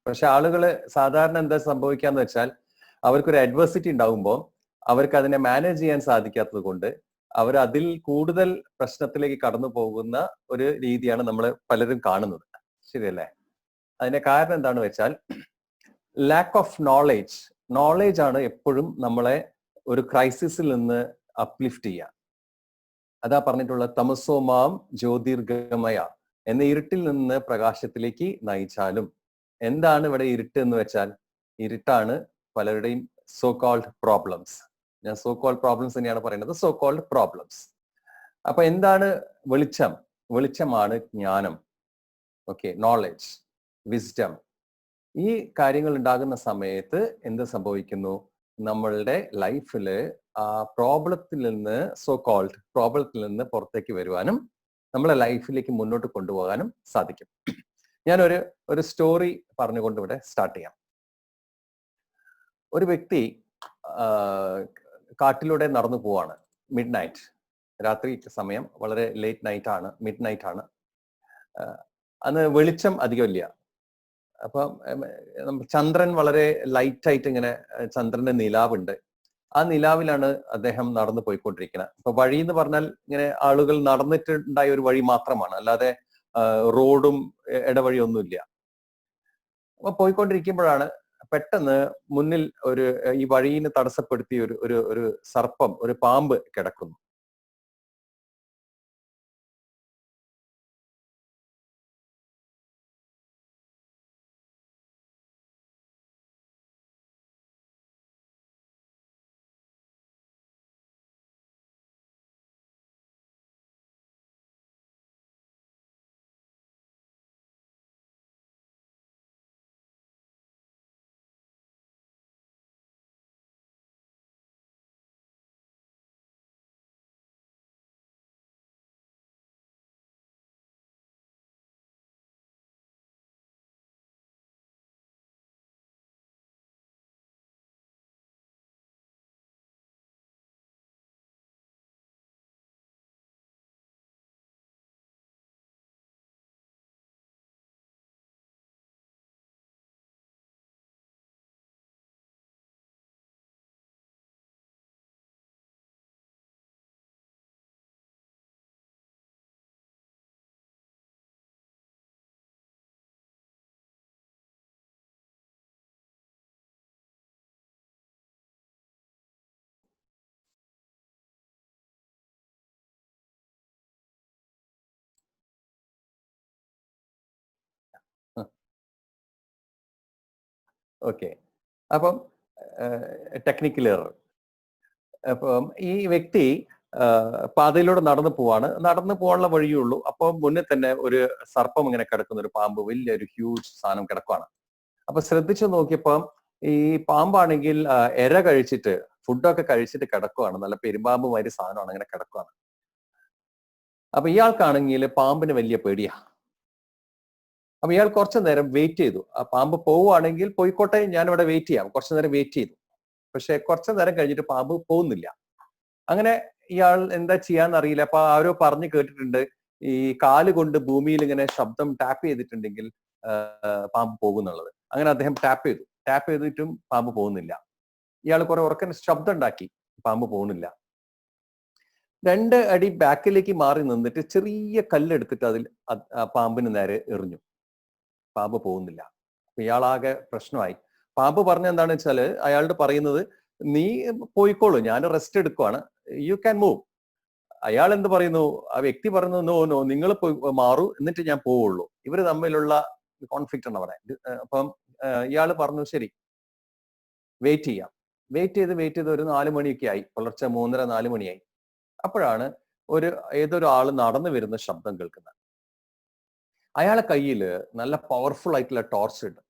പക്ഷെ ആളുകൾ സാധാരണ എന്താ സംഭവിക്കാന്ന് വെച്ചാൽ അവർക്കൊരു അഡ്വേഴ്സിറ്റി ഉണ്ടാകുമ്പോൾ അവർക്ക് അതിനെ മാനേജ് ചെയ്യാൻ സാധിക്കാത്തത് കൊണ്ട് അവർ അതിൽ കൂടുതൽ പ്രശ്നത്തിലേക്ക് കടന്നു പോകുന്ന ഒരു രീതിയാണ് നമ്മൾ പലരും കാണുന്നത്. ശരിയല്ലേ? അതിന്റെ കാരണം എന്താണെന്ന് വെച്ചാൽ ലാക്ക് ഓഫ് നോളേജ്. നോളേജ് ആണ് എപ്പോഴും നമ്മളെ ഒരു ക്രൈസിസിൽ നിന്ന് അപ്ലിഫ്റ്റ് ചെയ്യുക. അതാ പറഞ്ഞിട്ടുള്ള തമസോമാം ജ്യോതിർഗമയ എന്ന ഇരുട്ടിൽ നിന്ന് പ്രകാശത്തിലേക്ക് നയിച്ചാലും. എന്താണ് ഇവിടെ ഇരുട്ട് എന്ന് വെച്ചാൽ? ഇരുട്ടാണ് പലരുടെയും സോ കോൾഡ് പ്രോബ്ലംസ്. ഞാൻ സോ കോൾഡ് പ്രോബ്ലംസ് തന്നെയാണ് പറയുന്നത്, സോ കോൾഡ് പ്രോബ്ലംസ്. അപ്പൊ എന്താണ് വെളിച്ചം? വെളിച്ചമാണ് ജ്ഞാനം. Okay, knowledge, wisdom. ഈ കാര്യങ്ങൾ ഉണ്ടാകുന്ന സമയത്ത് എന്ത് സംഭവിക്കുന്നു? നമ്മളുടെ ലൈഫില് ആ പ്രോബ്ലത്തിൽ നിന്ന്, സോ കോൾഡ് പ്രോബ്ലത്തിൽ നിന്ന് പുറത്തേക്ക് വരുവാനും നമ്മളെ ലൈഫിലേക്ക് മുന്നോട്ട് കൊണ്ടുപോകാനും സാധിക്കും. ഞാനൊരു സ്റ്റോറി പറഞ്ഞുകൊണ്ട് ഇവിടെ സ്റ്റാർട്ട് ചെയ്യാം. ഒരു വ്യക്തി കാട്ടിലൂടെ നടന്നു പോവാണ്. മിഡ് നൈറ്റ്, രാത്രി സമയം, വളരെ ലേറ്റ് നൈറ്റ് ആണ്, മിഡ് നൈറ്റ് ആണ്. അന്ന് വെളിച്ചം അധികമില്ല. അപ്പം ചന്ദ്രൻ വളരെ ലൈറ്റ് ആയിട്ട് ഇങ്ങനെ, ചന്ദ്രന്റെ നിലാവുണ്ട്. ആ നിലാവിലാണ് അദ്ദേഹം നടന്നു പോയിക്കൊണ്ടിരിക്കുന്നത്. അപ്പൊ വഴി എന്ന് പറഞ്ഞാൽ ഇങ്ങനെ ആളുകൾ നടന്നിട്ടുണ്ടായ ഒരു വഴി മാത്രമാണ്, അല്ലാതെ റോഡും ഇടവഴിയൊന്നുമില്ല. അപ്പൊ പോയിക്കൊണ്ടിരിക്കുമ്പോഴാണ് പെട്ടെന്ന് മുന്നിൽ ഈ വഴിയിനെ തടസ്സപ്പെടുത്തി ഒരു സർപ്പം, ഒരു പാമ്പ് കിടക്കുന്നു. ഓക്കെ, അപ്പം ടെക്നിക്കൽ എറർ. അപ്പം ഈ വ്യക്തി പാതയിലൂടെ നടന്നു പോവാണ്. നടന്നു പോകാനുള്ള വഴിയേ ഉള്ളൂ. അപ്പൊ മുന്നിൽ തന്നെ ഒരു സർപ്പം ഇങ്ങനെ കിടക്കുന്ന, ഒരു പാമ്പ്, വലിയൊരു ഹ്യൂജ് സാധനം കിടക്കുവാണ്. അപ്പൊ ശ്രദ്ധിച്ചു നോക്കിയപ്പം ഈ പാമ്പാണെങ്കിൽ ഇര കഴിച്ചിട്ട്, ഫുഡൊക്കെ കഴിച്ചിട്ട് കിടക്കുവാണ്. നല്ല പെരുമ്പാമ്പുമാതിരി സാധനമാണ്, അങ്ങനെ കിടക്കുവാണ്. അപ്പൊ ഇയാൾക്കാണെങ്കിൽ പാമ്പിന് വലിയ പേടിയാ. അപ്പൊ ഇയാൾ കുറച്ചു നേരം വെയിറ്റ് ചെയ്തു. ആ പാമ്പ് പോവുകയാണെങ്കിൽ പോയിക്കോട്ടെ, ഞാൻ ഇവിടെ വെയിറ്റ് ചെയ്യാം. കുറച്ചു നേരം വെയിറ്റ് ചെയ്തു. പക്ഷെ കുറച്ചു നേരം കഴിഞ്ഞിട്ട് പാമ്പ് പോകുന്നില്ല. അങ്ങനെ ഇയാൾ എന്താ ചെയ്യാന്ന് അറിയില്ല. അപ്പൊ ആരോ പറഞ്ഞു കേട്ടിട്ടുണ്ട്, ഈ കാല് കൊണ്ട് ഭൂമിയിൽ ഇങ്ങനെ ശബ്ദം ടാപ്പ് ചെയ്തിട്ടുണ്ടെങ്കിൽ പാമ്പ് പോകുന്നുള്ളത്. അങ്ങനെ അദ്ദേഹം ടാപ്പ് ചെയ്തിട്ടും പാമ്പ് പോകുന്നില്ല. ഇയാൾ കുറെ ഉറക്കൻ ശബ്ദം ഉണ്ടാക്കി, പാമ്പ് പോകുന്നില്ല. 2 അടി ബാക്കിലേക്ക് മാറി നിന്നിട്ട് ചെറിയ കല്ലെടുത്തിട്ട് അതിൽ പാമ്പിന് നേരെ എറിഞ്ഞു. പാമ്പ് പോകുന്നില്ല. ഇയാളാകെ പ്രശ്നമായി. പാമ്പ് പറഞ്ഞ എന്താണെന്ന് വെച്ചാല്, അയാളോട് പറയുന്നത്, നീ പോയിക്കോളൂ, ഞാൻ റെസ്റ്റ് എടുക്കുവാണ്, യു ക്യാൻ മൂവ്. അയാൾ എന്ത് പറയുന്നു? ആ വ്യക്തി പറയുന്നു, നോ നോ, നിങ്ങൾ പോയി മാറൂ, എന്നിട്ട് ഞാൻ പോവുള്ളൂ. ഇവര് തമ്മിലുള്ള കോൺഫ്ലിക്റ്റ് ആണ് അവിടെ. അപ്പം ഇയാള് പറഞ്ഞു, ശരി, വെയിറ്റ് ചെയ്യാം. വെയിറ്റ് ചെയ്ത് ഒരു 4 മണിയൊക്കെ ആയി. പുലർച്ചെ 3:30 4 മണിയായി. അപ്പോഴാണ് ഏതൊരു ആള് നടന്നു വരുന്ന ശബ്ദം കേൾക്കുന്നത്. അയാളെ കയ്യിൽ നല്ല പവർഫുൾ ആയിട്ടുള്ള ടോർച്ച് ഉണ്ട്.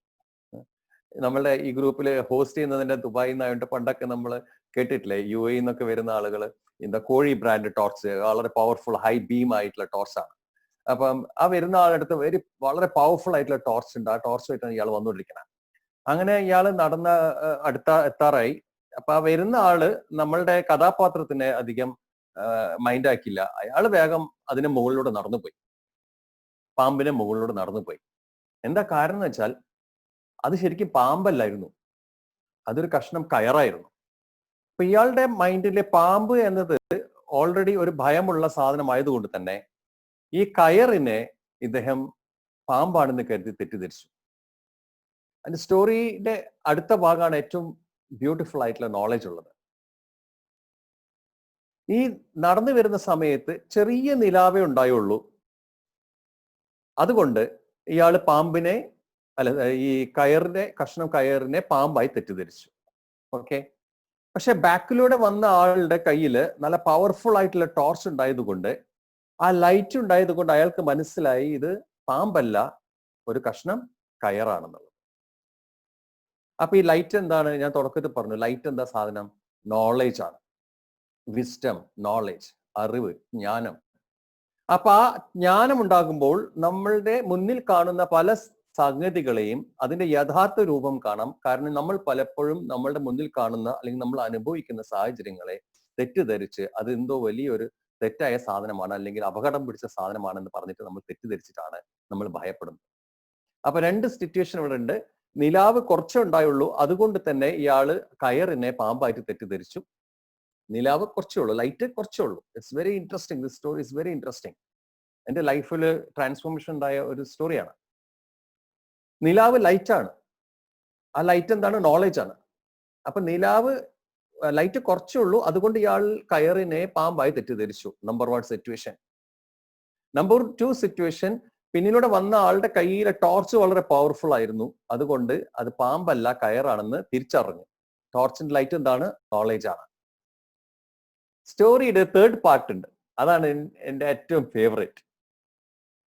നമ്മളുടെ ഈ ഗ്രൂപ്പിൽ ഹോസ്റ്റ് ചെയ്യുന്നതിന്റെ ദുബായിൽ നിന്നായിട്ട് പണ്ടൊക്കെ നമ്മൾ കേട്ടിട്ടില്ലേ, UAE എന്നൊക്കെ വരുന്ന ആളുകൾ എന്താ കോഴി ബ്രാൻഡ് ടോർച്ച്, വളരെ പവർഫുൾ ഹൈ ബീം ആയിട്ടുള്ള ടോർച്ചാണ്. അപ്പം ആ വരുന്ന ആളടുത്ത് വളരെ പവർഫുൾ ആയിട്ടുള്ള ടോർച്ച് ഉണ്ട്. ആ ടോർച്ചായിട്ടാണ് ഇയാൾ വന്നുകൊണ്ടിരിക്കുന്നത്. അങ്ങനെ ഇയാൾ എത്താറായി. അപ്പൊ ആ വരുന്ന ആള് നമ്മളുടെ കഥാപാത്രത്തിനെ അധികം മൈൻഡ് ആക്കില്ല. അയാൾ വേഗം അതിന് മുകളിലൂടെ നടന്നുപോയി, പാമ്പിന്റെ മുകളിലൂടെ നടന്നുപോയി. എന്താ കാരണം എന്ന് വെച്ചാൽ, അത് ശരിക്കും പാമ്പല്ലായിരുന്നു, അതൊരു കഷ്ണം കയറായിരുന്നു. അപ്പൊ ഇയാളുടെ മൈൻഡിലെ പാമ്പ് എന്നത് ഓൾറെഡി ഒരു ഭയമുള്ള സാധനമായതുകൊണ്ട് തന്നെ ഈ കയറിനെ ഇദ്ദേഹം പാമ്പാണെന്ന് കരുതി തെറ്റിദ്ധരിച്ചു. അതിന്റെ സ്റ്റോറിയുടെ അടുത്ത ഭാഗമാണ് ഏറ്റവും ബ്യൂട്ടിഫുൾ ആയിട്ടുള്ള നോളജ് ഉള്ളത്. ഈ നടന്നു വരുന്ന സമയത്ത് ചെറിയ നിലാവേ ഉണ്ടായുള്ളൂ. അതുകൊണ്ട് ഇയാള് പാമ്പിനെ ഈ കഷ്ണം കയറിനെ പാമ്പായി തെറ്റിദ്ധരിച്ചു. ഓക്കെ. പക്ഷെ ബാക്കിലൂടെ വന്ന ആളുടെ കയ്യിൽ നല്ല പവർഫുൾ ആയിട്ടുള്ള ടോർച്ച് ഉണ്ടായതുകൊണ്ട്, ആ ലൈറ്റ് ഉണ്ടായതുകൊണ്ട് അയാൾക്ക് മനസ്സിലായി ഇത് പാമ്പല്ല, ഒരു കഷ്ണം കയറാണെന്നുള്ളത്. അപ്പൊ ഈ ലൈറ്റ് എന്താണ്? ഞാൻ തുടക്കത്തിൽ പറഞ്ഞു, ലൈറ്റ് എന്താ സാധനം? നോളേജ് ആണ്. വിസ്ഡം, നോളേജ്, അറിവ്, ജ്ഞാനം. അപ്പൊ ആ ജ്ഞാനം ഉണ്ടാകുമ്പോൾ നമ്മളുടെ മുന്നിൽ കാണുന്ന പല സംഗതികളെയും അതിന്റെ യഥാർത്ഥ രൂപം കാണാം. കാരണം നമ്മൾ പലപ്പോഴും നമ്മളുടെ മുന്നിൽ കാണുന്ന അല്ലെങ്കിൽ നമ്മൾ അനുഭവിക്കുന്ന സാഹചര്യങ്ങളെ തെറ്റിദ്ധരിച്ച് അത് എന്തോ വലിയൊരു തെറ്റായ സാധനമാണ് അല്ലെങ്കിൽ അപകടം പിടിച്ച സാധനമാണെന്ന് പറഞ്ഞിട്ട് നമ്മൾ തെറ്റിദ്ധരിച്ചിട്ടാണ് നമ്മൾ ഭയപ്പെടുന്നത്. അപ്പൊ രണ്ട് സിറ്റുവേഷൻ ഇവിടെ ഉണ്ട്. നിലാവ് കുറച്ചേ ഉണ്ടായുള്ളൂ, അതുകൊണ്ട് തന്നെ ഇയാള് കയറിനെ പാമ്പായിട്ട് തെറ്റിദ്ധരിച്ചു. നിലാവ് കുറച്ചേ ഉള്ളൂ, ലൈറ്റ് കുറച്ചേ ഉള്ളൂ. It's very interesting. This story is very interesting. എന്റെ ലൈഫിൽ ട്രാൻസ്ഫോർമേഷൻ ഉണ്ടായ ഒരു സ്റ്റോറിയാണ്. നിലാവ് ലൈറ്റ് ആണ്, ആ ലൈറ്റ് എന്താണ്? നോളേജ് ആണ്. അപ്പൊ നിലാവ് ലൈറ്റ് കുറച്ചേ ഉള്ളൂ, അതുകൊണ്ട് ഇയാൾ കയറിനെ പാമ്പായി തെറ്റിദ്ധരിച്ചു. Number 1 situation. നമ്പർ 2 സിറ്റുവേഷൻ, പിന്നിലൂടെ വന്ന ആളുടെ കയ്യിലെ ടോർച്ച് വളരെ പവർഫുൾ ആയിരുന്നു, അതുകൊണ്ട് അത് പാമ്പല്ല കയറാണെന്ന് തിരിച്ചറിഞ്ഞു. ടോർച്ചിന്റെ ലൈറ്റ് എന്താണ്? നോളേജ് ആണ്. സ്റ്റോറിയുടെ 3rd പാർട്ട് ഉണ്ട്, അതാണ് എൻ്റെ ഏറ്റവും ഫേവറേറ്റ്.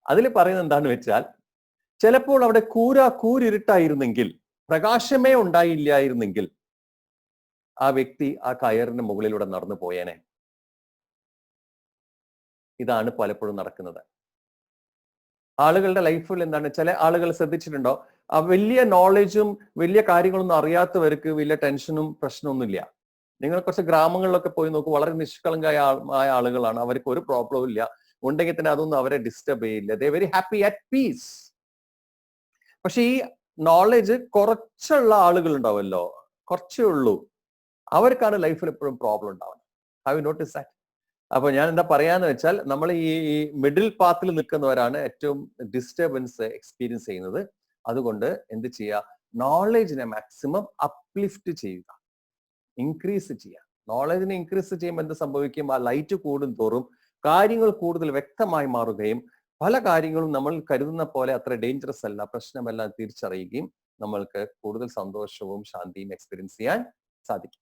അതിൽ പറയുന്നത് എന്താണെന്ന് വെച്ചാൽ, ചിലപ്പോൾ അവിടെ കൂരിരുട്ടായിരുന്നെങ്കിൽ, പ്രകാശമേ ഉണ്ടായില്ലായിരുന്നെങ്കിൽ ആ വ്യക്തി ആ കയറിന്റെ മുകളിലൂടെ നടന്നു പോയേനെ. ഇതാണ് പലപ്പോഴും നടക്കുന്നത് ആളുകളുടെ ലൈഫിൽ. എന്താണ്, ചില ആളുകൾ ശ്രദ്ധിച്ചിട്ടുണ്ടോ, ആ വലിയ നോളജും വലിയ കാര്യങ്ങളൊന്നും അറിയാത്തവർക്ക് വലിയ ടെൻഷനും പ്രശ്നമൊന്നുമില്ല. നിങ്ങൾ കുറച്ച് ഗ്രാമങ്ങളിലൊക്കെ പോയി നോക്കൂ, വളരെ നിഷ്കളങ്കമായ ആളുകളാണ്, അവർക്ക് ഒരു പ്രോബ്ലവും ഇല്ല. ഉണ്ടെങ്കിൽ തന്നെ അതൊന്നും അവരെ ഡിസ്റ്റർബ് ചെയ്യില്ല. They very happy at peace. പക്ഷെ ഈ നോളജ് കുറച്ചുള്ള ആളുകൾ ഉണ്ടാവുമല്ലോ, കുറച്ചേ ഉള്ളൂ, അവർക്കാണ് ലൈഫിൽ എപ്പോഴും പ്രോബ്ലം ഉണ്ടാവുന്നത്. Have you notice that? അപ്പൊ ഞാൻ എന്താ പറയാന്ന് വെച്ചാൽ, നമ്മൾ ഈ മിഡിൽ പാത്തിൽ നിൽക്കുന്നവരാണ് ഏറ്റവും ഡിസ്റ്റർബൻസ് എക്സ്പീരിയൻസ് ചെയ്യുന്നത്. അതുകൊണ്ട് എന്ത് ചെയ്യുക? നോളജിനെ മാക്സിമം അപ്ലിഫ്റ്റ് ചെയ്യുക, ഇൻക്രീസ് ചെയ്യുക. നോളജിനെ ഇൻക്രീസ് ചെയ്യുമ്പോൾ എന്ത് സംഭവിക്കും? ആ ലൈറ്റ് കൂടും തോറും കാര്യങ്ങൾ കൂടുതൽ വ്യക്തമായി മാറുകയും പല കാര്യങ്ങളും നമ്മൾ കരുതുന്ന പോലെ അത്ര ഡേഞ്ചറസ് അല്ല, പ്രശ്നമല്ല തിരിച്ചറിയുകയും നമ്മൾക്ക് കൂടുതൽ സന്തോഷവും ശാന്തിയും എക്സ്പീരിയൻസ് ചെയ്യാൻ സാധിക്കും.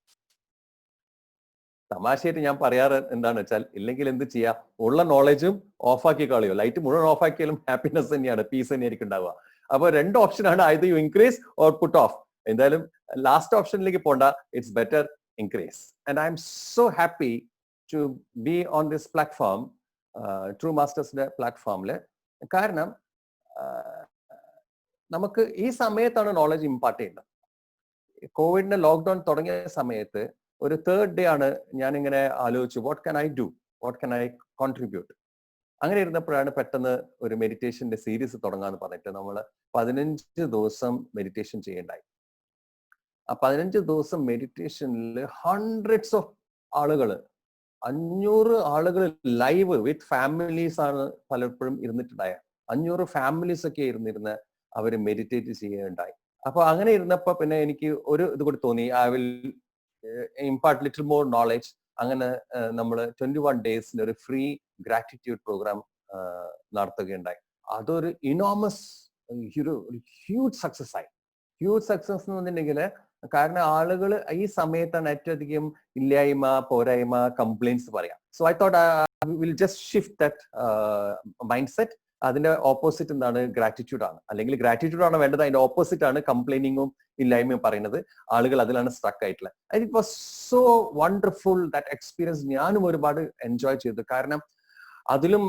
തമാശയായിട്ട് ഞാൻ പറയാറ് എന്താണെന്ന് വെച്ചാൽ, ഇല്ലെങ്കിൽ എന്ത് ചെയ്യാ, ഉള്ള നോളജും ഓഫാക്കി കളയോ. ലൈറ്റ് മുഴുവൻ ഓഫാക്കിയാലും ഹാപ്പിനെസ് തന്നെയാണ്, പീസ് തന്നെയായിരിക്കും ഉണ്ടാവുക. അപ്പൊ 2 ഓപ്ഷനാണ്, either you increase or put off. എന്തായാലും ലാസ്റ്റ് ഓപ്ഷനിലേക്ക് പോണ്ട, it's better increase. And I am so happy to be on this platform, true മാസ്റ്റേഴ്സിന്റെ പ്ലാറ്റ്ഫോമില്. കാരണം നമുക്ക് ഈ സമയത്താണ് നോളജ് ഇമ്പാർട്ട് ചെയ്യുന്നത്. കോവിഡിന്റെ ലോക്ക്ഡൌൺ തുടങ്ങിയ സമയത്ത് ഒരു 3rd ഡേ ആണ് ഞാനിങ്ങനെ ആലോചിച്ചു, what can I do, what can I contribute. അങ്ങനെ ഇരുന്നപ്പോഴാണ് പെട്ടെന്ന് ഒരു മെഡിറ്റേഷന്റെ സീരീസ് തുടങ്ങാന്ന് പറഞ്ഞിട്ട് നമ്മൾ 15 ദിവസം മെഡിറ്റേഷൻ ചെയ്യണ്ടായി. ആ 15 ദിവസം മെഡിറ്റേഷനിൽ ഹൺഡ്രഡ്സ് ഓഫ് ആളുകൾ, 500 ആളുകൾ ലൈവ് വിത്ത് ഫാമിലീസ് ആണ് പലപ്പോഴും ഇരുന്നിട്ടുണ്ടായ. 500 ഫാമിലീസ് ഒക്കെ ഇരുന്നിരുന്ന് അവര് മെഡിറ്റേറ്റ് ചെയ്യുകയുണ്ടായി. അപ്പൊ അങ്ങനെ ഇരുന്നപ്പോ പിന്നെ എനിക്ക് ഒരു ഇത് കൂടി തോന്നി, I will impart little more knowledge. അങ്ങനെ നമ്മൾ 21 ഡേയ്സിന്റെ ഒരു ഫ്രീ ഗ്രാറ്റിറ്റ്യൂഡ് പ്രോഗ്രാം നടത്തുകയുണ്ടായി. അതൊരു ഇനോമസ് ഹ്യൂജ് സക്സസ് ആയി. ഹ്യൂജ് സക്സസ് എന്ന് പറഞ്ഞിട്ടുണ്ടെങ്കിൽ, കാരണം ആളുകൾ ഈ സമയത്താണ് ഏറ്റവും അധികം ഇല്ലായ്മ, പോരായ്മ, കംപ്ലൈൻസ് പറയാം. So I thought I will just shift that mind set. അതിന്റെ ഓപ്പോസിറ്റ് എന്താണ്? ഗ്രാറ്റിറ്റ്യൂഡ് ആണ്. അല്ലെങ്കിൽ ഗ്രാറ്റിറ്റ്യൂഡ് ആണ് വേണ്ടത്, അതിന്റെ ഓപ്പോസിറ്റ് ആണ് കംപ്ലൈനിങ്ങും ഇല്ലായ്മയും പറയുന്നത്. ആളുകൾ അതിലാണ് സ്ട്രക്ക് ആയിട്ടുള്ളത്. It was so wonderful that experience. ഞാനും ഒരുപാട് എൻജോയ് ചെയ്തു. കാരണം അതിലും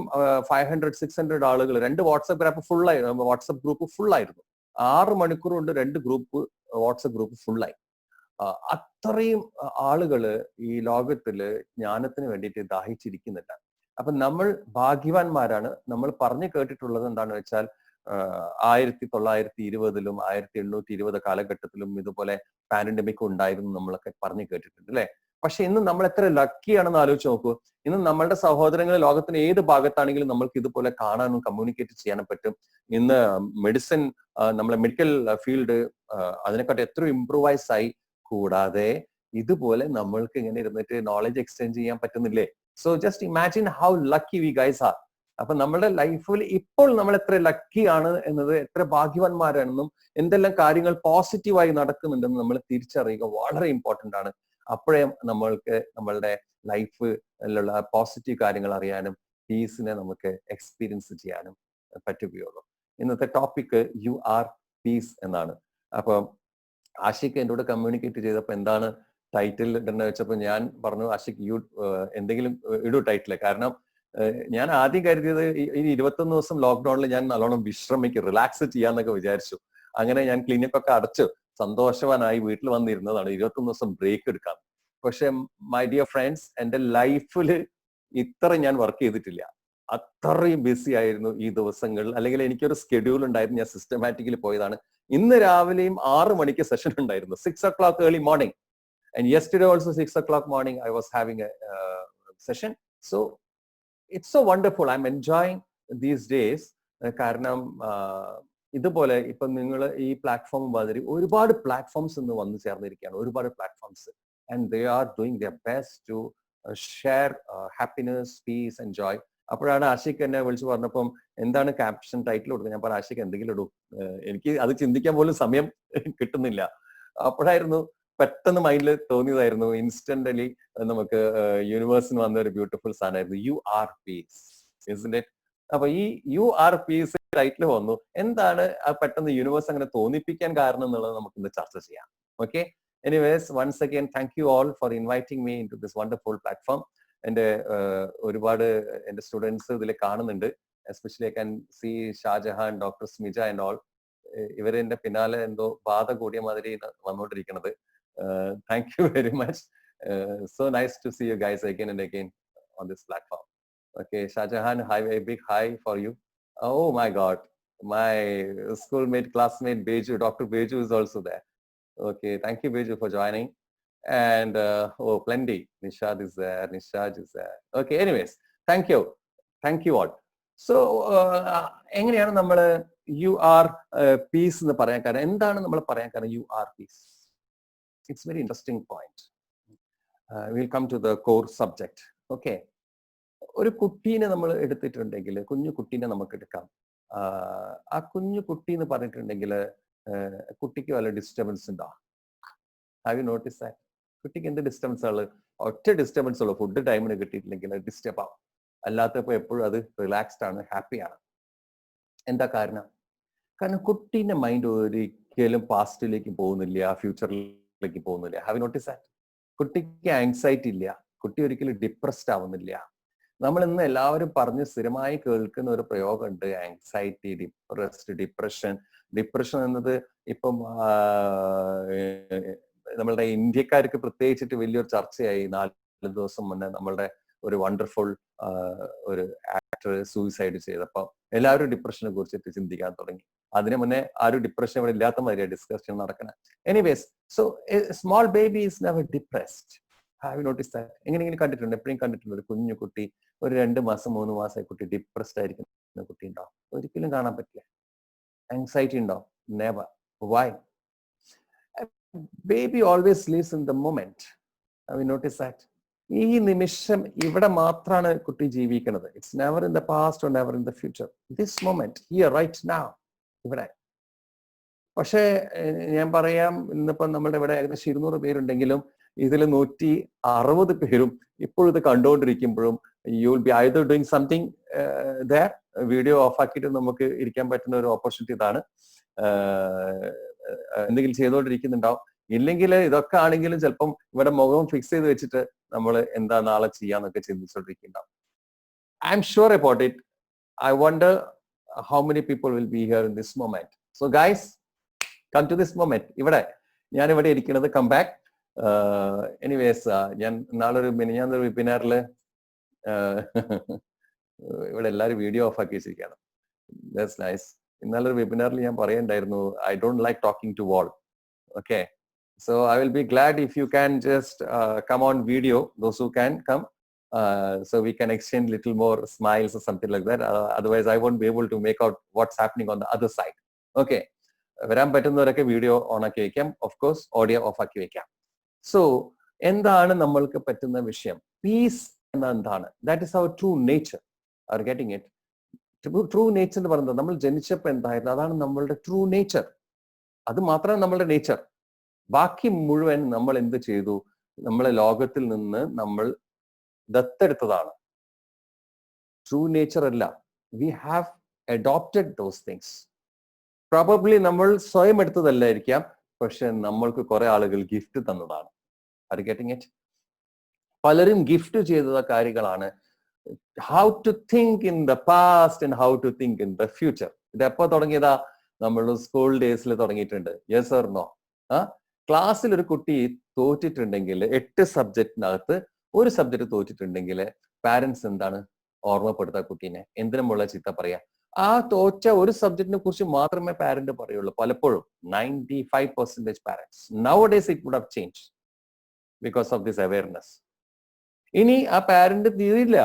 500-600 ആളുകൾ, 2 വാട്സപ്പ് ഗ്രൂപ്പ് ഫുള്ളായിരുന്നു. 6 മണിക്കൂർ കൊണ്ട് 2 ഗ്രൂപ്പ് വാട്സപ്പ് ഗ്രൂപ്പ് ഫുള്ളായി. അത്രയും ആളുകള് ഈ ലോകത്തില് ജ്ഞാനത്തിന് വേണ്ടിയിട്ട് ദാഹിച്ചിരിക്കുന്നില്ല. അപ്പൊ നമ്മൾ ഭാഗ്യവാന്മാരാണ്. നമ്മൾ പറഞ്ഞു കേട്ടിട്ടുള്ളത് എന്താണെന്ന് വെച്ചാൽ, 1920-ലും 1820 കാലഘട്ടത്തിലും ഇതുപോലെ പാൻഡമിക് ഉണ്ടായിരുന്നു നമ്മളൊക്കെ പറഞ്ഞു കേട്ടിട്ടുണ്ട് അല്ലെ? പക്ഷെ ഇന്ന് നമ്മൾ എത്ര ലക്കിയാണെന്ന് ആലോചിച്ച് നോക്കൂ. ഇന്ന് നമ്മളുടെ സഹോദരങ്ങൾ ലോകത്തിന് ഏത് ഭാഗത്താണെങ്കിലും നമ്മൾക്ക് ഇതുപോലെ കാണാനും കമ്മ്യൂണിക്കേറ്റ് ചെയ്യാനും പറ്റും. ഇന്ന് മെഡിസിൻ, നമ്മളെ മെഡിക്കൽ ഫീൽഡ് അതിനെക്കാട്ടി എത്ര ഇംപ്രൂവൈസ് ആയി. കൂടാതെ ഇതുപോലെ നമ്മൾക്ക് ഇങ്ങനെ ഇരുന്നിട്ട് നോളജ് എക്സ്ചേഞ്ച് ചെയ്യാൻ പറ്റുന്നില്ലേ? So just imagine how lucky we guys are. അപ്പൊ നമ്മുടെ ലൈഫിൽ ഇപ്പോൾ നമ്മൾ എത്ര ലക്കിയാണ് എന്നത്, എത്ര ഭാഗ്യവാന്മാരാണെന്നും എന്തെല്ലാം കാര്യങ്ങൾ പോസിറ്റീവായി നടക്കുന്നുണ്ടെന്ന് നമ്മൾ തിരിച്ചറിയുക വളരെ ഇമ്പോർട്ടന്റ് ആണ്. അപ്പോഴേ നമ്മൾക്ക് നമ്മളുടെ ലൈഫിലുള്ള പോസിറ്റീവ് കാര്യങ്ങൾ അറിയാനും പീസിനെ നമുക്ക് എക്സ്പീരിയൻസ് ചെയ്യാനും പറ്റുകയുള്ളൂ. ഇന്നത്തെ ടോപ്പിക് യു ആർ പീസ് എന്നാണ്. അപ്പൊ ആഷിഖ് എന്നോട് കമ്മ്യൂണിക്കേറ്റ് ചെയ്തപ്പോൾ എന്താണ് ടൈറ്റിൽ ഇടുന്ന വെച്ചപ്പോൾ ഞാൻ പറഞ്ഞു, ആഷിഖ് എന്തെങ്കിലും ഇടൂ ടൈറ്റില്. കാരണം ഞാൻ ആദ്യം കരുതിയത് ഈ 21 ദിവസം ലോക്ക്ഡൌണിൽ ഞാൻ നല്ലോണം വിശ്രമിക്കും, റിലാക്സ് ചെയ്യാന്നൊക്കെ വിചാരിച്ചു. അങ്ങനെ ഞാൻ ക്ലിനിക്കൊക്കെ അടച്ചു സന്തോഷവാനായി വീട്ടിൽ വന്നിരുന്നതാണ് 21 ദിവസം ബ്രേക്ക് എടുക്കാം. പക്ഷെ മൈ ഡിയർ ഫ്രണ്ട്സ്, എന്റെ ലൈഫിൽ ഇത്ര ഞാൻ വർക്ക് ചെയ്തിട്ടില്ല. അത്രയും ബിസി ആയിരുന്നു ഈ ദിവസങ്ങളിൽ. അല്ലെങ്കിൽ എനിക്കൊരു സ്കെഡ്യൂൾ ഉണ്ടായിരുന്നു, ഞാൻ സിസ്റ്റമാറ്റിക്കലി പോയതാണ്. ഇന്ന് രാവിലെയും 6 മണിക്ക് സെഷൻ ഉണ്ടായിരുന്നു, 6 o'clock early morning. And yesterday also 6 o'clock morning I was having a session. So it's so wonderful. I'm enjoying these days. കാരണം ഇതുപോലെ ഇപ്പൊ നിങ്ങൾ ഈ പ്ലാറ്റ്ഫോം മാതിരി ഒരുപാട് പ്ലാറ്റ്ഫോംസ് ഇന്ന് വന്നു ചേർന്നിരിക്കുകയാണ്, ഒരുപാട് platforms. And they are doing their best to share happiness, peace and joy. അപ്പോഴാണ് ആഷിഖ് എന്നെ വിളിച്ചു പറഞ്ഞപ്പം എന്താണ് ക്യാപ്ഷൻ ടൈറ്റിൽ കൊടുക്കുന്നത്. ഞാൻ പറഞ്ഞു, ആഷിഖ് എന്തെങ്കിലും ഇടൂ, എനിക്ക് അത് ചിന്തിക്കാൻ പോലും സമയം കിട്ടുന്നില്ല. അപ്പോഴായിരുന്നു പെട്ടെന്ന് മൈൻഡിൽ തോന്നിയതായിരുന്നു, ഇൻസ്റ്റന്റലി നമുക്ക് യൂണിവേഴ്സിന് വന്ന ഒരു ബ്യൂട്ടിഫുൾ സാധനമായിരുന്നു യു ആർ പീസ്, ഇസ്ന്റ് ഇറ്റ്? അപ്പൊ ഈ യു ആർ പീസ് ടൈറ്റിൽ വന്നു. എന്താണ് പെട്ടെന്ന് യൂണിവേഴ്സ് അങ്ങനെ തോന്നിപ്പിക്കാൻ കാരണം എന്നുള്ളത് നമുക്ക് ഇന്ന് ചർച്ച ചെയ്യാം. Okay, anyways once again thank you all for inviting me in to this wonderful platform. എന്റെ ഒരുപാട് എന്റെ സ്റ്റുഡൻസ് ഇതിൽ കാണുന്നുണ്ട്. Especially I can see Shahjahan, doctor Smija and all. ഇവരെന്റെ പിന്നാലെ എന്തോ ബാധ കൂടിയ മാതിരി വന്നുകൊണ്ടിരിക്കുന്നത്. Thank you very much. So nice to see you guys again and again on this platform. Okay, Shahjahan, hi, a big hi for you. Oh my God, my schoolmate, classmate Beju, Dr. Beju is also there. Okay, thank you Beju for joining. And oh, plenty. Nishad is there, Nishad is there. Okay, anyways, thank you all. So എങ്ങനെയാണ് നമ്മൾ U are piece എന്ന് പറയാൻ കാരണം? എന്താണ് നമ്മൾ പറയാൻ കാരണം you are peace? It's very interesting point. We'll come to the core subject. Okay. ഒരു കുട്ടീനെ നമ്മൾ എടുത്തിട്ടുണ്ടെങ്കിൽ, കുഞ്ഞു കുട്ടീനെ നമുക്ക് എടുക്കാം. ആ കുഞ്ഞു കുട്ടി എന്ന് പറഞ്ഞിട്ടുണ്ടെങ്കിൽ കുട്ടിക്ക് വല്ല ഡിസ്റ്റർബൻസ് ഉണ്ടോ? Have you notice that? കുട്ടിക്ക് എന്ത് ഡിസ്റ്റർബൻസ് ഉള്ളത്? ഒറ്റ ഡിസ്റ്റർബൻസ് ഉള്ളൂ, ഫുഡ് ടൈമിന് കിട്ടിയിട്ടില്ലെങ്കിൽ ഡിസ്റ്റർബ് ആവും. അല്ലാത്തപ്പോൾ എപ്പോഴും അത് റിലാക്സ്ഡ് ആണ്, ഹാപ്പിയാണ്. എന്താ കാരണം? കാരണം കുട്ടീന്റെ മൈൻഡ് ഒരിക്കലും പാസ്റ്റിലേക്ക് പോകുന്നില്ല, ഫ്യൂച്ചറിലേക്ക് പോകുന്നില്ല. Have you notice that? കുട്ടിക്ക് ആങ്സൈറ്റി ഇല്ല, കുട്ടി ഒരിക്കലും ഡിപ്രസ്ഡ് ആവുന്നില്ല. നമ്മൾ ഇന്ന് എല്ലാവരും പറഞ്ഞ് സ്ഥിരമായി കേൾക്കുന്ന ഒരു പ്രയോഗമുണ്ട്, ആങ്സൈറ്റി, ഡിപ്രഷൻ. ഡിപ്രഷൻ എന്നത് ഇപ്പം നമ്മളുടെ ഇന്ത്യക്കാർക്ക് പ്രത്യേകിച്ചിട്ട് വലിയൊരു ചർച്ചയായി. 4 ദിവസം മുന്നേ നമ്മളുടെ ഒരു വണ്ടർഫുൾ ഒരു ആക്ടർ സൂയിസൈഡ് ചെയ്തപ്പോ എല്ലാവരും ഡിപ്രഷനെ കുറിച്ചിട്ട് ചിന്തിക്കാൻ തുടങ്ങി. അതിനു മുന്നേ ആരും ഡിപ്രഷൻ ഇവിടെ ഇല്ലാത്ത മാതിരിയാണ് ഡിസ്കഷൻ നടക്കുന്നത്. Anyways, so small baby is never depressed. Have you notice that? എങ്ങനെയെങ്കിലും കണ്ടിട്ടുണ്ട്, എപ്പോഴും കണ്ടിട്ടുണ്ട് ഒരു കുഞ്ഞു കുട്ടി, ഒരു 2 മാസം 3 മാസമായി കുട്ടി ഡിപ്രസ്ഡ് ആയിരിക്കുന്ന കുട്ടി ഉണ്ടോ? ഒരിക്കലും കാണാൻ പറ്റില്ല. ആങ്സൈറ്റി ഉണ്ടോ? Never. Why? Baby always lives in the moment. Have you notice that? ഈ നിമിഷം ഇവിടെ മാത്രമാണ് കുട്ടി ജീവിക്കുന്നത്. It's never in the past or never in the future. This moment here right now, ഇവിടെ. പക്ഷേ ഞാൻ പറയാം, ഇന്നിപ്പം നമ്മുടെ ഇവിടെ ഏകദേശം 200 പേരുണ്ടെങ്കിലും ഇതിൽ 160 പേരും ഇപ്പോഴും ഇത് കണ്ടുകൊണ്ടിരിക്കുമ്പോഴും you will be either doing something there. Video off ആക്കിയിട്ട് നമുക്ക് ഇരിക്കാൻ പറ്റുന്ന ഒരു ഓപ്പർച്യൂണിറ്റി ഇതാണ്. എന്തെങ്കിലും ചെയ്തുകൊണ്ടിരിക്കുന്നുണ്ടാവും. ഇല്ലെങ്കിൽ ഇതൊക്കെ ആണെങ്കിലും ചിലപ്പം ഇവിടെ മുഖം ഫിക്സ് ചെയ്ത് വെച്ചിട്ട് നമ്മൾ എന്താ നാളെ ചെയ്യാന്നൊക്കെ ചിന്തിച്ചുകൊണ്ടിരിക്കുന്നുണ്ടാവും. I am sure about it. I wonder how many people will be here in this moment. So guys, come to this moment. ഞാൻ ഇവിടെ ഇരിക്കുന്നത്, കം ബാക്ക്. എനിവേസ്, ഞാൻ നാളൊരു മിനിഞ്ഞാന്നൊരു വെബിനാറിൽ ഇവിടെ എല്ലാവരും വീഡിയോ ഓഫ് ആക്കി വെച്ചിരിക്കുകയാണ്. That's nice. ഇന്നലൊരു വെബിനാറിൽ ഞാൻ പറയണ്ടായിരുന്നു, I don't like talking to wall. Okay, so I will be glad if you can just come on video, those who can come, so we can exchange little more smiles or something like that. Otherwise I won't be able to make out what's happening on the other side. Okay, വരാൻ പറ്റുന്നവരൊക്കെ video on ആക്കി വെക്കാം, of course audio of ആക്കി വെക്കാം. So എന്താണ് നമ്മൾക്ക് പറ്റുന്ന വിഷയം? Peace എന്ന എന്താണ്? That is our true nature. Are getting it? True nature എന്ന് പറയുന്നത് നമ്മൾ ജനിച്ചപ്പോൾ എന്തായിരുന്നു, അതാണ് നമ്മളുടെ ട്രൂ നേച്ചർ. അത് മാത്രമേ നമ്മളുടെ നേച്ചർ. ബാക്കി മുഴുവൻ നമ്മൾ എന്ത് ചെയ്തു? നമ്മളെ ലോകത്തിൽ നിന്ന് നമ്മൾ ദത്തെടുത്തതാണ്. ട്രൂ നേച്ചർ അല്ല. We have adopted those things. Probably നമ്മൾ സ്വയം എടുത്തതല്ലായിരിക്കാം, പക്ഷെ നമ്മൾക്ക് കുറെ ആളുകൾ ഗിഫ്റ്റ് തന്നതാണ്. Are getting it? പലരും ഗിഫ്റ്റ് ചെയ്ത കാര്യങ്ങളാണ്. How to think in the past and how to think in the future. ഇത് എപ്പോ തുടങ്ങിയതാ? നമ്മൾ സ്കൂൾ ഡേയ്സിൽ തുടങ്ങിയിട്ടുണ്ട്. Yes or no? ക്ലാസ്സിൽ ഒരു കുട്ടി തോറ്റിട്ടുണ്ടെങ്കിൽ 8 സബ്ജക്റ്റിനകത്ത് ഒരു സബ്ജക്ട് തോറ്റിട്ടുണ്ടെങ്കിൽ പാരന്റ്സ് എന്താണ് ഓർമ്മപ്പെടുത്തുക കുട്ടീനെ? എന്തിനുമുള്ള ചീത്ത പറയാ? ആ തോറ്റ ഒരു സബ്ജക്റ്റിനെ കുറിച്ച് മാത്രമേ പാരന്റ് പറയുള്ളൂ. പലപ്പോഴും 95% parents. Nowadays it would have change because of this awareness. ഇനി ആ പാരന്റ് തീരില്ല.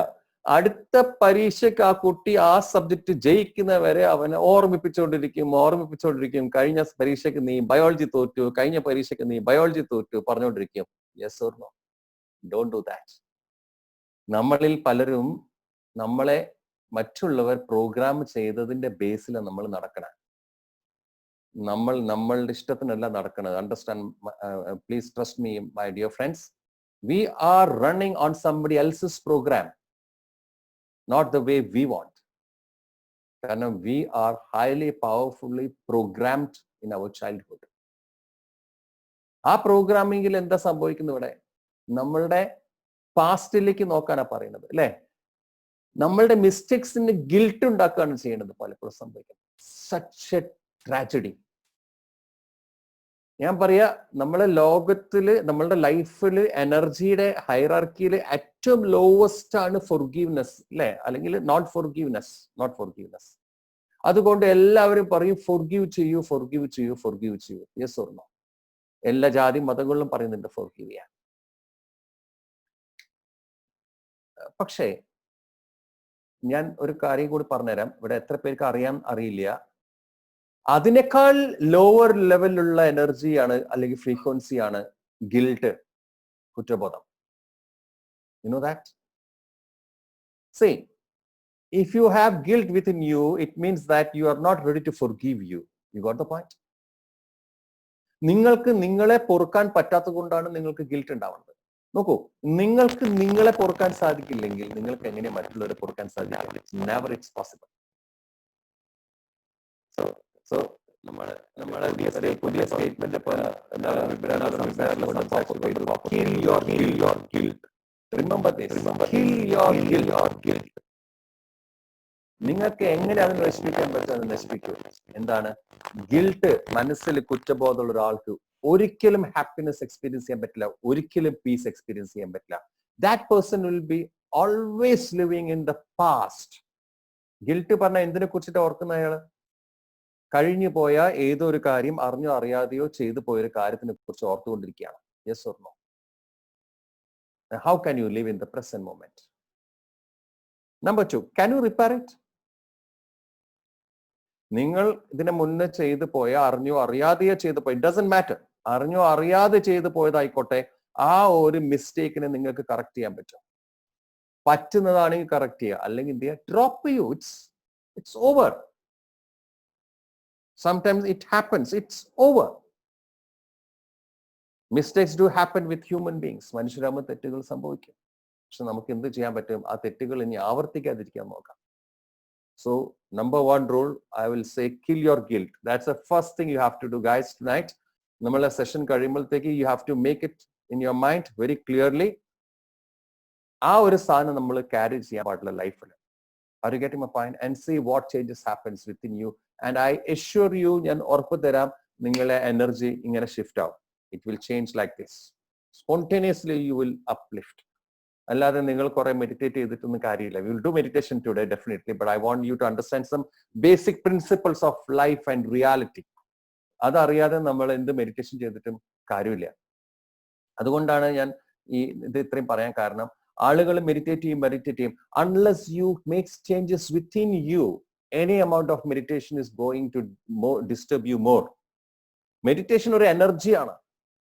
അടുത്ത പരീക്ഷയ്ക്ക് ആ കുട്ടി ആ സബ്ജക്ട് ജയിക്കുന്നവരെ അവനെ ഓർമ്മിപ്പിച്ചുകൊണ്ടിരിക്കും. കഴിഞ്ഞ പരീക്ഷയ്ക്ക് നീ ബയോളജി തോറ്റു, കഴിഞ്ഞ പരീക്ഷയ്ക്ക് നീ ബയോളജി തോറ്റു പറഞ്ഞുകൊണ്ടിരിക്കും. Yes or no? Don't do that. നമ്മളിൽ പലരും നമ്മളെ മറ്റുള്ളവർ പ്രോഗ്രാം ചെയ്തതിന്റെ ബേസിൽ നമ്മൾ നടക്കണം. നമ്മളുടെ ഇഷ്ടത്തിനല്ല നടക്കുന്നത്. Understand, please trust me my dear friends. We are running on somebody else's program, not the way we want. കാരണം we are highly powerfully programmed in our childhood. ആ പ്രോഗ്രാമിംഗിൽ എന്താ സംഭവിക്കുന്നത്? ഇവിടെ നമ്മളുടെ പാസ്റ്റിലേക്ക് നോക്കാനാ പറയുന്നത്, അല്ലെ? നമ്മളുടെ മിസ്റ്റേക്സിന് ഗിൽട്ട് ഉണ്ടാക്കുകയാണ് ചെയ്യുന്നത് പലപ്പോഴും സംഭവിക്കുന്നത്. Such A tragedy. ഞാൻ പറയാ, നമ്മളെ ലോകത്തില്, നമ്മളുടെ ലൈഫില്, എനർജിയുടെ ഹൈറാർക്കിയില് ഏറ്റവും ലോവസ്റ്റ് ആണ് ഫൊർഗീവ്നെസ്, അല്ലെ? അല്ലെങ്കിൽ നോട്ട് ഫോർഗീവ്നെസ്. അതുകൊണ്ട് എല്ലാവരും പറയും ഫോർഗീവ് ചെയ്യൂ. Yes or no? എല്ലാ ജാതി മതങ്ങളിലും പറയുന്നുണ്ട് ഫോർഗീവ് ചെയ്യാൻ. പക്ഷേ ഞാൻ ഒരു കാര്യം കൂടി പറഞ്ഞുതരാം. ഇവിടെ എത്ര പേർക്ക് അറിയില്ല. അതിനേക്കാൾ ലോവർ ലെവലിലുള്ള എനർജിയാണ് അല്ലെങ്കിൽ ഫ്രീക്വൻസിയാണ് ഗിൽട്ട്, കുറ്റബോധം. You know that? See, if you have guilt within you, it means that you are not ready to forgive you. You got the point? നിങ്ങൾക്ക് നിങ്ങളെ പൊറുക്കാൻ പറ്റാത്തത് കൊണ്ടാണ് നിങ്ങൾക്ക് ഗിൽട്ട് ഉണ്ടാവുന്നത്. നോക്കൂ, നിങ്ങൾക്ക് നിങ്ങളെ പൊറുക്കാൻ സാധിക്കില്ലെങ്കിൽ നിങ്ങൾക്ക് എങ്ങനെ മറ്റുള്ളവരെ പൊറുക്കാൻ സാധിക്കും? Never it's possible. So നമ്മളെ പുതിയ statement kill your guilt. Remember this. Kill your guilt. നിങ്ങൾക്ക് എങ്ങനെ അതിനെ നശിപ്പിക്കാൻ പറ്റും? നശിപ്പിക്കൂ. എന്താണ് ഗിൽട്ട്? മനസ്സിൽ കുറ്റബോധമുള്ള ഒരാൾക്ക് ഒരിക്കലും ഹാപ്പിനെസ് എക്സ്പീരിയൻസ് ചെയ്യാൻ പറ്റില്ല, ഒരിക്കലും പീസ് എക്സ്പീരിയൻസ് ചെയ്യാൻ പറ്റില്ല. That person will be always living in the past. Guilt പറഞ്ഞാൽ എന്തിനെ കുറിച്ചിട്ട് ഓർക്കുന്ന അയാള്? കഴിഞ്ഞു പോയ ഏതോ ഒരു കാര്യം അറിഞ്ഞോ അറിയാതെയോ ചെയ്തു പോയൊരു കാര്യത്തിനെ കുറിച്ച് ഓർത്തുകൊണ്ടിരിക്കുകയാണ്. Yes or no? How can you live in the present moment? Number 2, can you repair it? നിങ്ങൾ ഇതിനെ മുന്നേ ചെയ്തു പോയ, അറിഞ്ഞോ അറിയാതെയോ ചെയ്തു പോയ, ഇറ്റ് ഡസന്റ് മാറ്റർ, അറിഞ്ഞോ അറിയാതെ ചെയ്തു പോയതായിക്കോട്ടെ, ആ ഒരു മിസ്റ്റേക്കിനെ നിങ്ങൾക്ക് കറക്റ്റ് ചെയ്യാൻ പറ്റും. പറ്റുന്നതാണെങ്കിൽ കറക്റ്റ് ചെയ്യുക, അല്ലെങ്കിൽ എന്ത് ചെയ്യുക? Drop U. It's over. Sometimes it happens. It's over. Mistakes do happen with human beings. മനുഷ്യരാകുമ്പോൾ തെറ്റുകൾ സംഭവിക്കും. പക്ഷെ നമുക്ക് എന്ത് ചെയ്യാൻ പറ്റും? ആ തെറ്റുകൾ ഇനി ആവർത്തിക്കാതിരിക്കാൻ നോക്കാം. So number 1 rule, I will say, kill your guilt. That's the first thing you have to do, guys, tonight. നമ്മളെ സെഷൻ കഴിയുമ്പോഴത്തേക്ക് you have to make it in your mind very clearly. ആ ഒരു സാധനം നമ്മൾ ക്യാരി ചെയ്യാൻ പാടില്ല ലൈഫിൽ. Are you getting my point? And see what changes happens within you. And I assure you, ഞാൻ ഉറപ്പ് തരാം, നിങ്ങളെ എനർജി ഇങ്ങനെ ഷിഫ്റ്റ് ആവും. It will change like this. Spontaneously you will uplift. അല്ലാതെ നിങ്ങൾ കുറെ മെഡിറ്റേറ്റ് ചെയ്തിട്ടൊന്നും കാര്യമില്ല. Will do meditation today definitely, but I want you to understand some basic principles of life and reality. അതറിയാതെ നമ്മൾ എന്ത് മെഡിറ്റേഷൻ ചെയ്തിട്ടും കാര്യമില്ല. അതുകൊണ്ടാണ് ഞാൻ ഇത് ഇത്രയും പറയാൻ കാരണം. ആളുകൾ മെഡിറ്റേറ്റ് ചെയ്യും. Unless you makes changes within you, any amount of meditation is going to disturb you more. Meditation ഒരു എനർജിയാണ്.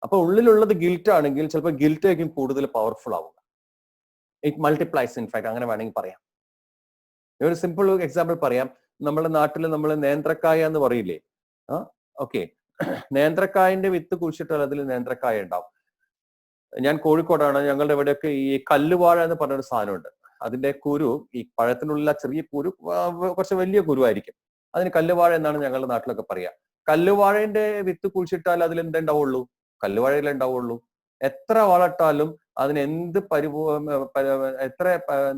അപ്പൊ ഉള്ളിലുള്ളത് ഗിൽറ്റ് ആണെങ്കിൽ ചിലപ്പോൾ ഗിൽറ്റ് ആയിരിക്കും കൂടുതൽ പവർഫുൾ ആവുക. ഇറ്റ് മൾട്ടിപ്ലൈസ്, ഇൻഫാക്ട് അങ്ങനെ വേണമെങ്കിൽ പറയാം. ഒരു സിമ്പിൾ എക്സാമ്പിൾ പറയാം. നമ്മുടെ നാട്ടിൽ നമ്മൾ നേന്ത്രക്കായ എന്ന് പറയില്ലേ? ഓക്കെ, നേന്ത്രക്കായന്റെ വിത്ത് കുഴിച്ചിട്ടാൽ അതിൽ നേന്ത്രക്കായ ഉണ്ടാവും. ഞാൻ കോഴിക്കോടാണ്. ഞങ്ങളുടെ ഇവിടെയൊക്കെ ഈ കല്ലുവാഴ എന്ന് പറഞ്ഞൊരു സാധനമുണ്ട്. അതിന്റെ കുരു, ഈ പഴത്തിനുള്ള ചെറിയ കുരു കുറച്ച് വലിയ കുരുവായിരിക്കും. അതിന് കല്ലുവാഴ എന്നാണ് ഞങ്ങളുടെ നാട്ടിലൊക്കെ പറയാ. കല്ലുവാഴന്റെ വിത്ത് കുഴിച്ചിട്ടാൽ അതിൽ എന്തുണ്ടാവുള്ളൂ? കല്ലുവാഴയിലേ ഉണ്ടാവുള്ളൂ. എത്ര വളമിട്ടാലും അതിന് എന്ത് എത്ര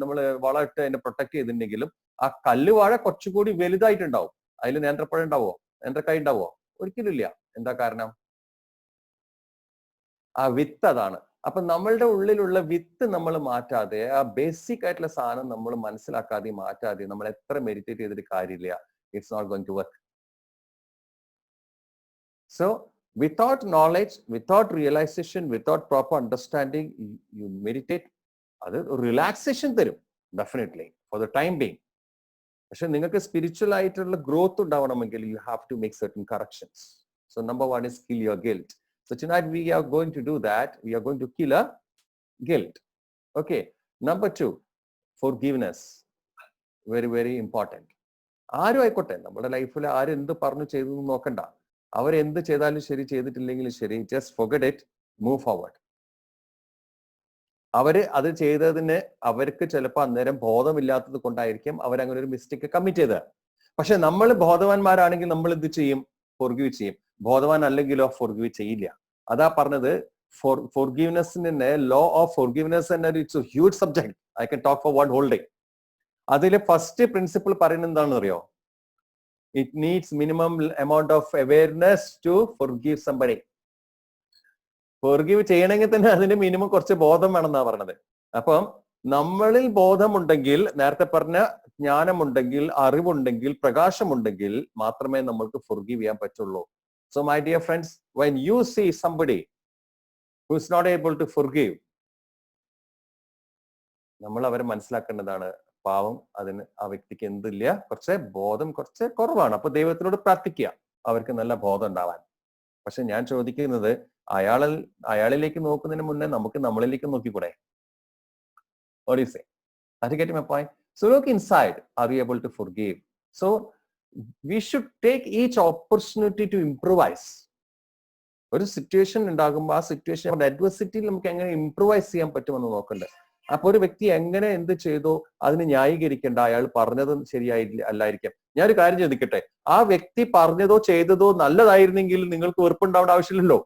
നമ്മൾ വളമിട്ട് അതിനെ പ്രൊട്ടക്ട് ചെയ്തിട്ടുണ്ടെങ്കിലും ആ കല്ലുവാഴ കുറച്ചുകൂടി വലുതായിട്ടുണ്ടാവും. അതിൽ നേന്ത്രപ്പഴം ഉണ്ടാവോ? നേന്ത്രക്കായ ഉണ്ടാവോ? ഒരിക്കലും ഇല്ല. എന്താ കാരണം? ആ വിത്ത് അതാണ്. അപ്പൊ നമ്മളുടെ ഉള്ളിലുള്ള വിത്ത് നമ്മൾ മാറ്റാതെ, ആ ബേസിക് ആയിട്ടുള്ള സാധനം നമ്മൾ മനസ്സിലാക്കാതെ മാറ്റാതെ നമ്മൾ എത്ര മെഡിറ്റേറ്റ് ചെയ്തിട്ട് കാര്യമില്ല. It's not going to work. So without knowledge, without realization, without proper understanding, you meditate. അത് റിലാക്സേഷൻ തരും definitely for the time being. പക്ഷെ നിങ്ങൾക്ക് സ്പിരിച്വൽ ആയിട്ടുള്ള ഗ്രോത്ത് ഉണ്ടാവണമെങ്കിൽ you have to make certain corrections. So number 1 is kill your guilt. So tonight we are going to do that. We are going to kill a guilt. Okay. Number 2, forgiveness. Very, very important. ആരും ആയിക്കോട്ടെ, നമ്മുടെ ലൈഫിൽ ആരെന്ത് പറഞ്ഞു ചെയ്തു നോക്കണ്ട. അവരെന്ത് ചെയ്താലും ശരി, ചെയ്തിട്ടില്ലെങ്കിലും ശരി, just forget it, move forward. അവര് അത് ചെയ്തതിന് അവർക്ക് ചിലപ്പോൾ അന്നേരം ബോധമില്ലാത്തത് കൊണ്ടായിരിക്കും അവരങ്ങനെ ഒരു മിസ്റ്റേക്ക് കമ്മിറ്റ് ചെയ്തത്. പക്ഷെ നമ്മൾ ബോധവാന്മാരാണെങ്കിൽ നമ്മൾ എന്ത് ചെയ്യും? ഫോർഗീവ് ചെയ്യും. ബോധവാൻ അല്ലെങ്കിലോ ഫോർഗീവ് ചെയ്യില്ല. അതാ പറഞ്ഞത്, ഫോർഗീവ്നെസ്സിന്റെ ലോ ഓഫ് ഫോർഗീവ്നെസ് എന്ന it's a huge subject. I can talk for 1 whole day. അതിലെ ഫസ്റ്റ് പ്രിൻസിപ്പിൾ പറയുന്നത് എന്താണെന്ന് അറിയോ? It needs minimum amount of awareness to forgive somebody. Forgive ചെയ്യണമെങ്കിൽ തന്നെ അതിന് മിനിമം കുറച്ച് ബോധം വേണമെന്നാ പറഞ്ഞത്. അപ്പം നമ്മളിൽ ബോധമുണ്ടെങ്കിൽ, നേരത്തെ പറഞ്ഞ ജ്ഞാനമുണ്ടെങ്കിൽ, അറിവുണ്ടെങ്കിൽ, പ്രകാശമുണ്ടെങ്കിൽ മാത്രമേ നമ്മൾക്ക് ഫോർഗീവ് ചെയ്യാൻ പറ്റുള്ളൂ. So my dear friends, when you see somebody who is not able to forgive, നമ്മൾ അവരെ മനസ്സിലാക്കേണ്ടതാണ്, പാവം, അതിന് ആ വ്യക്തിക്ക് എന്തില്ല, കുറച്ച് ബോധം കുറച്ച് കുറവാണ്. അപ്പൊ ദൈവത്തിനോട് പ്രാർത്ഥിക്കുക അവർക്ക് നല്ല ബോധം ഉണ്ടാവാൻ. പക്ഷെ ഞാൻ ചോദിക്കുന്നത്, അയാളിലേക്ക് നോക്കുന്നതിന് മുന്നേ നമുക്ക് നമ്മളിലേക്ക് നോക്കിക്കൂടെ? What do you say? Are you getting my point? So look inside. Are you able to forgive? So we should take each opportunity to improvise. ഒരു സിറ്റുവേഷൻ ഉണ്ടാകുമ്പോൾ ആ സിറ്റുവേഷൻ അഡ്വേഴ്സിറ്റിയിൽ നമുക്ക് എങ്ങനെ ഇംപ്രൂവൈസ് ചെയ്യാൻ പറ്റുമെന്ന് നോക്കണ്ടേ. അപ്പൊ ഒരു വ്യക്തി എങ്ങനെ എന്ത് ചെയ്തോ അതിന് ന്യായീകരിക്കേണ്ട. അയാൾ പറഞ്ഞത് അല്ലായിരിക്കാം. ഞാനൊരു കാര്യം ചോദിക്കട്ടെ, ആ വ്യക്തി പറഞ്ഞതോ ചെയ്തതോ നല്ലതായിരുന്നെങ്കിൽ നിങ്ങൾക്ക് വെറുപ്പുണ്ടാവേണ്ട ആവശ്യമില്ലല്ലോ.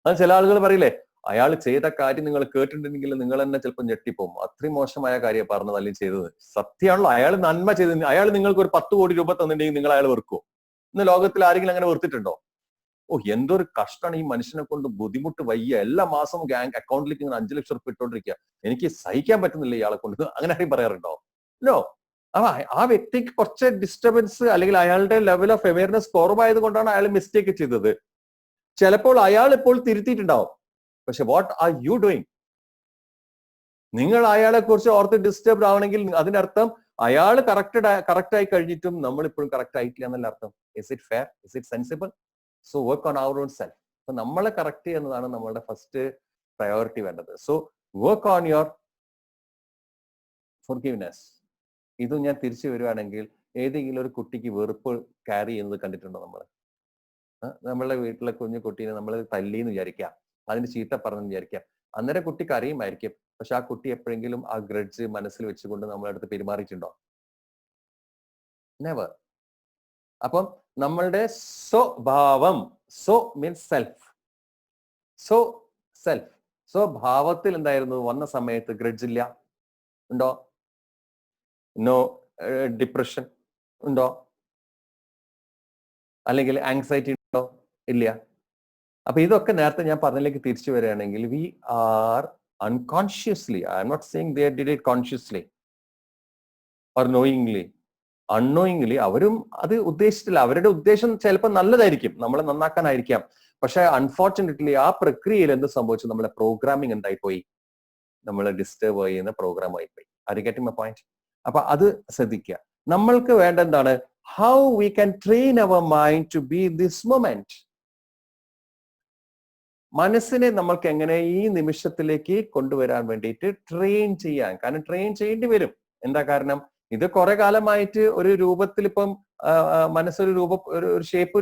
അത് ചില ആളുകൾ പറയില്ലേ, അയാൾ ചെയ്ത കാര്യം നിങ്ങൾ കേട്ടിട്ടുണ്ടെങ്കിൽ നിങ്ങൾ തന്നെ ചിലപ്പോൾ ഞെട്ടിപ്പോവും. അത്രയും മോശമായ കാര്യം പറഞ്ഞത് അല്ലെങ്കിൽ ചെയ്തത്. സത്യമാണല്ലോ, അയാൾ നന്മ ചെയ്ത് അയാൾ നിങ്ങൾക്ക് ഒരു 10 കോടി രൂപ തന്നിട്ടുണ്ടെങ്കിൽ നിങ്ങൾ അയാൾ വെറുക്കുമോ? ഇന്ന് ലോകത്തിൽ ആരെങ്കിലും അങ്ങനെ വെറുത്തിട്ടുണ്ടോ? എന്തൊരു കഷ്ടമാണ് ഈ മനുഷ്യനെ കൊണ്ട്, ബുദ്ധിമുട്ട് വയ്യ, എല്ലാ മാസവും അക്കൗണ്ടിലേക്ക് ഇങ്ങനെ 5 ലക്ഷം റുപ്യ ഇട്ടോണ്ടിരിക്കുക, എനിക്ക് സഹിക്കാൻ പറ്റുന്നില്ല ഇയാളെ കൊണ്ട്, അങ്ങനെ ആരെയും പറയാറുണ്ടോ? നോ. ആ വ്യക്തിക്ക് കുറച്ച് ഡിസ്റ്റർബൻസ് അല്ലെങ്കിൽ അയാളുടെ ലെവൽ ഓഫ് അവയർനെസ് കുറവായത് കൊണ്ടാണ് അയാൾ മിസ്റ്റേക്ക് ചെയ്തത്. ചിലപ്പോൾ അയാൾ ഇപ്പോൾ തിരുത്തിയിട്ടുണ്ടാവും. പക്ഷെ വാട്ട് ആർ യു ഡൂയിങ്? നിങ്ങൾ അയാളെ കുറിച്ച് ഓർത്ത് ഡിസ്റ്റർബ് ആവണമെങ്കിൽ അതിനർത്ഥം അയാൾ കറക്റ്റ് ആയി കഴിഞ്ഞിട്ടും നമ്മൾ ഇപ്പോഴും കറക്റ്റ് ആയിട്ടില്ല എന്നല്ല അർത്ഥം. Is it fair? Is it sensible? So work on our own self. അപ്പൊ നമ്മളെ കറക്റ്റ് ചെയ്യുന്നതാണ് നമ്മളുടെ ഫസ്റ്റ് പ്രയോറിറ്റി വേണ്ടത്. So work on your forgiveness. ഇതും ഞാൻ തിരിച്ചു വരുവാണെങ്കിൽ, ഏതെങ്കിലും ഒരു കുട്ടിക്ക് വെറുപ്പ് ക്യാരി ചെയ്യുന്നത് കണ്ടിട്ടുണ്ടോ നമ്മൾ? നമ്മളുടെ വീട്ടിലെ കുഞ്ഞു കുട്ടീനെ നമ്മൾ തല്ലിന്ന് വിചാരിക്കാം, അതിന് ചീത്ത പറഞ്ഞെന്ന് വിചാരിക്കാം. അന്നേരം കുട്ടിക്ക് അറിയുമായിരിക്കും. പക്ഷെ ആ കുട്ടി എപ്പോഴെങ്കിലും ആ ഗ്രഡ്ജ് മനസ്സിൽ വെച്ചുകൊണ്ട് നമ്മളെ അടുത്ത് പെരുമാറിയിട്ടുണ്ടോ? നെവർ. അപ്പം നമ്മളുടെ സ്വഭാവം, മീൻസ് സെൽഫ്, സ്വഭാവത്തിൽ എന്തായിരുന്നു? വന്ന സമയത്ത് ഗ്രഡ്ജ് ഇല്ല, ഉണ്ടോ? നോ ഡിപ്രഷൻ ഉണ്ടോ? അല്ലെങ്കിൽ ആങ്സൈറ്റി ഉണ്ടോ? ഇല്ല. അപ്പൊ ഇതൊക്കെ നേരത്തെ ഞാൻ പറഞ്ഞതിലേക്ക് തിരിച്ചു വരികയാണെങ്കിൽ, we are unconsciously. I am not saying they did it consciously or knowingly. Unknowingly അവരും അത് ഉദ്ദേശിച്ചിട്ടില്ല. അവരുടെ ഉദ്ദേശം ചിലപ്പോൾ നല്ലതായിരിക്കും, നമ്മളെ നന്നാക്കാനായിരിക്കാം. പക്ഷെ അൺഫോർച്ചുനേറ്റ്ലി ആ പ്രക്രിയയിൽ എന്ത് സംഭവിച്ചു? നമ്മളെ പ്രോഗ്രാമിംഗ് എന്തായിപ്പോയി? നമ്മളെ ഡിസ്റ്റർബ് ചെയ്യുന്ന പ്രോഗ്രാം ആയിപ്പോയി. Are you getting my point? അപ്പൊ അത് ശ്രദ്ധിക്കുക. നമ്മൾക്ക് വേണ്ട എന്താണ്? How we can train our mind to be this moment. മനസ്സിനെ നമ്മൾക്ക് എങ്ങനെ ഈ നിമിഷത്തിലേക്ക് കൊണ്ടുവരാൻ വേണ്ടിയിട്ട് ട്രെയിൻ ചെയ്യാൻ. കാരണം ട്രെയിൻ ചെയ്യേണ്ടി വരും. എന്താ കാരണം? ഇത് കുറെ കാലമായിട്ട് ഒരു രൂപത്തിൽ ഇപ്പം മനസ്സൊരു രൂപം, ഒരു ഷേപ്പ്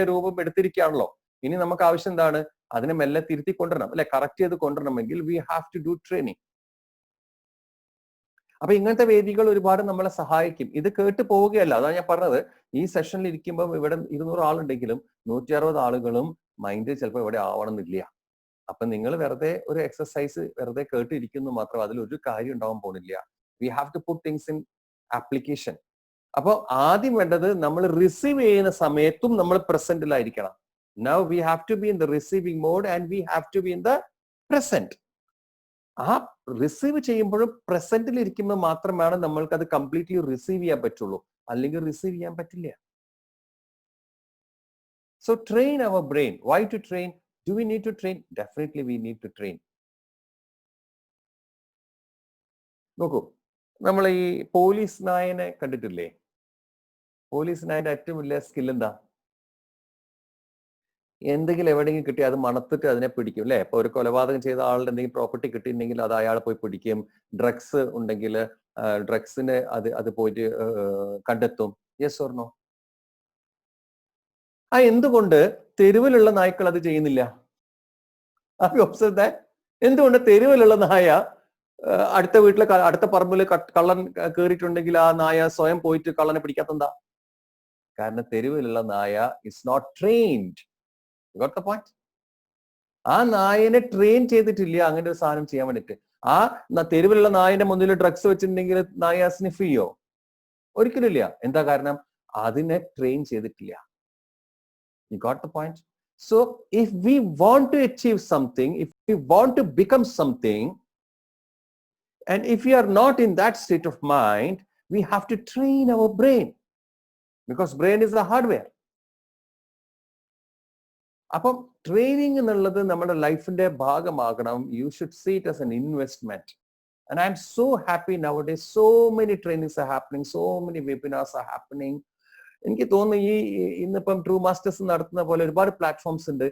രൂപം എടുത്തിരിക്കുകയാണല്ലോ. ഇനി നമുക്ക് ആവശ്യം എന്താണ്? അതിനെ മെല്ലെ തിരുത്തി കൊണ്ടുവരണം, അല്ലെ? കറക്റ്റ് ചെയ്ത് കൊണ്ടുവരണമെങ്കിൽ we have to do training. അപ്പൊ ഇങ്ങനത്തെ വേദികൾ ഒരുപാട് നമ്മളെ സഹായിക്കും. ഇത് കേട്ട് പോവുകയല്ല. അതാണ് ഞാൻ പറഞ്ഞത്. ഈ സെഷനിൽ ഇരിക്കുമ്പോൾ ഇവിടെ 200 ആളുണ്ടെങ്കിലും 160 ആളുകളും മൈൻഡ് ചിലപ്പോൾ ഇവിടെ ആവണമെന്നില്ല. അപ്പൊ നിങ്ങൾ വെറുതെ ഒരു എക്സസൈസ് വെറുതെ കേട്ടിരിക്കുന്നു മാത്രം, അതിലൊരു കാര്യം ഉണ്ടാവാൻ പോകുന്നില്ല. We have to put things in application. അപ്പോൾ ആദ്യം വേണ്ടത് നമ്മൾ റിസീവ് ചെയ്യുന്ന സമയത്തും നമ്മൾ പ്രസന്റിലായിരിക്കണം. Now we have to be in the receiving mode and we have to be in the present. ആ റിസീവ് ചെയ്യുമ്പോഴും പ്രസന്റിൽ ഇരിക്കുമ്പോൾ മാത്രമാണ് നമ്മൾക്ക് അത് കംപ്ലീറ്റ്ലി റിസീവ് ചെയ്യാൻ പറ്റുള്ളൂ. അല്ലെങ്കിൽ റിസീവ് ചെയ്യാൻ പറ്റില്ല. So train our brain. Why to train? Do we need to train? Definitely we need to train. നോക്കൂ, നമ്മൾ ഈ പോലീസ് നായനെ കണ്ടിട്ടില്ലേ? പോലീസ് നായന്റെ ഏറ്റവും വലിയ സ്കിൽ എന്താ? എന്തെങ്കിലും എവിടെയെങ്കിലും കിട്ടി അത് മണത്തിട്ട് അതിനെ പിടിക്കും, അല്ലെ? ഇപ്പൊ ഒരു കൊലപാതകം ചെയ്ത ആളുടെ എന്തെങ്കിലും പ്രോപ്പർട്ടി കിട്ടിയിട്ടുണ്ടെങ്കിൽ അത് അയാൾ പോയി പിടിക്കും. ഡ്രഗ്സ് ഉണ്ടെങ്കിൽ ഡ്രഗ്സിനെ അത് പോയിട്ട് കണ്ടെത്തും. Yes or no? ആ എന്തുകൊണ്ട് തെരുവിലുള്ള നായ്ക്കൾ അത് ചെയ്യുന്നില്ല? എന്തുകൊണ്ട് തെരുവിലുള്ള നായ അടുത്ത വീട്ടിലെ അടുത്ത പറമ്പിൽ കള്ളൻ കയറിയിട്ടുണ്ടെങ്കിൽ ആ നായ സ്വയം പോയിട്ട് കള്ളനെ പിടിക്കാത്തെന്താ? കാരണം തെരുവിലുള്ള നായ is not trained. You got the point? ആ നായനെ ട്രെയിൻ ചെയ്തിട്ടില്ല അങ്ങനെ ഒരു സാധനം ചെയ്യാൻ വേണ്ടിട്ട്. ആ തെരുവിലുള്ള നായന്റെ മുന്നിൽ ഡ്രഗ്സ് വെച്ചിട്ടുണ്ടെങ്കിൽ നായ സ്നിഫ് ചെയ്യോ? ഒരിക്കലും ഇല്ല. എന്താ കാരണം? അതിനെ ട്രെയിൻ ചെയ്തിട്ടില്ല. You got the point? So if we want to achieve something, if we want to become something, and if we are not in that state of mind, we have to train our brain, because brain is the hardware. അപ്പം training എന്നുള്ളത് നമ്മുടെ ലൈഫിന്റെ ഭാഗമാകണം. You should see it as an investment. And I'm so happy nowadays. So many trainings are happening. So many webinars are happening. എനിക്ക് തോന്നുന്നു ഈ ഇന്നിപ്പം true masters നടത്തുന്ന പോലെ ഒരുപാട് പ്ലാറ്റ്ഫോംസ് ഉണ്ട്.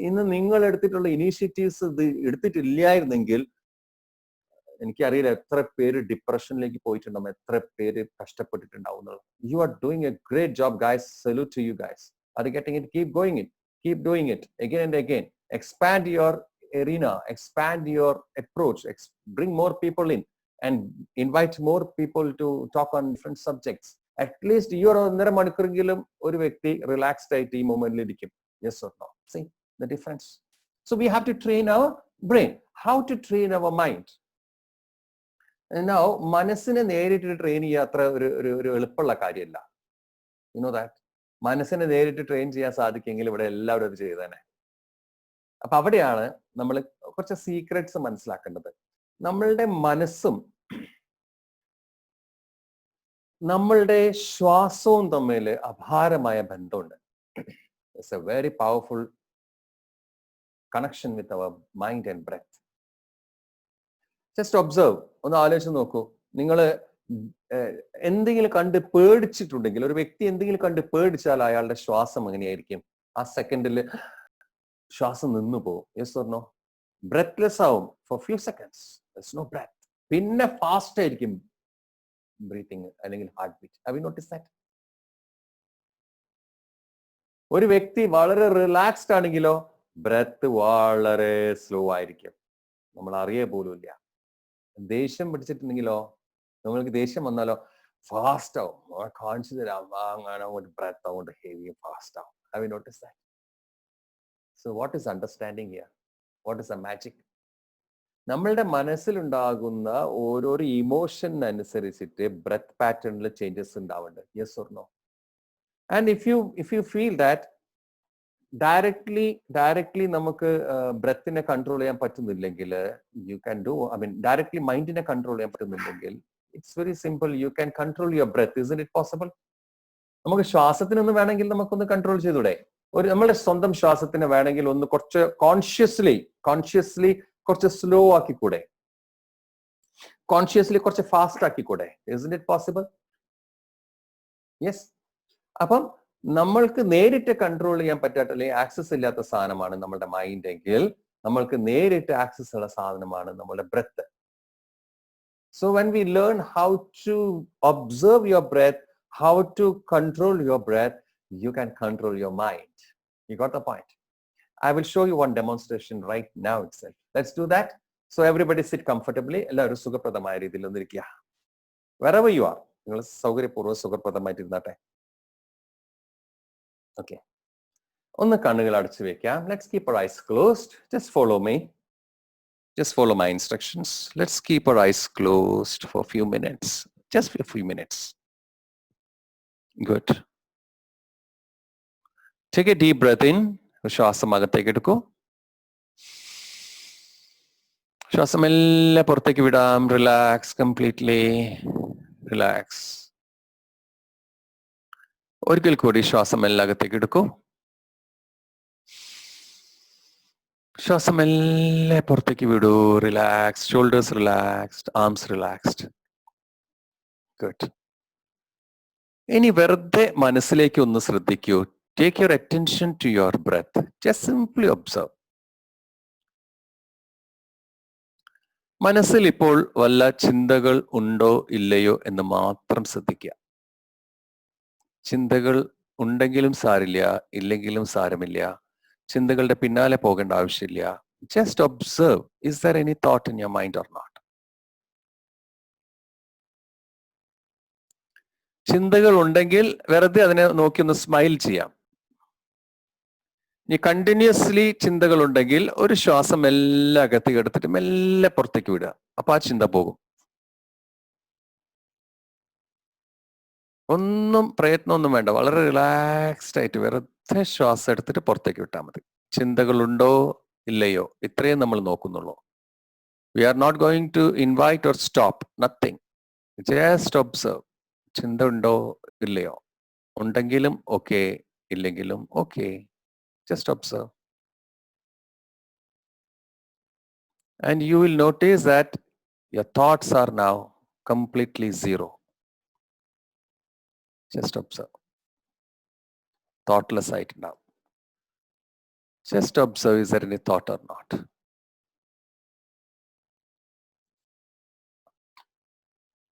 ഇന്ന് നിങ്ങൾ എടുത്തിട്ടുള്ള ഇനീഷ്യേറ്റീവ്സ് ഇത് എടുത്തിട്ടില്ലായിരുന്നെങ്കിൽ എനിക്കറിയില്ല എത്ര പേര് ഡിപ്രഷനിലേക്ക് പോയിട്ടുണ്ടാവും, എത്ര പേര് കഷ്ടപ്പെട്ടിട്ടുണ്ടാവും. You are doing a great job guys. Salute to you guys. Are you getting it? Keep going it. Keep doing it again and again. Expand your arena, expand your approach, bring more people in and invite more people to talk on different subjects. At least you are ഒന്നര മണിക്കൂറെങ്കിലും ഒരു വ്യക്തി relaxed ആയിട്ട് ഈ മൊമെന്റിൽ ഇരിക്കും. Yes or no? See the difference? So we have to train our brain. How to train our mind? And now മനസ്സിനെ നേരിട്ട് train ചെയ്യുക അത്ര ഒരു എളുപ്പമുള്ള കാര്യമല്ല. You know that? മനസ്സിനെ നേരിട്ട് ട്രെയിൻ ചെയ്യാൻ സാധിക്കുമെങ്കിൽ ഇവിടെ എല്ലാവരും അത് ചെയ്തേനെ. അപ്പൊ അവിടെയാണ് നമ്മൾ കുറച്ച് സീക്രറ്റ്സ് മനസ്സിലാക്കേണ്ടത്. നമ്മളുടെ മനസ്സും നമ്മളുടെ ശ്വാസവും തമ്മിൽ അപാരമായ ബന്ധമുണ്ട്. It's a very powerful connection with our mind and breath. Just observe, ഒന്ന് ആലോചിച്ച് നോക്കൂ. നിങ്ങള് എന്തെങ്കിലും കണ്ട് പേടിച്ചിട്ടുണ്ടെങ്കിൽ, ഒരു വ്യക്തി എന്തെങ്കിലും കണ്ട് പേടിച്ചാൽ അയാളുടെ ശ്വാസം എങ്ങനെയായിരിക്കും? ആ സെക്കൻഡിൽ ശ്വാസം നിന്നു പോകും. Yes or no? ബ്രെത്ത്ലെസ് ആവും for few seconds. There's no breath. പിന്നെ ഫാസ്റ്റ് ആയിരിക്കും ബ്രീത്തിങ് അല്ലെങ്കിൽ heart beat. Have you notice that? ഒരു വ്യക്തി വളരെ റിലാക്സ്ഡ് ആണെങ്കിലോ ബ്രെത്ത് വളരെ സ്ലോ ആയിരിക്കും, നമ്മൾ അറിയേ പോലും ഇല്ല. ദേഷ്യം പിടിച്ചിട്ടുണ്ടെങ്കിലോ, നമ്മൾക്ക് ദേഷ്യം വന്നാലോ ഫാസ്റ്റ് ആവും. കാണിച്ചു തരാം, അങ്ങനെ ബ്രെത്ത് അങ്ങോട്ട് ഹെവി ഫാസ്റ്റ് ആവും. Have you notice that? So what is understanding here? What is a magic? നമ്മളുടെ മനസ്സിലുണ്ടാകുന്ന ഓരോരോ ഇമോഷൻ അനുസരിച്ചിട്ട് ബ്രെത്ത് പാറ്റേണിൽ ചേഞ്ചസ് ഉണ്ടാവുന്നുണ്ട്. Yes or no? And if you feel that directly നമുക്ക് ബ്രെത്തിനെ കൺട്രോൾ ചെയ്യാൻ പറ്റുന്നില്ലെങ്കിൽ യു ക്യാൻ ഡു ഡയറക്ട്ലി മൈൻഡിനെ കൺട്രോൾ ചെയ്യാൻ പറ്റുന്നില്ലെങ്കിൽ it's very simple. You can control your breath. Is it possible? നമുക്ക് ശ്വാസത്തിനൊന്ന് വേണമെങ്കിൽ നമുക്കൊന്ന് കൺട്രോൾ ചെയ്തൂടെ? നമ്മുടെ സ്വന്തം ശ്വാസത്തിനെ വേണമെങ്കിൽ ഒന്ന് കുറച്ച് കോൺഷ്യസ്ലി കുറച്ച് സ്ലോ ആക്കിക്കൂടെ? കോൺഷ്യസ്ലി കുറച്ച് ഫാസ്റ്റ് ആക്കിക്കൂടെ? Is it possible? യെസ്. അപ്പം നമ്മൾക്ക് നേരിട്ട് കൺട്രോൾ ചെയ്യാൻ പറ്റാത്ത അല്ലെങ്കിൽ ആക്സസ് ഇല്ലാത്ത സാധനമാണ് നമ്മുടെ മൈൻഡ് എങ്കിൽ നമ്മൾക്ക് നേരിട്ട് ആക്സസ് ഉള്ള സാധനമാണ് നമ്മുടെ breath. So when we learn how to observe your breath, how to control your breath, you can control your mind. You got the point? I will show you one demonstration right now itself. Let's do that. So everybody sit comfortably. എല്ലാവരും സുഖപ്രദമായ രീതിയിൽ ഒന്നിരിക്കുക. Wherever you are, നിങ്ങൾ സൗകര്യപൂർവ്വം സുഖപ്രദമായിട്ട് ഇരുന്നാട്ടെ. Okay. ഒന്ന് കണ്ണുകൾ അടച്ചു വെക്കാം. Let's keep our eyes closed. Just follow me. Just follow my instructions. Let's keep our eyes closed for a few minutes. Just for a few minutes. Good. Take a deep breath in. ശ്വാസം അകത്തേക്ക് എടുക്കൂ. ശ്വാസം എല്ലാം പുറത്തേക്ക് വിടാം. Relax, completely relax. ഒരിക്കൽ കൂടി ശ്വാസം എല്ലാം അകത്തേക്ക് എടുക്കൂ. ശ്വാസം എല്ലാം പുറത്തേക്ക് വിടൂ. Relax. Shoulders relaxed, arms relaxed. Good. ഇനി വെറുതെ മനസ്സിലേക്ക് ഒന്ന് ശ്രദ്ധിക്കൂ. Take your attention to your breath. Just simply observe. മനസ്സിൽ ഇപ്പോൾ വല്ല ചിന്തകൾ ഉണ്ടോ ഇല്ലയോ എന്ന് മാത്രം ശ്രദ്ധിക്കുക. ചിന്തകൾ ഉണ്ടെങ്കിലും സാരില്ല, ഇല്ലെങ്കിലും സാരമില്ല. ചിന്തകളുടെ പിന്നാലെ പോകേണ്ട ആവശ്യമില്ല. Just observe. Is there any thought in your mind or not? ചിന്തകൾ ഉണ്ടെങ്കിൽ വെറുതെ അതിനെ നോക്കി ഒന്ന് സ്മൈൽ ചെയ്യാം. ഇനി കണ്ടിന്യൂസ്ലി ചിന്തകൾ ഉണ്ടെങ്കിൽ ഒരു ശ്വാസം മെല്ലെ അകത്തേക്ക് എടുത്തിട്ട് മെല്ലെ പുറത്തേക്ക് വിടുക. അപ്പൊ ആ ചിന്ത പോകും. ഒന്നും പ്രയത്നമൊന്നും വേണ്ട. വളരെ റിലാക്സ്ഡ് ആയിട്ട് വെറുതെ ശ്വാസം എടുത്തിട്ട് പുറത്തേക്ക് വിട്ടാൽ മതി. ചിന്തകൾ ഉണ്ടോ ഇല്ലയോ ഇത്രയും നമ്മൾ നോക്കുന്നുള്ളൂ. We are not going to invite or stop. Nothing. Just observe. ചിന്ത ഉണ്ടോ ഇല്ലയോ? ഉണ്ടെങ്കിലും ഓക്കെ, ഇല്ലെങ്കിലും okay. Just observe. And you will notice that your thoughts are now completely zero. Just observe. Thoughtless sight now. Just observe, is there any thought or not?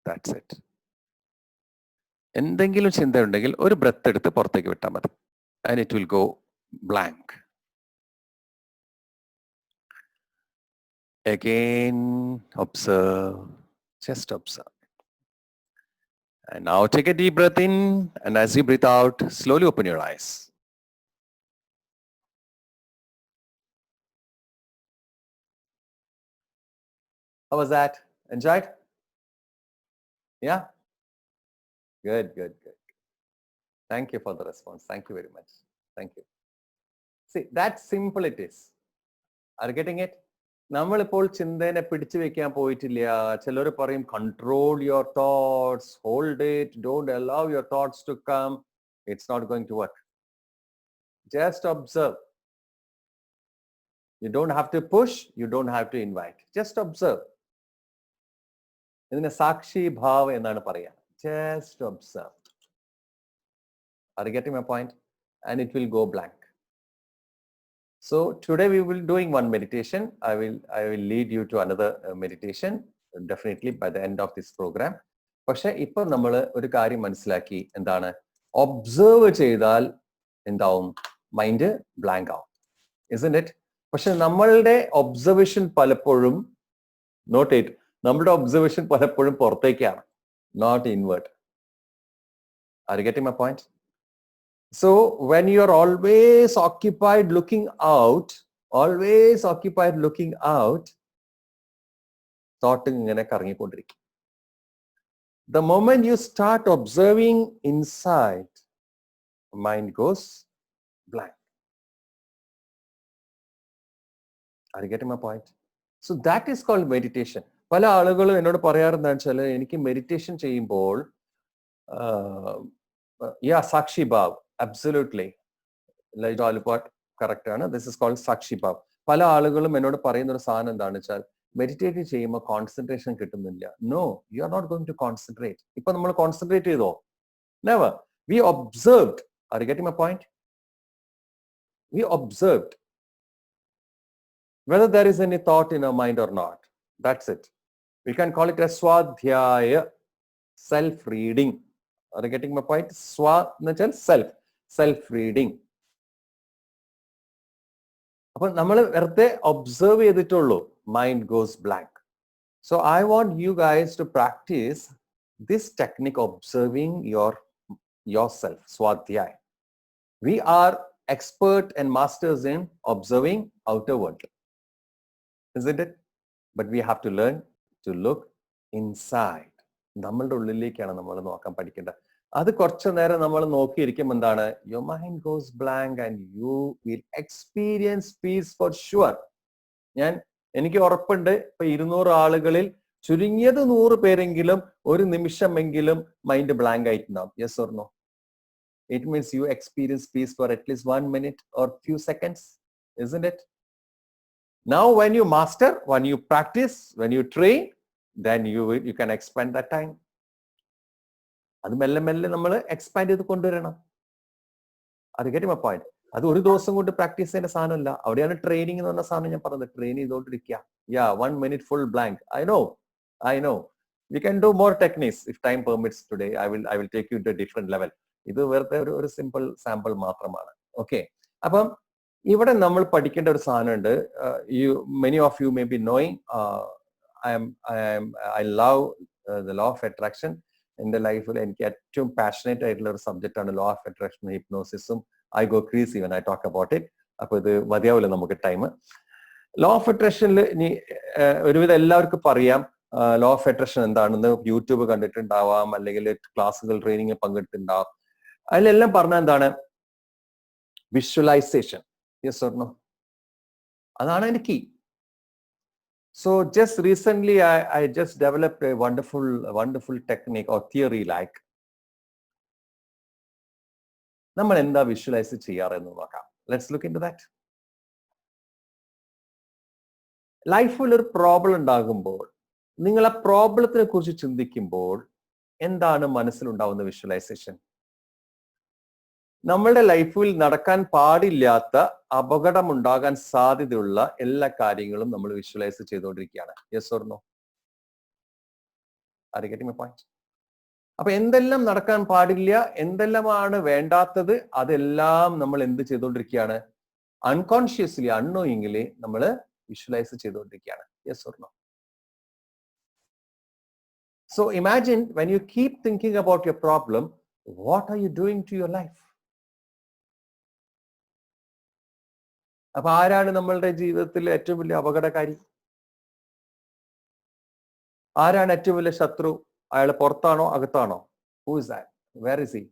That's it. എന്തെങ്കിലും ചിന്ത ഉണ്ടെങ്കിൽ ഒരു breath എടുത്ത് പുറത്തേക്ക് വിട്ടാൽ മതി. And it will go blank. Again, observe. Just observe. And now take a deep breath in, and as you breathe out, slowly open your eyes. How was that? Enjoyed? Yeah? Good. Thank you for the response. Thank you very much. Thank you. See, that simple it is. Are you getting it? നമ്മളിപ്പോൾ ചിന്തനെ പിടിച്ചു വെക്കാൻ പോയിട്ടില്ല. ചിലർ പറയും control your thoughts, hold it, don't allow your thoughts to come. It's not going to work. Just observe. You don't have to push, you don't have to invite. Just observe. ഇതിനെ സാക്ഷി ഭാവ് എന്നാണ് പറയുക. Just observe. Are you getting my point? And it will go blank. So today we will doing one meditation. I will lead you to another meditation definitely by the end of this program. പക്ഷെ ഇപ്പൊ നമ്മൾ ഒരു കാര്യം മനസ്സിലാക്കി. എന്താണ്? Observe ചെയ്താൽ എന്താവും? Mind blank ആവും. Isn't it? പക്ഷെ നമ്മളുടെ ഒബ്സർവേഷൻ പലപ്പോഴും നമ്മുടെ ഒബ്സർവേഷൻ പലപ്പോഴും പുറത്തേക്കാണ്, not inward. Are you getting my point? So when you are always occupied looking out, thought ഇങ്ങനെ കറങ്ങിക്കൊണ്ടിരിക്കും. The moment you start observing inside, mind goes blank. Are you getting my point? So that is called meditation. പല ആളുകളും എന്നോട് പറയാറെന്താണെന്ന് വെച്ചാൽ എനിക്ക് meditation ചെയ്യുമ്പോൾ സാക്ഷി ഭാവ് absolutely correct ആണ്. This is called സാക്ഷി ഭാവ്. പല ആളുകളും എന്നോട് പറയുന്ന ഒരു സാധനം എന്താണെന്ന് വെച്ചാൽ മെഡിറ്റേറ്റ് ചെയ്യുമ്പോൾ കോൺസെൻട്രേഷൻ കിട്ടുന്നില്ല. No, you are not going to concentrate. ഇപ്പൊ നമ്മൾ കോൺസെൻട്രേറ്റ് ചെയ്തോ? Never. We observed. Are you getting my point? We observed whether there is any thought in our mind or not. That's it. We can call it a swadhyaya, self-reading. Are you getting my point? Swa എന്നുവെച്ചാൽ self-reading. അപ്പൊ നമ്മൾ വെറുതെ observe ചെയ്തിട്ടുള്ളൂ, mind goes blank. So I want you guys to practice this technique, observing yourself, swadhyaya. We are expert and masters in observing outer world, isn't it? But we have to learn to look inside. നമ്മളുടെ ഉള്ളിലേക്കാണ് നമ്മൾ നോക്കാൻ പഠിക്കേണ്ടത്. അത് കുറച്ചു നേരം നമ്മൾ നോക്കിയിരിക്കും, എന്താണ്, your mind goes blank and you will experience peace for sure. എനിക്ക് ഉറപ്പുണ്ട്, ഇപ്പൊ 200 ആളുകളിൽ ചുരുങ്ങിയത് 100 പേരെങ്കിലും ഒരു നിമിഷമെങ്കിലും മൈൻഡ് ബ്ലാങ്ക് ആയിട്ടുണ്ടാവും. Yes or no? It means you experience peace for at least 1 minute or few seconds, isn't it? Now, when you master, when you practice, when you train, then you can expand that time. അത് മെല്ലെ മെല്ലെ നമ്മൾ expand ചെയ്ത് കൊണ്ടുവരണം. അത് get my point. അത് ഒരു ദിവസം കൊണ്ട് പ്രാക്ടീസ് ചെയ്യുന്ന സാധനമല്ല. അവിടെയാണ് ട്രെയിനിങ് എന്ന് പറഞ്ഞ സാധനം ഞാൻ പറഞ്ഞത്. ട്രെയിൻ ചെയ്തുകൊണ്ടിരിക്കുക. 1 minute full blank. I know. We can do more techniques if time permits today. I will take you to a different level. ഇത് വെറുതെ ഒരു സിമ്പിൾ സാമ്പിൾ മാത്രമാണ്. ഓക്കെ, അപ്പം ഇവിടെ നമ്മൾ പഠിക്കേണ്ട ഒരു സാധനമുണ്ട്. Many of you may be knowing, I love the law of attraction. എന്റെ ലൈഫിൽ എനിക്ക് ഏറ്റവും പാഷനേറ്റ് ആയിട്ടുള്ള ഒരു സബ്ജക്റ്റ് ആണ് ലോ ഓഫ് അട്രാക്ഷൻ, ഹിപ്നോസിസും. I go crazy when I talk about it. അപ്പൊ ഇത് മതിയാവില്ല നമുക്ക് ടൈം. ലോ ഓഫ് അട്രാക്ഷനിൽ ഇനി ഒരുവിധം എല്ലാവർക്കും പറയാം ലോ ഓഫ് അട്രാക്ഷൻ എന്താണെന്ന്. യൂട്യൂബ് കണ്ടിട്ടുണ്ടാവാം, അല്ലെങ്കിൽ ക്ലാസ്സുകൾ ട്രെയിനിങ്ങിൽ പങ്കെടുത്തിട്ടുണ്ടാവാം. അതിലെല്ലാം പറഞ്ഞ എന്താണ്? വിഷ്വലൈസേഷൻ. Yes or no? അതാണ് അതിന്റെ key. So just recently I just developed a wonderful technique or theory like നമ്മൾ എന്താ വിഷ്വലൈസ് ചെയ്യാറെന്ന് നോക്കാം. Let's look into that. ലൈഫിൽ ഒരു പ്രോബ്ലം ഉണ്ടാകുമ്പോൾ നിങ്ങൾ ആ പ്രോബ്ലത്തിനെ കുറിച്ച് ചിന്തിക്കുമ്പോൾ എന്താണ് മനസ്സിലുണ്ടാവുന്ന വിഷ്വലൈസേഷൻ? നമ്മളുടെ ലൈഫിൽ നടക്കാൻ പാടില്ലാത്ത, അപകടമുണ്ടാകാൻ സാധ്യതയുള്ള എല്ലാ കാര്യങ്ങളും നമ്മൾ വിഷ്വലൈസ് ചെയ്തുകൊണ്ടിരിക്കുകയാണ്. Yes or no? Are you getting my point? അപ്പൊ എന്തെല്ലാം നടക്കാൻ പാടില്ല, എന്തെല്ലാമാണ് വേണ്ടാത്തത്, അതെല്ലാം നമ്മൾ എന്ത് ചെയ്തുകൊണ്ടിരിക്കുകയാണ്? അൺകോൺഷ്യസ്ലി, അൺനോയിങ്ലി നമ്മൾ വിഷ്വലൈസ് ചെയ്തുകൊണ്ടിരിക്കുകയാണ്. Yes or no? So imagine when you keep thinking about your problem, what are you doing to your life? അപ്പൊ ആരാണ് നമ്മളുടെ ജീവിതത്തിൽ ഏറ്റവും വലിയ അപകടകാരി? ആരാണ് ഏറ്റവും വലിയ ശത്രു? അയാൾ പുറത്താണോ അകത്താണോ? Who is that? Where is he?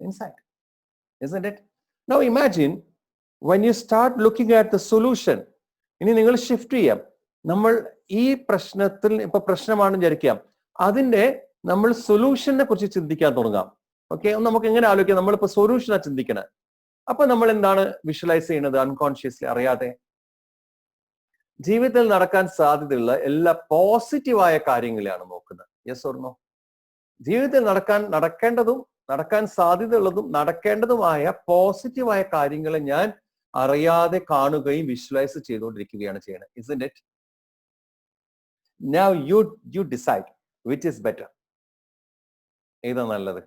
Inside. Isn't it? Now imagine when you start looking at the solution. ഇനി നിങ്ങൾ ഷിഫ്റ്റ് ചെയ്യാം. നമ്മൾ ഈ പ്രശ്നത്തിൽ ഇപ്പൊ പ്രശ്നമാണെന്ന് വിചാരിക്കാം, അതിന്റെ നമ്മൾ സൊല്യൂഷനെ കുറിച്ച് ചിന്തിക്കാൻ തുടങ്ങാം. ഓക്കെ, നമുക്ക് എങ്ങനെ ആലോചിക്കാം? നമ്മളിപ്പോ സൊല്യൂഷനാ ചിന്തിക്കണേ. അപ്പൊ നമ്മൾ എന്താണ് വിഷ്വലൈസ് ചെയ്യുന്നത്? അൺകോൺഷ്യസ്ലി, അറിയാതെ ജീവിതത്തിൽ നടക്കാൻ സാധ്യതയുള്ള എല്ലാ പോസിറ്റീവായ കാര്യങ്ങളെയാണ് നോക്കുന്നത്. Yes or no? ജീവിതത്തിൽ നടക്കേണ്ടതും നടക്കാൻ സാധ്യതയുള്ളതും നടക്കേണ്ടതുമായ പോസിറ്റീവായ കാര്യങ്ങളെ ഞാൻ അറിയാതെ കാണുകയും വിഷ്വലൈസ് ചെയ്തുകൊണ്ടിരിക്കുകയാണ് ചെയ്യുന്നത്. Isn't it? Now you decide which is better. ഏതാ നല്ലത്?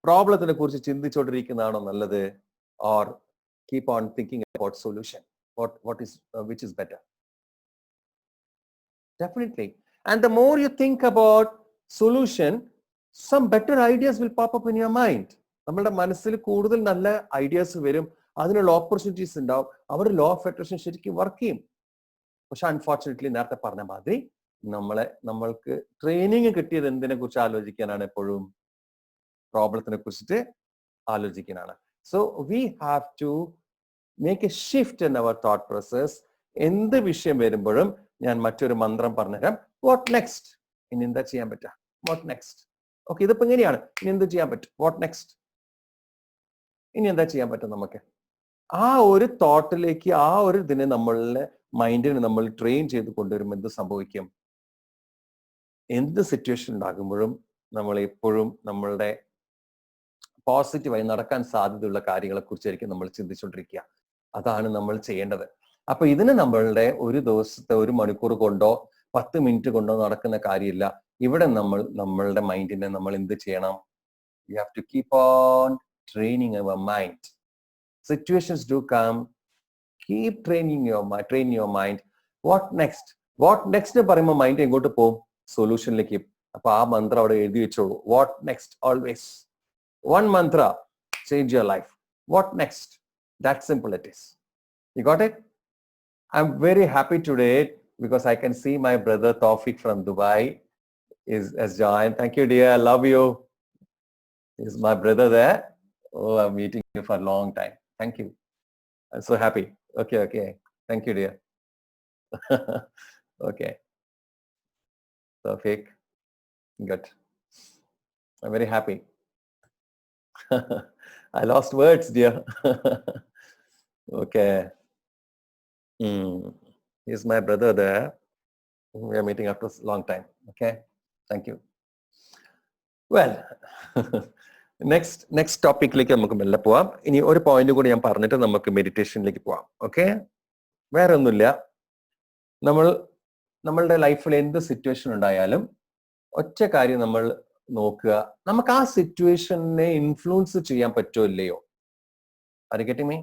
പ്രോബ്ലത്തിനെ കുറിച്ച് ചിന്തിച്ചുകൊണ്ടിരിക്കുന്നതാണോ നല്ലത്? Or keep on thinking about solution? Which is better? Definitely. And the more you think about solution, some better ideas will pop up in your mind. നമ്മളുടെ മനസ്സിൽ കൂടുതൽ നല്ല ideas വരും, അതിനുള്ള ഓപ്പർച്യൂണിറ്റീസ് ഉണ്ടാവും. അവർ ലോ ഓഫ് അട്രാക്ഷൻ ശരിക്കും work ചെയ്യും. പക്ഷെ അൺഫോർച്ചുനേറ്റ്ലി നേരത്തെ പറഞ്ഞ മാതിരി നമ്മൾക്ക് ട്രെയിനിങ് കിട്ടിയത് എന്തിനെ കുറിച്ച് ആലോചിക്കാനാണ്? എപ്പോഴും പ്രോബ്ലത്തിനെ കുറിച്ചിട്ട് ആലോചിക്കാനാണ്. So we have to make a shift in our thought process എന്ത് വിഷയം വരുമ്പോഴും ഞാൻ മറ്റൊരു മന്ത്രം പറഞ്ഞുതരാം. What next? ഇനി എന്താ ചെയ്യാൻ പറ്റുക? What next? ഓക്കെ, ഇതിപ്പോ ഇങ്ങനെയാണ്. ഇനി എന്ത് ചെയ്യാൻ പറ്റും? What next? ഇനി എന്താ ചെയ്യാൻ പറ്റും നമുക്ക്? ആ ഒരു തോട്ടിലേക്ക്, ആ ഒരു ഇതിനെ നമ്മളുടെ മൈൻഡിനെ നമ്മൾ ട്രെയിൻ ചെയ്ത് കൊണ്ടുവരുമ്പോൾ എന്ത് സംഭവിക്കും? എന്ത് സിറ്റുവേഷൻ ഉണ്ടാകുമ്പോഴും നമ്മൾ എപ്പോഴും നമ്മളുടെ പോസിറ്റീവായി നടക്കാൻ സാധ്യതയുള്ള കാര്യങ്ങളെ കുറിച്ചായിരിക്കും നമ്മൾ ചിന്തിച്ചുകൊണ്ടിരിക്കുക. അതാണ് നമ്മൾ ചെയ്യേണ്ടത്. അപ്പൊ ഇതിന് നമ്മളുടെ ഒരു ദിവസത്തെ 1 മണിക്കൂർ കൊണ്ടോ 10 മിനിറ്റ് കൊണ്ടോ നടക്കുന്ന കാര്യമില്ല. ഇവിടെ നമ്മൾ നമ്മളുടെ മൈൻഡിനെ നമ്മൾ എന്ത് ചെയ്യണം? You have to keep on training our mind. Situations do come. Keep training your mind. What next? What next എന്ന് പറയുമ്പോൾ മൈൻഡ് എങ്ങോട്ട് പോകും? സൊല്യൂഷനിലേക്ക്. അപ്പൊ ആ മന്ത്രം അവിടെ എഴുതി വെച്ചോളൂ. What next? Always. One mantra, change your life. What next? That simple it is. You got it? I'm very happy today because I can see my brother Tawfiq from Dubai has joined. Thank you, dear. I love you. Is my brother there? Oh, I'm meeting you for a long time. Thank you. I'm so happy. Okay. Thank you, dear. Okay. Tawfiq. Good. I'm very happy. I lost words, dear. Okay. He's my brother there. We are meeting after a long time. Okay. Thank you. Well, next ടോപ്പിക്കിലേക്ക് നമുക്ക് മെല്ലെ പോവാം. ഇനി ഒരു point കൂടി ഞാൻ പറഞ്ഞിട്ട് നമുക്ക് മെഡിറ്റേഷനിലേക്ക് പോവാം. ഓക്കെ, വേറെ ഒന്നുമില്ല. നമ്മളുടെ ലൈഫിൽ എന്ത് സിറ്റുവേഷൻ ഉണ്ടായാലും ഒറ്റ കാര്യം നമ്മൾ നോക്കുക, നമുക്ക് ആ സിറ്റുവേഷനെ ഇൻഫ്ലുവൻസ് ചെയ്യാൻ പറ്റോ ഇല്ലയോ? Are you getting me?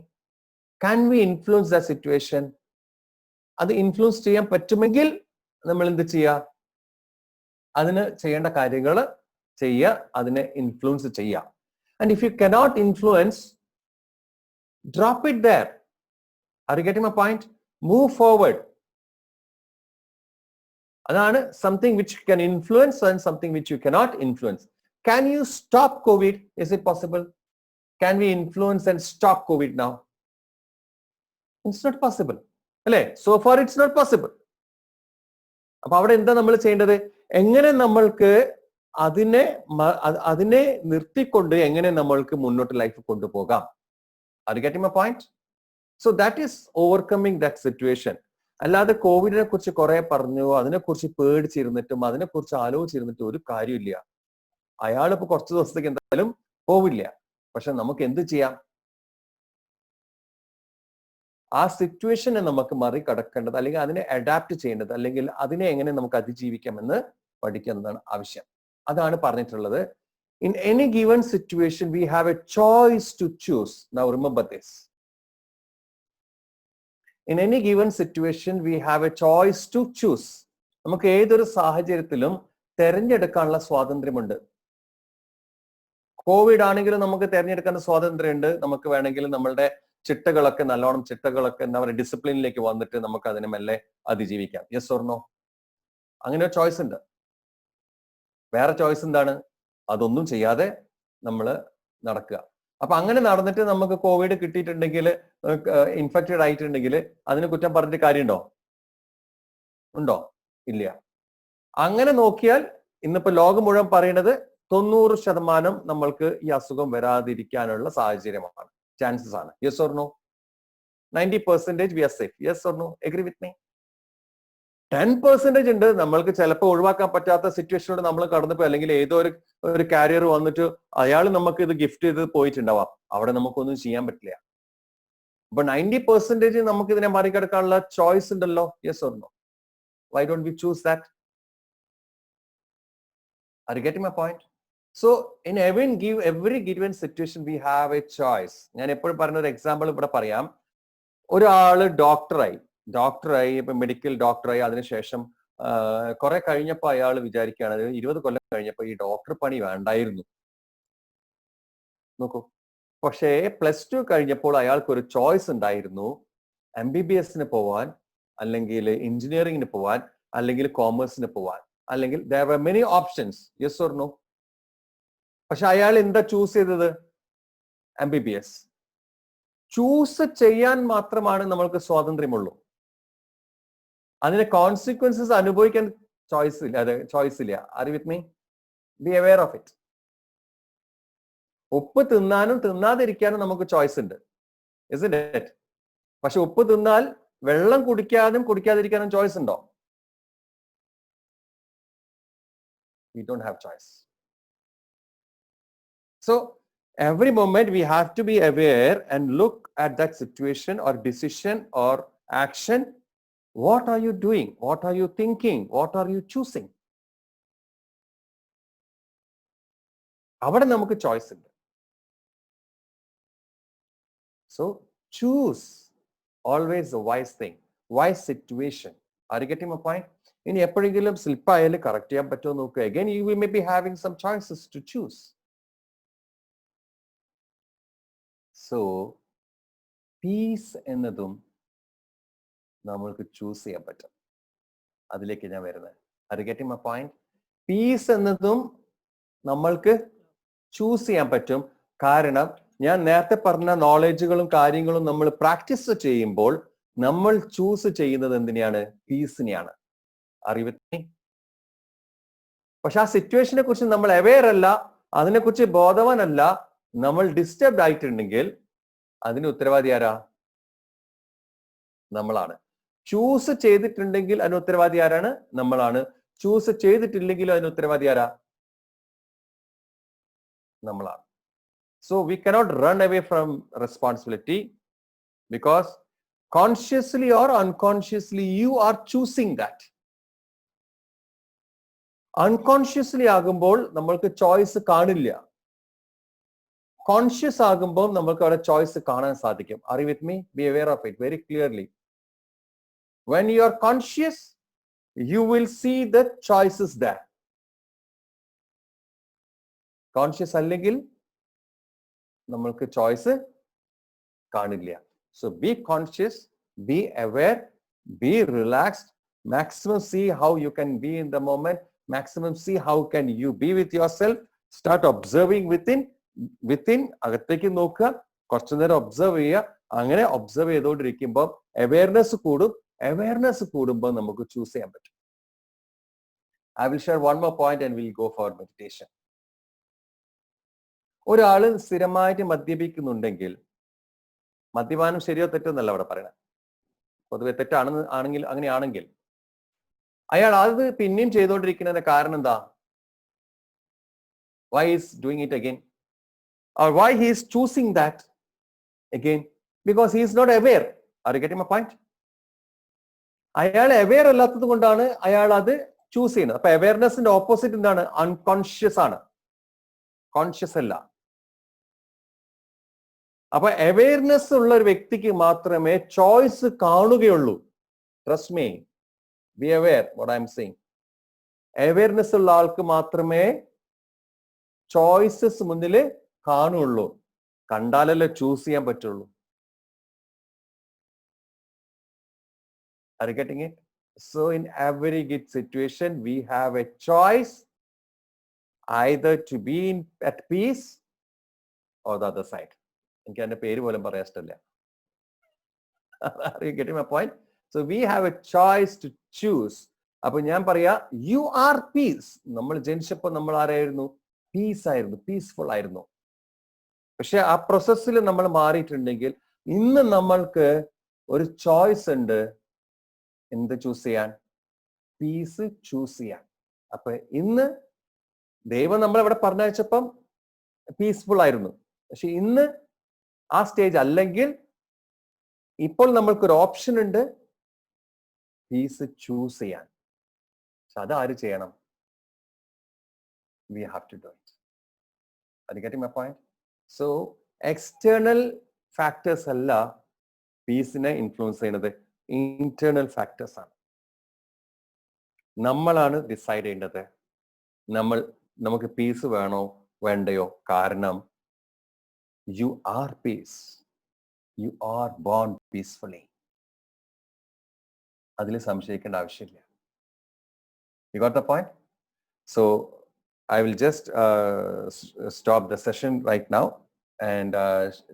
Can we influence the situation? അത് ഇൻഫ്ലുവൻസ് ചെയ്യാൻ പറ്റുമെങ്കിൽ നമ്മൾ എന്ത് ചെയ്യുക? അതിന് ചെയ്യേണ്ട കാര്യങ്ങൾ ചെയ്യുക, അതിനെ ഇൻഫ്ലുവൻസ് ചെയ്യുക. And if you cannot influence, drop it there. Are you getting my point? Move forward. അതാണ് something which can influence and something which you cannot influence. Can you stop COVID? Is it possible? Can we influence and stop COVID now? It's not possible. അല്ലേ? So far it's not possible. അപ്പൊ അവിടെ എന്താ നമ്മൾ ചെയ്യേണ്ടത്? എങ്ങനെ നമ്മൾക്ക് അതിനെ നിർത്തിക്കൊണ്ട് എങ്ങനെ നമ്മൾക്ക് മുന്നോട്ട് ലൈഫ് കൊണ്ടുപോകാം? Are you getting my point? So that is overcoming that situation. അല്ലാതെ കോവിഡിനെ കുറിച്ച് കുറെ പറഞ്ഞു, അതിനെക്കുറിച്ച് പേടിച്ചിരുന്നിട്ടും അതിനെക്കുറിച്ച് ആലോചിച്ചിരുന്നിട്ടും ഒരു കാര്യമില്ല. അയാൾ ഇപ്പൊ കുറച്ച് ദിവസത്തേക്ക് എന്തായാലും പോവില്ല. പക്ഷെ നമുക്ക് എന്ത് ചെയ്യാം? ആ സിറ്റുവേഷനെ നമുക്ക് മറികടക്കേണ്ടത്, അല്ലെങ്കിൽ അതിനെ അഡാപ്റ്റ് ചെയ്യേണ്ടത്, അല്ലെങ്കിൽ അതിനെ എങ്ങനെ നമുക്ക് അതിജീവിക്കാമെന്ന് പഠിക്കുന്നതാണ് ആവശ്യം. അതാണ് പറഞ്ഞിട്ടുള്ളത്. In any given situation we have a choice to choose. Now remember this. In any given situation we have a choice to choose. നമുക്ക് ഏതൊരു സാഹചര്യത്തിലും തെരഞ്ഞെടുക്കാനുള്ള സ്വാതന്ത്ര്യമുണ്ട്. കോവിഡ് ആണെങ്കിലും നമുക്ക് തെരഞ്ഞെടുക്കാൻ സ്വാതന്ത്ര്യമുണ്ട്. നമുക്ക് വേണമെങ്കിൽ നമ്മളുടെ ചിട്ടകളൊക്കെ എന്താ പറയുക, ഡിസിപ്ലിനിലേക്ക് വന്നിട്ട് നമുക്ക് അതിനെ മെല്ലെ അതിജീവിക്കാം. Yes or no? അങ്ങനെ ഒരു ചോയ്സ് ഉണ്ട്. വേറെ ചോയ്സ് എന്താണ്? അതൊന്നും ചെയ്യാതെ നമ്മൾ നടക്കുക. അപ്പൊ അങ്ങനെ നടന്നിട്ട് നമുക്ക് കോവിഡ് കിട്ടിയിട്ടുണ്ടെങ്കിൽ, ഇൻഫെക്റ്റഡ് ആയിട്ടുണ്ടെങ്കിൽ അതിന് കുറ്റം പറഞ്ഞിട്ട് കാര്യമുണ്ടോ? ഉണ്ടോ? ഇല്ല. അങ്ങനെ നോക്കിയാൽ ഇന്നിപ്പോ ലോകം മുഴുവൻ പറയുന്നത് 90% നമ്മൾക്ക് ഈ അസുഖം വരാതിരിക്കാനുള്ള സാഹചര്യമാണ്, ചാൻസസ് ആണ്. Yes or no? 90% we are safe. Yes or no? Agree with me? 10% ഉണ്ട് നമ്മൾക്ക് ചിലപ്പോൾ ഒഴിവാക്കാൻ പറ്റാത്ത സിറ്റുവേഷനോട് നമ്മൾ കടന്നപ്പോ, അല്ലെങ്കിൽ ഏതോ ഒരു കാരിയർ വന്നിട്ട് അയാൾ നമുക്ക് ഇത് ഗിഫ്റ്റ് ചെയ്ത് പോയിട്ടുണ്ടാവാം. അവിടെ നമുക്കൊന്നും ചെയ്യാൻ പറ്റില്ല. അപ്പൊ 90% നമുക്ക് ഇതിനെ മറികടക്കാനുള്ള ചോയ്സ് ഉണ്ടല്ലോ. Yes or no? Why don't we choose that? Are you getting my point? So in every given situation we have a choice. ഞാൻ എപ്പോഴും പറഞ്ഞ ഒരു എക്സാമ്പിൾ ഇവിടെ പറയാം. ഒരാള് ഡോക്ടറായി ഇപ്പൊ മെഡിക്കൽ ഡോക്ടറായി, അതിനുശേഷം കുറെ കഴിഞ്ഞപ്പോ അയാൾ വിചാരിക്കുകയാണ് 20 കൊല്ലം കഴിഞ്ഞപ്പോ ഈ ഡോക്ടർ പണി വേണ്ടായിരുന്നു. നോക്കൂ. പക്ഷേ +2 കഴിഞ്ഞപ്പോൾ അയാൾക്ക് ഒരു ചോയ്സ് ഉണ്ടായിരുന്നു. MBBS പോവാൻ, അല്ലെങ്കിൽ എഞ്ചിനീയറിംഗിന് പോവാൻ, അല്ലെങ്കിൽ കോമേഴ്സിന് പോവാൻ, അല്ലെങ്കിൽ there were many options. Yes or no? പക്ഷെ അയാൾ എന്താ ചൂസ് ചെയ്തത്? MBBS. ചൂസ് ചെയ്യാൻ മാത്രമാണ് നമ്മൾക്ക് സ്വാതന്ത്ര്യമുള്ളൂ. അതിന്റെ കോൺസിക്വൻസസ് അനുഭവിക്കാൻ ചോയ്സ് ഇല്ല. Are you with me? Be aware of it. ഉപ്പ് തിന്നാനും തിന്നാതിരിക്കാനും നമുക്ക് ചോയ്സ് ഉണ്ട്, isn't it? പക്ഷെ ഉപ്പ് തിന്നാൽ വെള്ളം കുടിക്കാനും കുടിക്കാതിരിക്കാനും ചോയ്സ് ഉണ്ടോ? We don't have choice. So every moment we have to be aware and look at that situation or decision or action. What are you doing? What are you thinking? What are you choosing? അവിടെ നമുക്ക് choice ഉണ്ട്. So choose always the wise thing, wise situation. Are you getting my point? ഇനി എപ്പോഴെങ്കിലും slip ആയാലും correct ചെയ്യാൻ പറ്റുമോ നോക്കുക. Again, you may be having some choices to choose. So peace എന്നതും നമ്മൾക്ക് ചൂസ് ചെയ്യാൻ പറ്റും. അതിലേക്ക് ഞാൻ വരുന്നത്. Are you getting my point? Peace എന്നതും നമ്മൾക്ക് ചൂസ് ചെയ്യാൻ പറ്റും. കാരണം ഞാൻ നേരത്തെ പറഞ്ഞ നോളജുകളും കാര്യങ്ങളും നമ്മൾ പ്രാക്ടീസ് ചെയ്യുമ്പോൾ നമ്മൾ ചൂസ് ചെയ്യുന്നത് എന്തിനെയാണ്? പീസിനെയാണ്. അറിവത്തി. പക്ഷെ ആ സിറ്റുവേഷനെ കുറിച്ച് നമ്മൾ അവെയർ അല്ല, അതിനെക്കുറിച്ച് ബോധവാനല്ല, നമ്മൾ ഡിസ്റ്റർബ്ഡ് ആയിട്ടുണ്ടെങ്കിൽ അതിന് ഉത്തരവാദി ആരാ? നമ്മളാണ്. ചൂസ് ചെയ്തിട്ടുണ്ടെങ്കിൽ അതിന് ഉത്തരവാദി ആരാണ്? നമ്മളാണ്. ചൂസ് ചെയ്തിട്ടില്ലെങ്കിലും അതിന് ഉത്തരവാദി ആരാ? നമ്മളാണ്. So we cannot run away from responsibility because consciously or unconsciously you are choosing that. Unconsciously ആകുമ്പോൾ നമ്മൾക്ക് ചോയ്സ് കാണില്ല. കോൺഷ്യസ് ആകുമ്പോൾ നമ്മൾക്ക് അവിടെ ചോയ്സ് കാണാൻ സാധിക്കും. Are you with me? Be aware of it very clearly. When you are conscious, you will see the choices there. Conscious അല്ലെങ്കിൽ നമ്മൾക്ക് ചോയ്സ് കാണില്ല. So be conscious, be aware, be relaxed, maximum see how you can be in the moment, maximum see how can you be with yourself, start observing within അകത്തേക്ക് നോക്കുക, കുറച്ചു നേരം observe ചെയ്യുക. അങ്ങനെ observe ചെയ്തുകൊണ്ടിരിക്കുമ്പോൾ അവയർനെസ് കൂടും. Awareness കൂടുമ്പോൾ നമുക്ക് ചൂസ് ചെയ്യാൻ പറ്റും. I will share one more point and we'll go for meditation. ഒരാള് സ്ഥിരമായിട്ട് മദ്യപിക്കുന്നുണ്ടെങ്കിൽ, മദ്യപാനം ശരിയോ തെറ്റോ എന്നല്ല അവിടെ പറയണത്, പൊതുവെ അങ്ങനെയാണെങ്കിൽ അയാൾ അത് പിന്നെയും ചെയ്തുകൊണ്ടിരിക്കുന്നതിന്റെ കാരണം എന്താ? Why is doing it again? Or why he is choosing that again? Because he is not aware. Are you getting my point? അയാൾ അവെയർ അല്ലാത്തത് കൊണ്ടാണ് അയാൾ അത് ചൂസ് ചെയ്യുന്നത്. അപ്പൊ അവെയർനെസിന്റെ ഓപ്പോസിറ്റ് എന്താണ്? അൺകോൺഷ്യസ് ആണ്, കോൺഷ്യസ് അല്ല. അപ്പൊ അവെയർനെസ് ഉള്ള ഒരു വ്യക്തിക്ക് മാത്രമേ ചോയ്സ് കാണുകയുള്ളൂ. Trust me, be aware what I am saying. Awareness ഉള്ള ആൾക്ക് മാത്രമേ ചോയ്സസ് മുന്നിൽ കാണുള്ളൂ. കണ്ടാലല്ലേ ചൂസ് ചെയ്യാൻ പറ്റുള്ളൂ. Are you getting it? So in every good situation we have a choice either to be at peace or the other side. എനിക്ക് അതിന്റെ പേര് പോലും പറയാൻ ഇഷ്ടമില്ല. Are you getting my point? So we have a choice to choose. അപ്പൊ ഞാൻ പറയാ, you are peace. നമ്മൾ ജനിച്ചപ്പോൾ നമ്മൾ ആരായിരുന്നു? പീസ് ആയിരുന്നു, പീസ്ഫുൾ ആയിരുന്നു. പക്ഷെ ആ പ്രോസസ്സിൽ നമ്മൾ മാറിയിട്ടുണ്ടെങ്കിൽ ഇന്ന് നമ്മൾക്ക് ഒരു ചോയ്സ് ഉണ്ട്. എന്ത് ചൂസ് ചെയ്യാൻ? പീസ് ചൂസ് ചെയ്യാൻ. അപ്പൊ ഇന്ന് ദൈവം നമ്മളെവിടെ പറഞ്ഞയച്ചപ്പം പീസ്ഫുൾ ആയിരുന്നു. പക്ഷെ ഇന്ന് ആ സ്റ്റേജ് അല്ലെങ്കിൽ ഇപ്പോൾ നമ്മൾക്കൊരു ഓപ്ഷൻ ഉണ്ട്, പീസ് ചൂസ് ചെയ്യാൻ. പക്ഷെ അത് ആര് ചെയ്യണം? We have to do it. Are you getting my point? So external factors അല്ല പീസിനെ ഇൻഫ്ലുവൻസ് ചെയ്യുന്നത്, ഇന്റേണൽ ഫാക്ടേഴ്സ് ആണ്. നമ്മളാണ് ഡിസൈഡ് ചെയ്യേണ്ടത് നമുക്ക് പീസ് വേണോ വേണ്ടയോ. കാരണം you are peace, you are born peacefully. അതിൽ സംശയിക്കേണ്ട ആവശ്യമില്ല. You got the point? So I will just stop the session right now and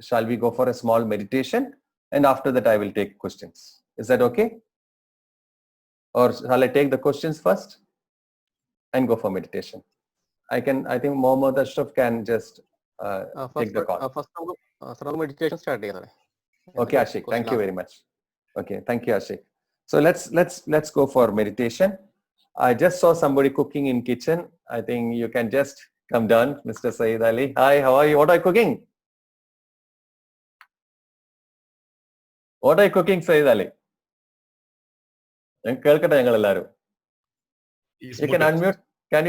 shall we go for a small meditation, and after that I will take questions. Is that okay? Or shall I take the questions first and go for meditation? I think Mohammad Ashraf can just take the call. First meditation start ചെയ്യാം. Okay, Ashik, thank you very much. Okay, thank you, Ashik. So let's go for meditation. I just saw somebody cooking in kitchen. I think you can just come down, Mr. Saeed Ali. Hi, how are you? What are you cooking? What are you cooking, Saeed Ali? കേൾക്കട്ടെ ഞങ്ങൾ എല്ലാവരും. You can unmute. Can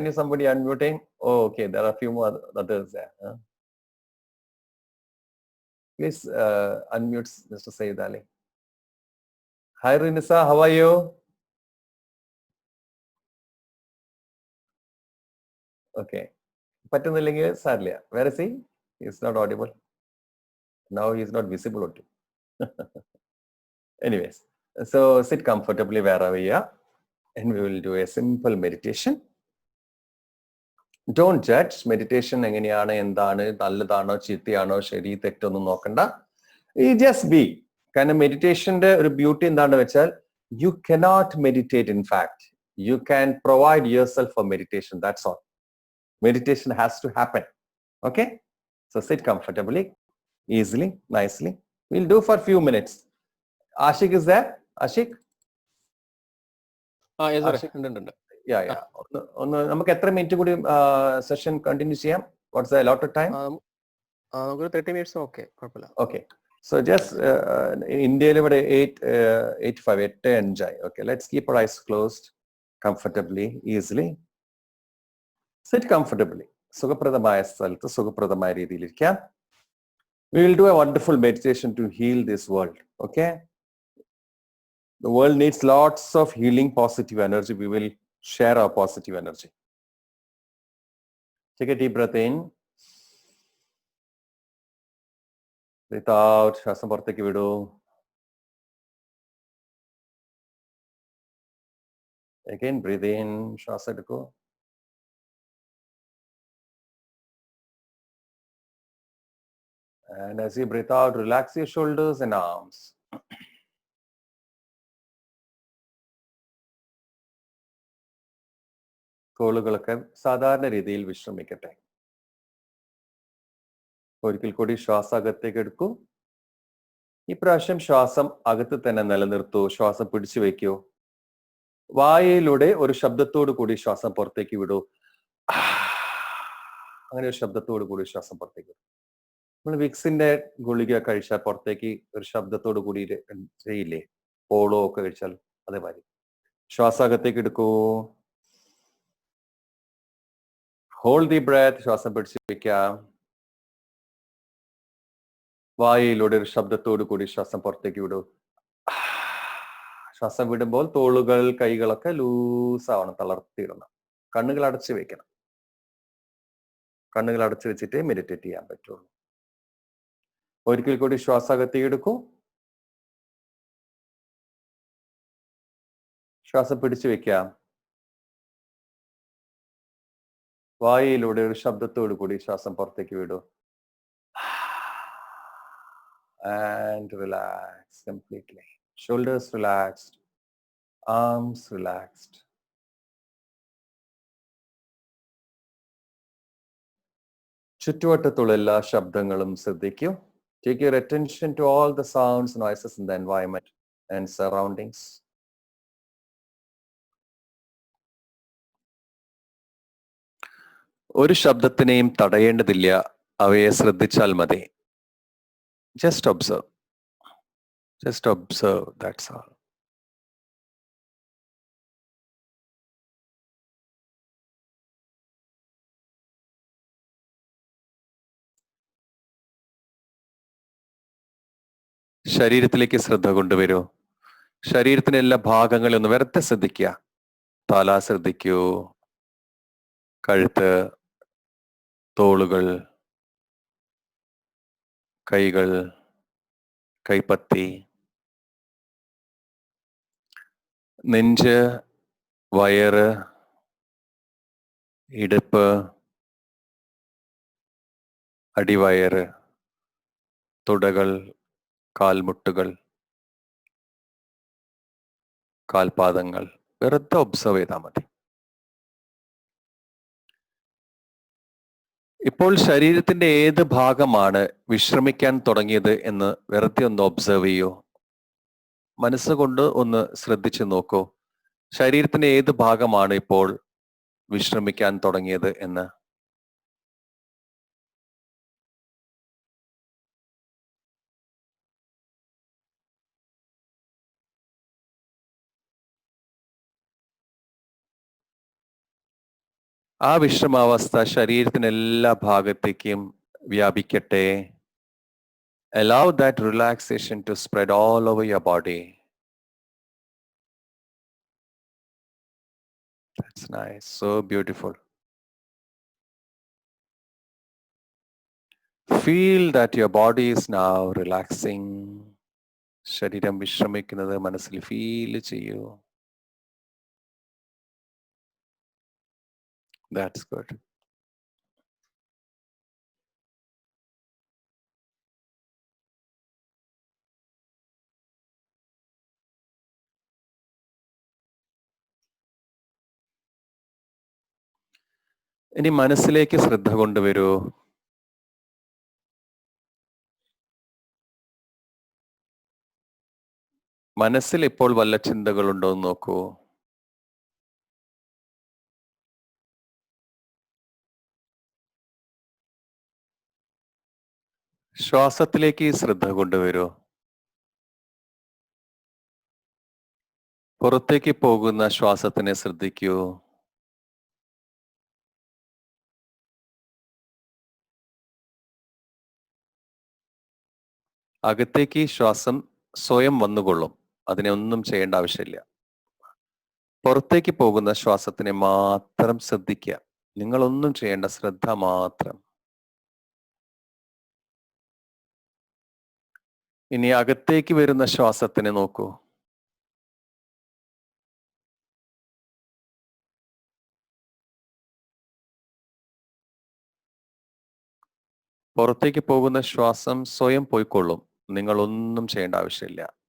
you somebody unmute him? Oh, okay, there are a few more others there. Huh? Please unmute Mr. Saeed Ali. Hi, Rinisa, how are you? Okay. പറ്റുന്നില്ലെങ്കിൽ സാരില്ല. Where is he? He is not audible. Now he is not visible. Anyways, so sit comfortably wherever you are and we will do a simple meditation. Don't judge. Meditation എങ്ങനെയാണ്, എന്താണ്, നല്ലതാണോ ചീത്തയാണോ ശരി തെറ്റൊന്നും നോക്കണ്ട. You just be. കാരണം മെഡിറ്റേഷന്റെ ഒരു beauty എന്താണെന്ന് വെച്ചാൽ you cannot meditate. In fact, you can provide yourself for meditation. That's all. Meditation has to happen. Okay? So sit comfortably, easily, nicely. We'll do for a few minutes. Ashik is there? Ashik? Yeah. ഒന്ന് നമുക്ക് എത്ര minute കൂടി session continue ചെയ്യാം? What's the allotted time? നമുക്ക് 30 minutes okay, കുഴപ്പമില്ല. Okay. So just ഇന്ത്യയിൽ ഇവിടെ 8:05 Okay, let's keep our eyes closed comfortably, easily. Sit comfortably. സുഖപ്രദമായ സ്ഥലത്ത് സുഖപ്രദമായ രീതിയിൽ ഇരിക്കാം. We will do a wonderful meditation to heal this world. Okay? The world needs lots of healing positive energy. We will share our positive energy. Take a deep breath in. Breathe out. ശ്വാസം പുറത്തേക്ക് വിടൂ. Again, breathe in. ശ്വാസം എടുക്കൂ. And as you breathe out, relax your shoulders and arms. തോളുകളൊക്കെ സാധാരണ രീതിയിൽ വിശ്രമിക്കട്ടെ. ഒരിക്കൽ കൂടി ശ്വാസം അകത്തേക്ക് എടുക്കൂ. ഇപ്രാവശ്യം ശ്വാസം അകത്ത് തന്നെ നിലനിർത്തൂ. ശ്വാസം പിടിച്ചു വെക്കൂ. വായയിലൂടെ ഒരു ശബ്ദത്തോടു കൂടി ശ്വാസം പുറത്തേക്ക് വിടൂ. അങ്ങനെ ഒരു ശബ്ദത്തോടു കൂടി ശ്വാസം പുറത്തേക്ക് വിടൂ. നമ്മൾ വിക്സിന്റെ ഗുളിക കഴിച്ചാൽ പുറത്തേക്ക് ഒരു ശബ്ദത്തോടു കൂടി ചെയ്യില്ലേ? പോളോ ഒക്കെ കഴിച്ചാൽ അതേമാതിരി ശ്വാസം അകത്തേക്ക് എടുക്കൂ. Hold the breath. ശ്വാസം പിടിച്ചു വെക്കാം. വായയിലൂടെ ഒരു ശബ്ദത്തോടു കൂടി ശ്വാസം പുറത്തേക്ക് വിടൂ. ശ്വാസം വിടുമ്പോൾ തോളുകൾ കൈകളൊക്കെ ലൂസ് ആവണം, തളർത്തിയിടണം. കണ്ണുകൾ അടച്ചു വെക്കണം. കണ്ണുകൾ അടച്ചു വെച്ചിട്ടേ മെഡിറ്റേറ്റ് ചെയ്യാൻ പറ്റുള്ളൂ. ഒരിക്കൽ കൂടി ശ്വാസം അകത്തേക്ക് എടുക്കൂ. ശ്വാസം പിടിച്ചു വെക്കാം. വായയിലൂടെ ഒരു ശബ്ദത്തോടു കൂടി ശ്വാസം പുറത്തേക്ക് വിടൂ. And relax completely. Shoulders relaxed, arms relaxed. ചുറ്റുവട്ടത്തുള്ള എല്ലാ ശബ്ദങ്ങളും ശ്രദ്ധിക്കൂ. Take your attention to all the sounds, noises in the environment and surroundings. ഒരു ശബ്ദത്തിനെയും തടയേണ്ടതില്ല, അവയെ ശ്രദ്ധിച്ചാൽ മതി. Just observe. Just observe, that's all. ശരീരത്തിലേക്ക് ശ്രദ്ധ കൊണ്ടുവരൂ. ശരീരത്തിന് എല്ലാ ഭാഗങ്ങളും ഒന്ന് വെറുതെ ശ്രദ്ധിക്കുക. തല ശ്രദ്ധിക്കൂ, കഴുത്ത്, തോളുകൾ, കൈകൾ, കൈപ്പത്തി, നെഞ്ച്, വയറ്, ഇടുപ്പ്, അടിവയറ്, തുടകൾ, കാൽമുട്ടുകൾ, കാൽപാദങ്ങൾ വെറുതെ ഒബ്സർവ് ചെയ്താൽ മതി. ഇപ്പോൾ ശരീരത്തിന്റെ ഏത് ഭാഗമാണ് വിശ്രമിക്കാൻ തുടങ്ങിയത് എന്ന് വെറുതെ ഒന്ന് ഒബ്സർവ് ചെയ്യൂ. മനസ്സുകൊണ്ട് ഒന്ന് ശ്രദ്ധിച്ചു നോക്കൂ. ശരീരത്തിന്റെ ഏത് ഭാഗമാണ് ഇപ്പോൾ വിശ്രമിക്കാൻ തുടങ്ങിയത് എന്ന്. ആ വിശ്രമാവസ്ഥ ശരീരത്തിന് എല്ലാ ഭാഗത്തേക്കും വ്യാപിക്കട്ടെ. Allow that relaxation to spread all over your body. That's nice. So beautiful. Feel that your body is now relaxing. ശരീരം വിശ്രമിക്കുന്നത് മനസ്സിൽ ഫീൽ ചെയ്യൂ. That's good. ഇനി മനസ്സിലേക്ക് ശ്രദ്ധ കൊണ്ടുവരൂ. മനസ്സിൽ ഇപ്പോൾ വല്ല ചിന്തകളുണ്ടോ എന്ന് നോക്കൂ. ശ്വാസത്തിലേക്ക് ശ്രദ്ധ കൊണ്ടുവരൂ. പുറത്തേക്ക് പോകുന്ന ശ്വാസത്തിനെ ശ്രദ്ധിക്കൂ. അകത്തേക്ക് ശ്വാസം സ്വയം വന്നുകൊള്ളും. അതിനെ ഒന്നും ചെയ്യേണ്ട ആവശ്യമില്ല. പുറത്തേക്ക് പോകുന്ന ശ്വാസത്തിനെ മാത്രം ശ്രദ്ധിക്കുക. നിങ്ങളൊന്നും ചെയ്യേണ്ട, ശ്രദ്ധ മാത്രം. ഇനി അകത്തേക്ക് വരുന്ന ശ്വാസത്തിനെ നോക്കൂ. പുറത്തേക്ക് പോകുന്ന ശ്വാസം സ്വയം പോയിക്കൊള്ളും. നിങ്ങളൊന്നും ചെയ്യേണ്ട ആവശ്യമില്ല.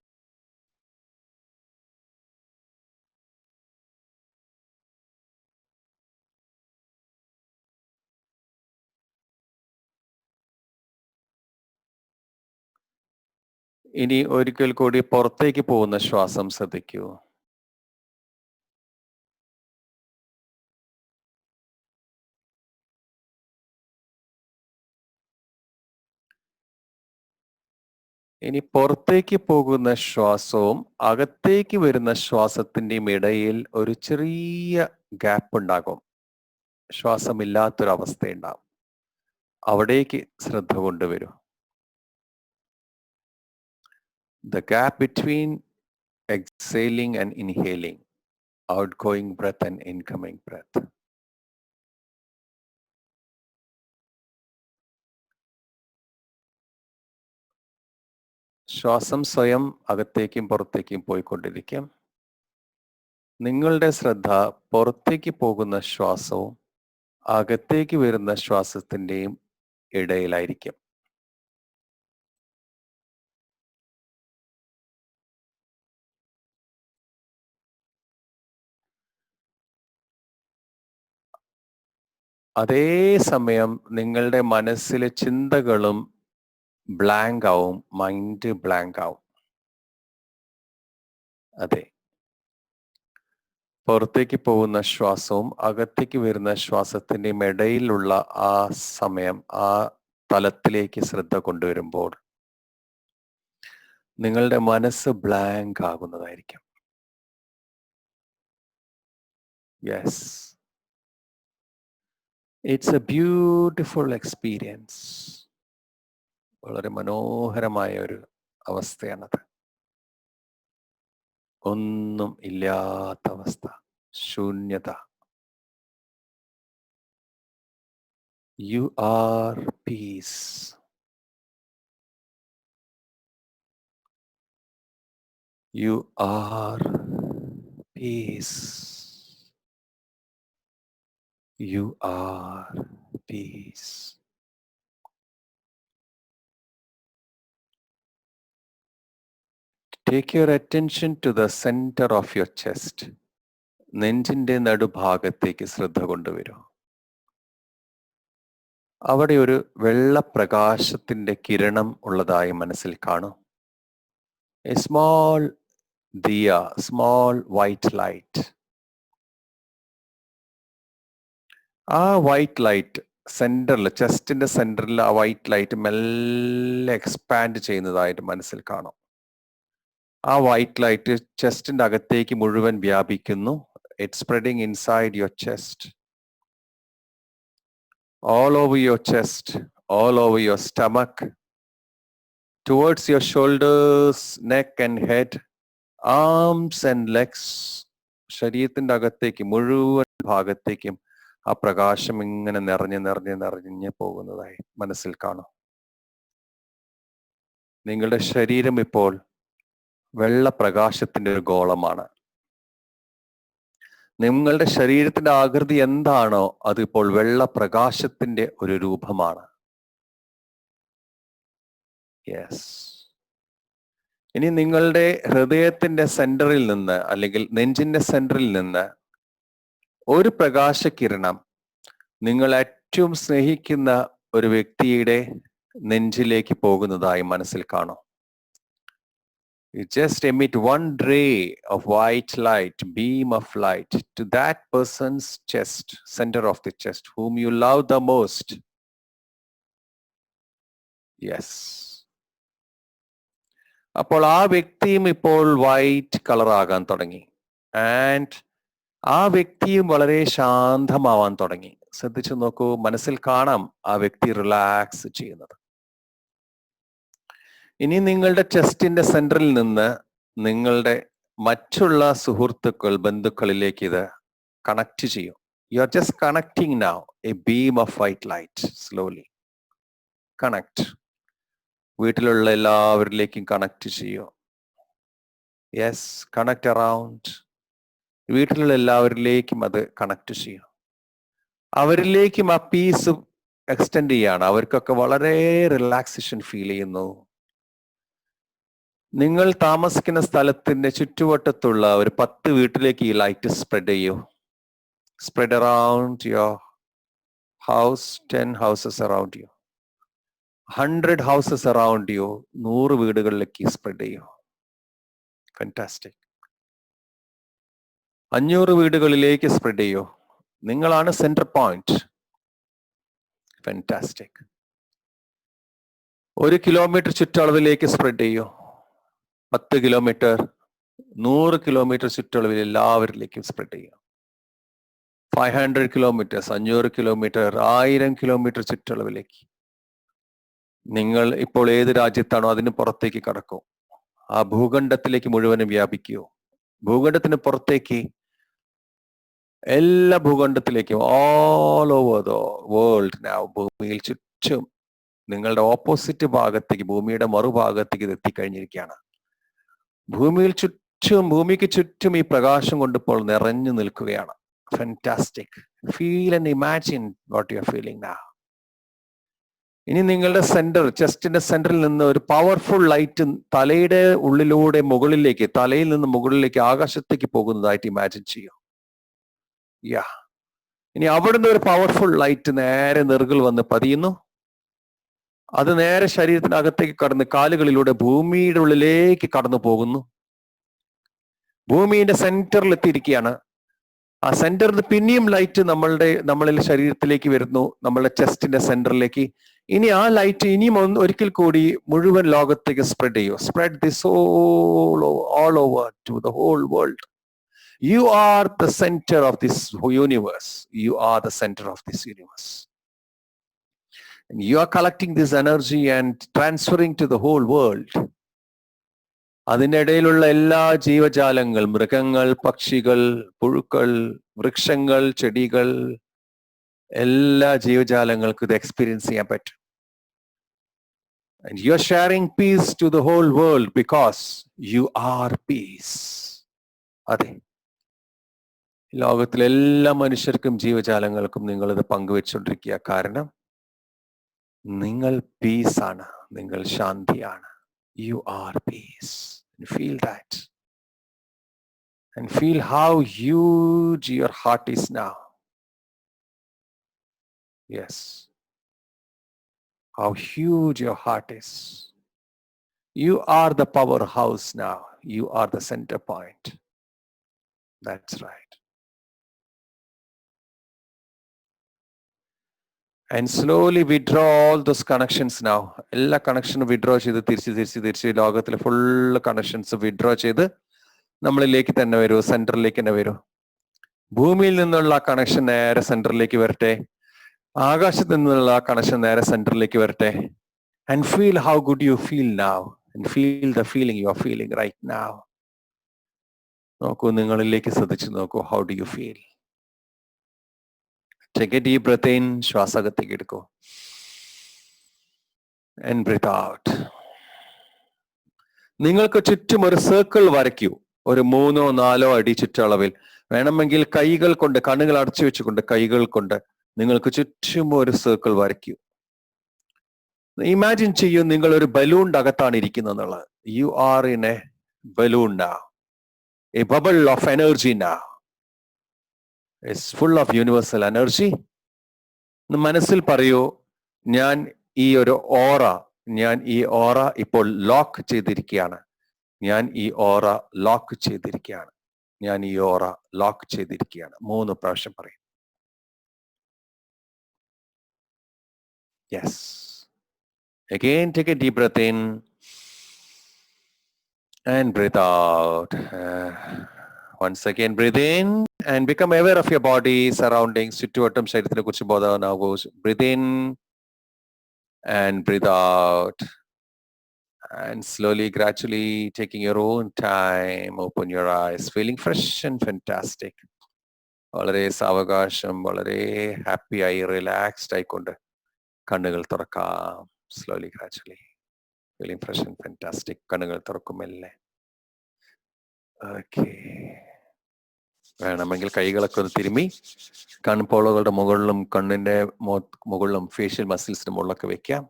ഇനി ഒരിക്കൽ കൂടി പുറത്തേക്ക് പോകുന്ന ശ്വാസം ശ്രദ്ധിക്കൂ. ഇനി പുറത്തേക്ക് പോകുന്ന ശ്വാസവും അകത്തേക്ക് വരുന്ന ശ്വാസത്തിന്റെയും ഇടയിൽ ഒരു ചെറിയ ഗ്യാപ്പ് ഉണ്ടാകും. ശ്വാസമില്ലാത്തൊരവസ്ഥ ഉണ്ടാകും. അവിടേക്ക് ശ്രദ്ധ കൊണ്ടുവരൂ. The gap between exhaling and inhaling, outgoing breath and incoming breath. ശ്വാസം സ്വയം അകത്തേക്കും പുറത്തേക്കും പോയിക്കൊണ്ടിരിക്കും. നിങ്ങളുടെ ശ്രദ്ധ പുറത്തേക്ക് പോകുന്ന ശ്വാസവും അകത്തേക്ക് വരുന്ന ശ്വാസത്തിന്റെയും ഇടയിലായിരിക്കും. അതേസമയം നിങ്ങളുടെ മനസ്സിലെ ചിന്തകളും ബ്ലാങ്ക് ആവും, മൈൻഡ് ബ്ലാങ്ക് ആവും. അതെ, പുറത്തേക്ക് പോകുന്ന ശ്വാസവും അകത്തേക്ക് വരുന്ന ശ്വാസത്തിന്റെയും ഇടയിലുള്ള ആ സമയം, ആ തലത്തിലേക്ക് ശ്രദ്ധ കൊണ്ടുവരുമ്പോൾ നിങ്ങളുടെ മനസ്സ് ബ്ലാങ്ക് ആകുന്നതായിരിക്കും. Yes, it's a beautiful experience. വളരെ മനോഹരമായ ഒരു അവസ്ഥയാണത്. ഒന്നും ഇല്ലാത്ത അവസ്ഥ, ശൂന്യത. You are peace. You are peace. You are peace. Take your attention to the center of your chest. നെഞ്ചിന്റെ നടുഭാഗത്തേക്ക് ശ്രദ്ധ കൊണ്ടുവരൂ. അവിടെ ഒരു വെള്ളപ്രകാശത്തിന്റെ കിരണം ഉള്ളതായി മനസ്സിൽ കാണും. A small diya, small white light. ആ വൈറ്റ് ലൈറ്റ് സെന്ററിൽ, ചെസ്റ്റിന്റെ സെന്ററിൽ ആ വൈറ്റ് ലൈറ്റ് മെല്ലെ എക്സ്പാൻഡ് ചെയ്യുന്നതായിട്ട് മനസ്സിൽ കാണും. ആ വൈറ്റ് ലൈറ്റ് ചെസ്റ്റിന്റെ അകത്തേക്ക് മുഴുവൻ വ്യാപിക്കുന്നു. It's spreading inside your chest, all over your chest, all over your stomach, towards your shoulders, neck and head, arms and legs. ശരീരത്തിന്റെ അകത്തേക്ക് മുഴുവൻ ഭാഗത്തേക്കും ആ പ്രകാശം ഇങ്ങനെ നിറഞ്ഞ് പോകുന്നതായി മനസ്സിൽ കാണും. നിങ്ങളുടെ ശരീരം ഇപ്പോൾ വെള്ളപ്രകാശത്തിന്റെ ഒരു ഗോളമാണ്. നിങ്ങളുടെ ശരീരത്തിന്റെ ആകൃതി എന്താണോ അതിപ്പോൾ വെള്ളപ്രകാശത്തിന്റെ ഒരു രൂപമാണ്. യെസ്. ഇനി നിങ്ങളുടെ ഹൃദയത്തിന്റെ സെന്ററിൽ നിന്ന് അല്ലെങ്കിൽ നെഞ്ചിന്റെ സെന്ററിൽ നിന്ന് ഒരു പ്രകാശകിരണം നിങ്ങൾ ഏറ്റവും സ്നേഹിക്കുന്ന ഒരു വ്യക്തിയുടെ നെഞ്ചിലേക്ക് പോകുന്നതായി മനസ്സിൽ കാണും. You just emit one ray of white light, beam of light to that person's chest, center of the chest, whom you love the most. Yes. അപ്പോൾ ആ വ്യക്തിയും ഇപ്പോൾ വൈറ്റ് കളർ ആകാൻ തുടങ്ങി. ആൻഡ് ആ വ്യക്തിയും വളരെ ശാന്തമാവാൻ തുടങ്ങി. ശ്രദ്ധിച്ചു നോക്കൂ, മനസ്സിൽ കാണാം ആ വ്യക്തി റിലാക്സ് ചെയ്യുന്നത്. ഇനി നിങ്ങളുടെ ചെസ്റ്റിന്റെ സെന്ററിൽ നിന്ന് നിങ്ങളുടെ മറ്റുള്ള സുഹൃത്തുക്കൾ, ബന്ധുക്കളിലേക്ക് ഇത് കണക്ട് ചെയ്യും. You are just connecting now A beam of white light. Slowly connect. വീട്ടിലുള്ള എല്ലാവരിലേക്കും കണക്ട് ചെയ്യൂ. Yes, connect around. വീട്ടിലുള്ള എല്ലാവരിലേക്കും അത് കണക്ട് ചെയ്യും. അവരിലേക്കും ആ പീസ് എക്സ്റ്റെൻഡ് ചെയ്യാണ്. അവർക്കൊക്കെ വളരെ റിലാക്സേഷൻ ഫീൽ ചെയ്യുന്നു. നിങ്ങൾ താമസിക്കുന്ന സ്ഥലത്തിന്റെ ചുറ്റുവട്ടത്തുള്ള ഒരു 10 വീട്ടിലേക്ക് ഈ ലൈറ്റ് സ്പ്രെഡ് ചെയ്യൂ. Spread around your house. 10 houses around U. 100 houses around U. 100 വീടുകളിലേക്ക് സ്പ്രെഡ് ചെയ്യൂ. ഫാന്റാസ്റ്റിക്. 500 വീടുകളിലേക്ക് സ്പ്രെഡ് ചെയ്യൂ. നിങ്ങളാണ് സെന്റർ പോയിന്റ്. ഫാന്റാസ്റ്റിക്. 1 കിലോമീറ്റർ ചുറ്റളവിലേക്ക് സ്പ്രെഡ് ചെയ്യൂ. 10 കിലോമീറ്റർ, 100 കിലോമീറ്റർ ചുറ്റളവിൽ എല്ലാവരിലേക്കും സ്പ്രെഡ് ചെയ്യും. 500 കിലോമീറ്റേഴ്സ്, 500 കിലോമീറ്റർ, 1000 കിലോമീറ്റർ ചുറ്റളവിലേക്ക്. നിങ്ങൾ ഇപ്പോൾ ഏത് രാജ്യത്താണോ അതിന് പുറത്തേക്ക് കടക്കും. ആ ഭൂഖണ്ഡത്തിലേക്ക് മുഴുവനും വ്യാപിക്കൂ. ഭൂഖണ്ഡത്തിന് പുറത്തേക്ക്, എല്ലാ ഭൂഖണ്ഡത്തിലേക്കും, all over the world now. ഭൂമിയിൽ ചുറ്റും നിങ്ങളുടെ ഓപ്പോസിറ്റ് ഭാഗത്തേക്ക്, ഭൂമിയുടെ മറുഭാഗത്തേക്ക് ഇത് എത്തിക്കഴിഞ്ഞിരിക്കുകയാണ്. ഭൂമിക്ക് ചുറ്റും ഈ പ്രകാശം കൊണ്ട് ഇപ്പോൾ നിറഞ്ഞു നിൽക്കുകയാണ്. Fantastic. Feel and imagine what you are feeling now. ഇനി നിങ്ങളുടെ സെന്റർ, ചെസ്റ്റിന്റെ സെന്ററിൽ നിന്ന് ഒരു പവർഫുൾ ലൈറ്റ് തലയുടെ ഉള്ളിലൂടെ മുകളിലേക്ക്, തലയിൽ നിന്ന് മുകളിലേക്ക് ആകാശത്തേക്ക് പോകുന്നതായിട്ട് ഇമാജിൻ ചെയ്യൂ. യാ. ഇനി അവിടുന്ന് ഒരു പവർഫുൾ ലൈറ്റ് നേരെ നെറുകിൽ വന്ന് പതിയുന്നു. അത് നേരെ ശരീരത്തിനകത്തേക്ക് കടന്ന് കാലുകളിലൂടെ ഭൂമിയുടെ ഉള്ളിലേക്ക് കടന്നു പോകുന്നു. ഭൂമിയുടെ സെന്ററിൽ എത്തിയിരിക്കുകയാണ്. ആ സെന്ററിൽ പിന്നെയും ലൈറ്റ് നമ്മളിൽ ശരീരത്തിലേക്ക് വരുന്നു, നമ്മളുടെ ചെസ്റ്റിന്റെ സെന്ററിലേക്ക്. ഇനി ആ ലൈറ്റ് ഇനിയും ഒരിക്കൽ കൂടി മുഴുവൻ ലോകത്തേക്ക് സ്പ്രെഡ് ചെയ്യൂ. Spread this all over to the whole world. You are the center of this universe. You are the center of this universe. And you are collecting this energy and transferring to the whole world. അതിനിടയിലുള്ള എല്ലാ ജീവജാലങ്ങൾ, മൃഗങ്ങൾ, പക്ഷികൾ, പുഴുക്കൾ, വൃക്ഷങ്ങൾ, ചെടികൾ, എല്ലാ ജീവജാലങ്ങൾക്കും ഇത് എക്സ്പീരിയൻസ് ചെയ്യാൻ പറ്റും. And you are sharing peace to the whole world because you are peace. അതെ, ലോകത്തിലെ എല്ലാ മനുഷ്യർക്കും ജീവജാലങ്ങൾക്കും നിങ്ങളിത് പങ്കുവെച്ചുകൊണ്ടിരിക്കുക. കാരണം നിങ്ങൾ പീസാണ്, നിങ്ങൾ ശാന്തിയാണ്. You are peace. Feel that. And feel how huge your heart is now. Yes. How huge your heart is. You are the powerhouse now. You are the center point. That's right. And slowly withdraw all those connections now. എല്ലാ കണക്ഷനും withdraw ചെയ്ത് തിരിച്ച് ലോകത്തിലെ full connections withdraw ചെയ്ത് നമ്മളിലേക്ക് തന്നെ വരൂ, സെന്ററിലേക്ക് തന്നെ വരൂ. ഭൂമിയിൽ നിന്നുള്ള കണക്ഷൻ നേരെ സെന്ററിലേക്ക് വരട്ടെ. ആകാശത്ത് നിന്നുള്ള കണക്ഷൻ നേരെ സെന്ററിലേക്ക് വരട്ടെ. And feel how good you feel now. And feel the feeling you are feeling right now. നോക്കൂ, നിങ്ങളിലേക്ക് ശ്രദ്ധിച്ചു നോക്കൂ. How do you feel? Take a deep breath in. ശ്വാസകത്തേക്ക് എടുക്കൂ. And breathe out. നിങ്ങൾക്ക് ചുറ്റും ഒരു സർക്കിൾ വരയ്ക്കൂ. ഒരു 3-4 അടി ചുറ്റളവിൽ. വേണമെങ്കിൽ കൈകൾ കൊണ്ട്, കണ്ണുകൾ അടച്ചു വെച്ചുകൊണ്ട് കൈകൾ കൊണ്ട് നിങ്ങൾക്ക് ചുറ്റും ഒരു സർക്കിൾ വരയ്ക്കൂ. ഇമാജിൻ ചെയ്യൂ, നിങ്ങൾ ഒരു ബലൂണിന്റെ അകത്താണ് ഇരിക്കുന്നത് എന്നുള്ളത്. You are in A balloon now. A bubble of energy now. It's full of universal energy. മനസ്സിൽ പറയൂ, ഞാൻ ഈ ഓറ ഇപ്പോൾ ലോക്ക് ചെയ്തിരിക്കുകയാണ്. ഞാൻ ഈ ഓറ ലോക്ക് ചെയ്തിരിക്കുകയാണ്. ഞാൻ ഈ ഓറ ലോക്ക് ചെയ്തിരിക്കുകയാണ്. 3 പ്രാവശ്യം പറയും. Yes. Again, take a deep breath in and breathe out. Once again, breathe in and become aware of your body, surroundings, ചുറ്റുവട്ടം ശരീരത്തിനെ കുറിച്ച് ബോധവാനാകൂ. Breathe in and breathe out. And slowly, gradually, taking your own time, open your eyes, feeling fresh and fantastic. വളരെ സാവകാശം, വളരെ happy ആയി, relaxed ആയിക്കൊണ്ട് കണ്ണുകൾ തുറക്കാം. Slowly, gradually, feeling fresh and fantastic. കണ്ണുകൾ തുറക്കുമല്ലേ. ഓക്കെ. വേണമെങ്കിൽ കൈകളൊക്കെ ഒന്ന് തിരുമ്മി കൺപോളകളുടെ മുകളിലും കണ്ണിന്റെ മുകളിലും ഫേഷ്യൽ മസിൽസിന്റെ മുകളിലൊക്കെ വെക്കാം.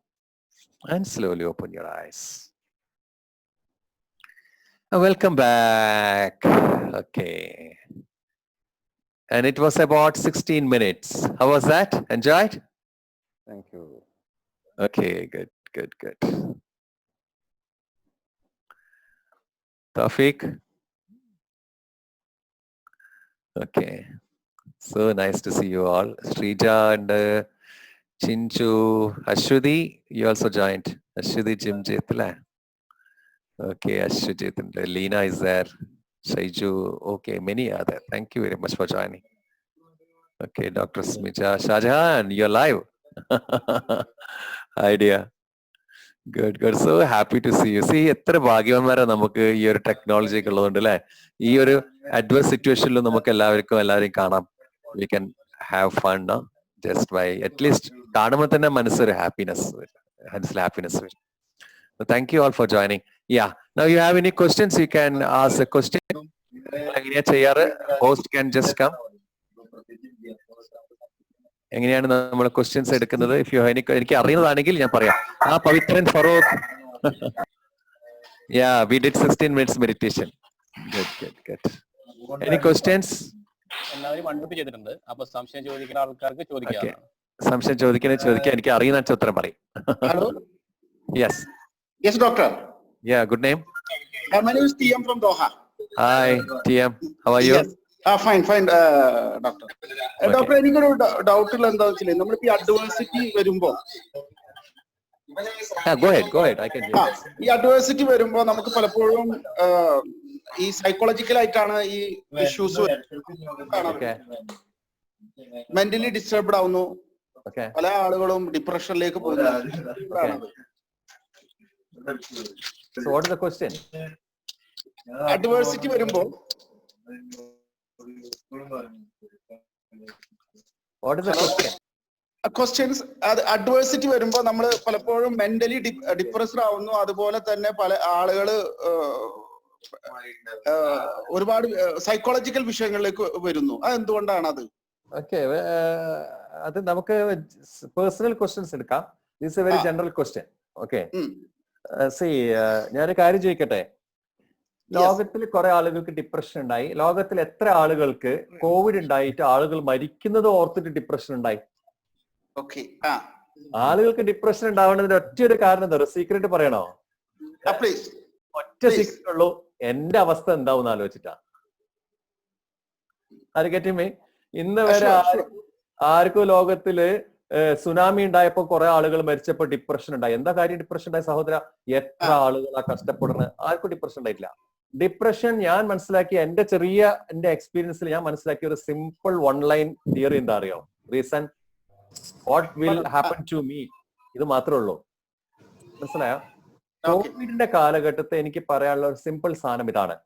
And slowly open your eyes. Welcome back. Okay. And it was about 16 minutes. How was that? Enjoyed? Thank you. Okay, good. Tawfiq? Okay. So nice to see you all. Srija and Chinchu, Ashwati, you also joined. Ashwati Jimjit. Okay, Ashwajit and Leena is there. Shaiju, okay, many are there. Thank you very much for joining. Okay, Dr. Smita, Shahjahan, you're live. Hi dear. Good. So happy to see you. See, എത്ര ഭാഗ്യവാന്മാരാ നമുക്ക് ഈ ഒരു technology ഒക്കെ ഉള്ളതുകൊണ്ട് അല്ലേ. ഈ ഒരു adverse സിറ്റുവേഷനിലും നമുക്ക് എല്ലാവരെയും കാണാം. We can have fun, no? Just by at least കാണുമ്പോൾ തന്നെ മനസ്സൊരു ഹാപ്പിനെസ് വരും. Thank you all for joining. Yeah. Now you have any questions, you can ask a question. എങ്ങനെയാ ചെയ്യാറ്? Host can just come. എങ്ങനെയാണ് നമ്മൾ ക്വസ്റ്റ്യൻസ് എടുക്കുന്നത്? If you എനിക്ക് അറിയുന്നതാണെങ്കിൽ ഞാൻ പറയാം. Pavithran Farooq. Yeah, we did 16 minutes meditation. Good. Any questions? എല്ലാവരും അൺമ്യൂട്ട് ചെയ്തിട്ടുണ്ട്. അപ്പോൾ സംശയം ചോദിക്കുന്ന ആൾക്കാർക്ക് ചോദിക്കാം. സംശയം ചോദിക്കാൻ എനിക്ക് അറിയുന്ന ഉത്തരം പറയും. Hello. Yes, Doctor. Yeah, good name. My name is TM from Doha. Hi, TM. How are you? Yes. Fine, Doctor. Doctor, എനിക്കൊരു ഡൗട്ട് ഉള്ള എന്താ വെച്ചാൽ നമ്മളിപ്പോ ഈ അഡ്വേഴ്സിറ്റി വരുമ്പോ Go ahead. I can hear. ഈ അഡ്വേഴ്സിറ്റി വരുമ്പോ നമുക്ക് പലപ്പോഴും ഈ സൈക്കോളജിക്കൽ ആയിട്ടാണ് ഈ ഇഷ്യൂസ് മെന്റലി ഡിസ്റ്റർബ്ഡ് ആവുന്നു. പല ആളുകളും ഡിപ്രഷനിലേക്ക് പോകുന്നു. So what is the question? Adversity വരുമ്പോ What is the question? Questions adversity വരുമ്പോ നമ്മൾ പലപ്പോഴും മെന്റലി ഡിപ്രസ്ഡ് ആവുന്നു. അതുപോലെ തന്നെ പല ആളുകള് ഒരുപാട് സൈക്കോളജിക്കൽ വിഷയങ്ങളിലേക്ക് വരുന്നു. അത് എന്തുകൊണ്ടാണ് അത്? ഓക്കെ, അത് നമുക്ക് പേഴ്സണൽ ക്വസ്റ്റ്യൻസ് എടുക്കാം. This A very general question. Okay, C ഞാനൊരു കാര്യം ചോദിക്കട്ടെ. ലോകത്തിൽ കുറെ ആളുകൾക്ക് ഡിപ്രഷൻ ഉണ്ടായി. ലോകത്തിൽ എത്ര ആളുകൾക്ക് കോവിഡ് ഉണ്ടായിട്ട് ആളുകൾ മരിക്കുന്നത് ഓർത്തിട്ട് ഡിപ്രഷൻ ഉണ്ടായി? ഓക്കെ. ആളുകൾക്ക് ഡിപ്രഷൻ ഉണ്ടാവുന്നതിന്റെ ഒറ്റയൊരു കാരണം എന്താ? സീക്രട്ട് പറയണോ? പ്ലീസ്. ഒറ്റ സീക്രട്ട് ഉള്ളൂ, എന്റെ അവസ്ഥ എന്താവും ആലോചിച്ചിട്ടാ. അത് കെറ്റുമേ ഇന്ന് വരെ ആർക്കും ലോകത്തില് സുനാമി ഉണ്ടായപ്പോ കുറെ ആളുകൾ മരിച്ചപ്പോ ഡിപ്രഷൻ ഉണ്ടായി. എന്താ കാര്യം ഡിപ്രഷൻ ഉണ്ടായ സഹോദര? എത്ര ആളുകളാ കഷ്ടപ്പെടുന്നത്? ആർക്കും ഡിപ്രഷൻ ഉണ്ടായിട്ടില്ല. ഡിപ്രഷൻ ഞാൻ മനസ്സിലാക്കിയ എന്റെ എക്സ്പീരിയൻസിൽ ഞാൻ മനസ്സിലാക്കിയ ഒരു സിമ്പിൾ വൺ ലൈൻ തിയറി എന്താ അറിയോ? Reason what will happen to me, ഇത് മാത്രമേ ഉള്ളൂ. മനസ്സിലായോ? കോവിഡിന്റെ കാലഘട്ടത്തെ എനിക്ക് പറയാനുള്ള ഒരു സിമ്പിൾ സാധനം ഇതാണ്.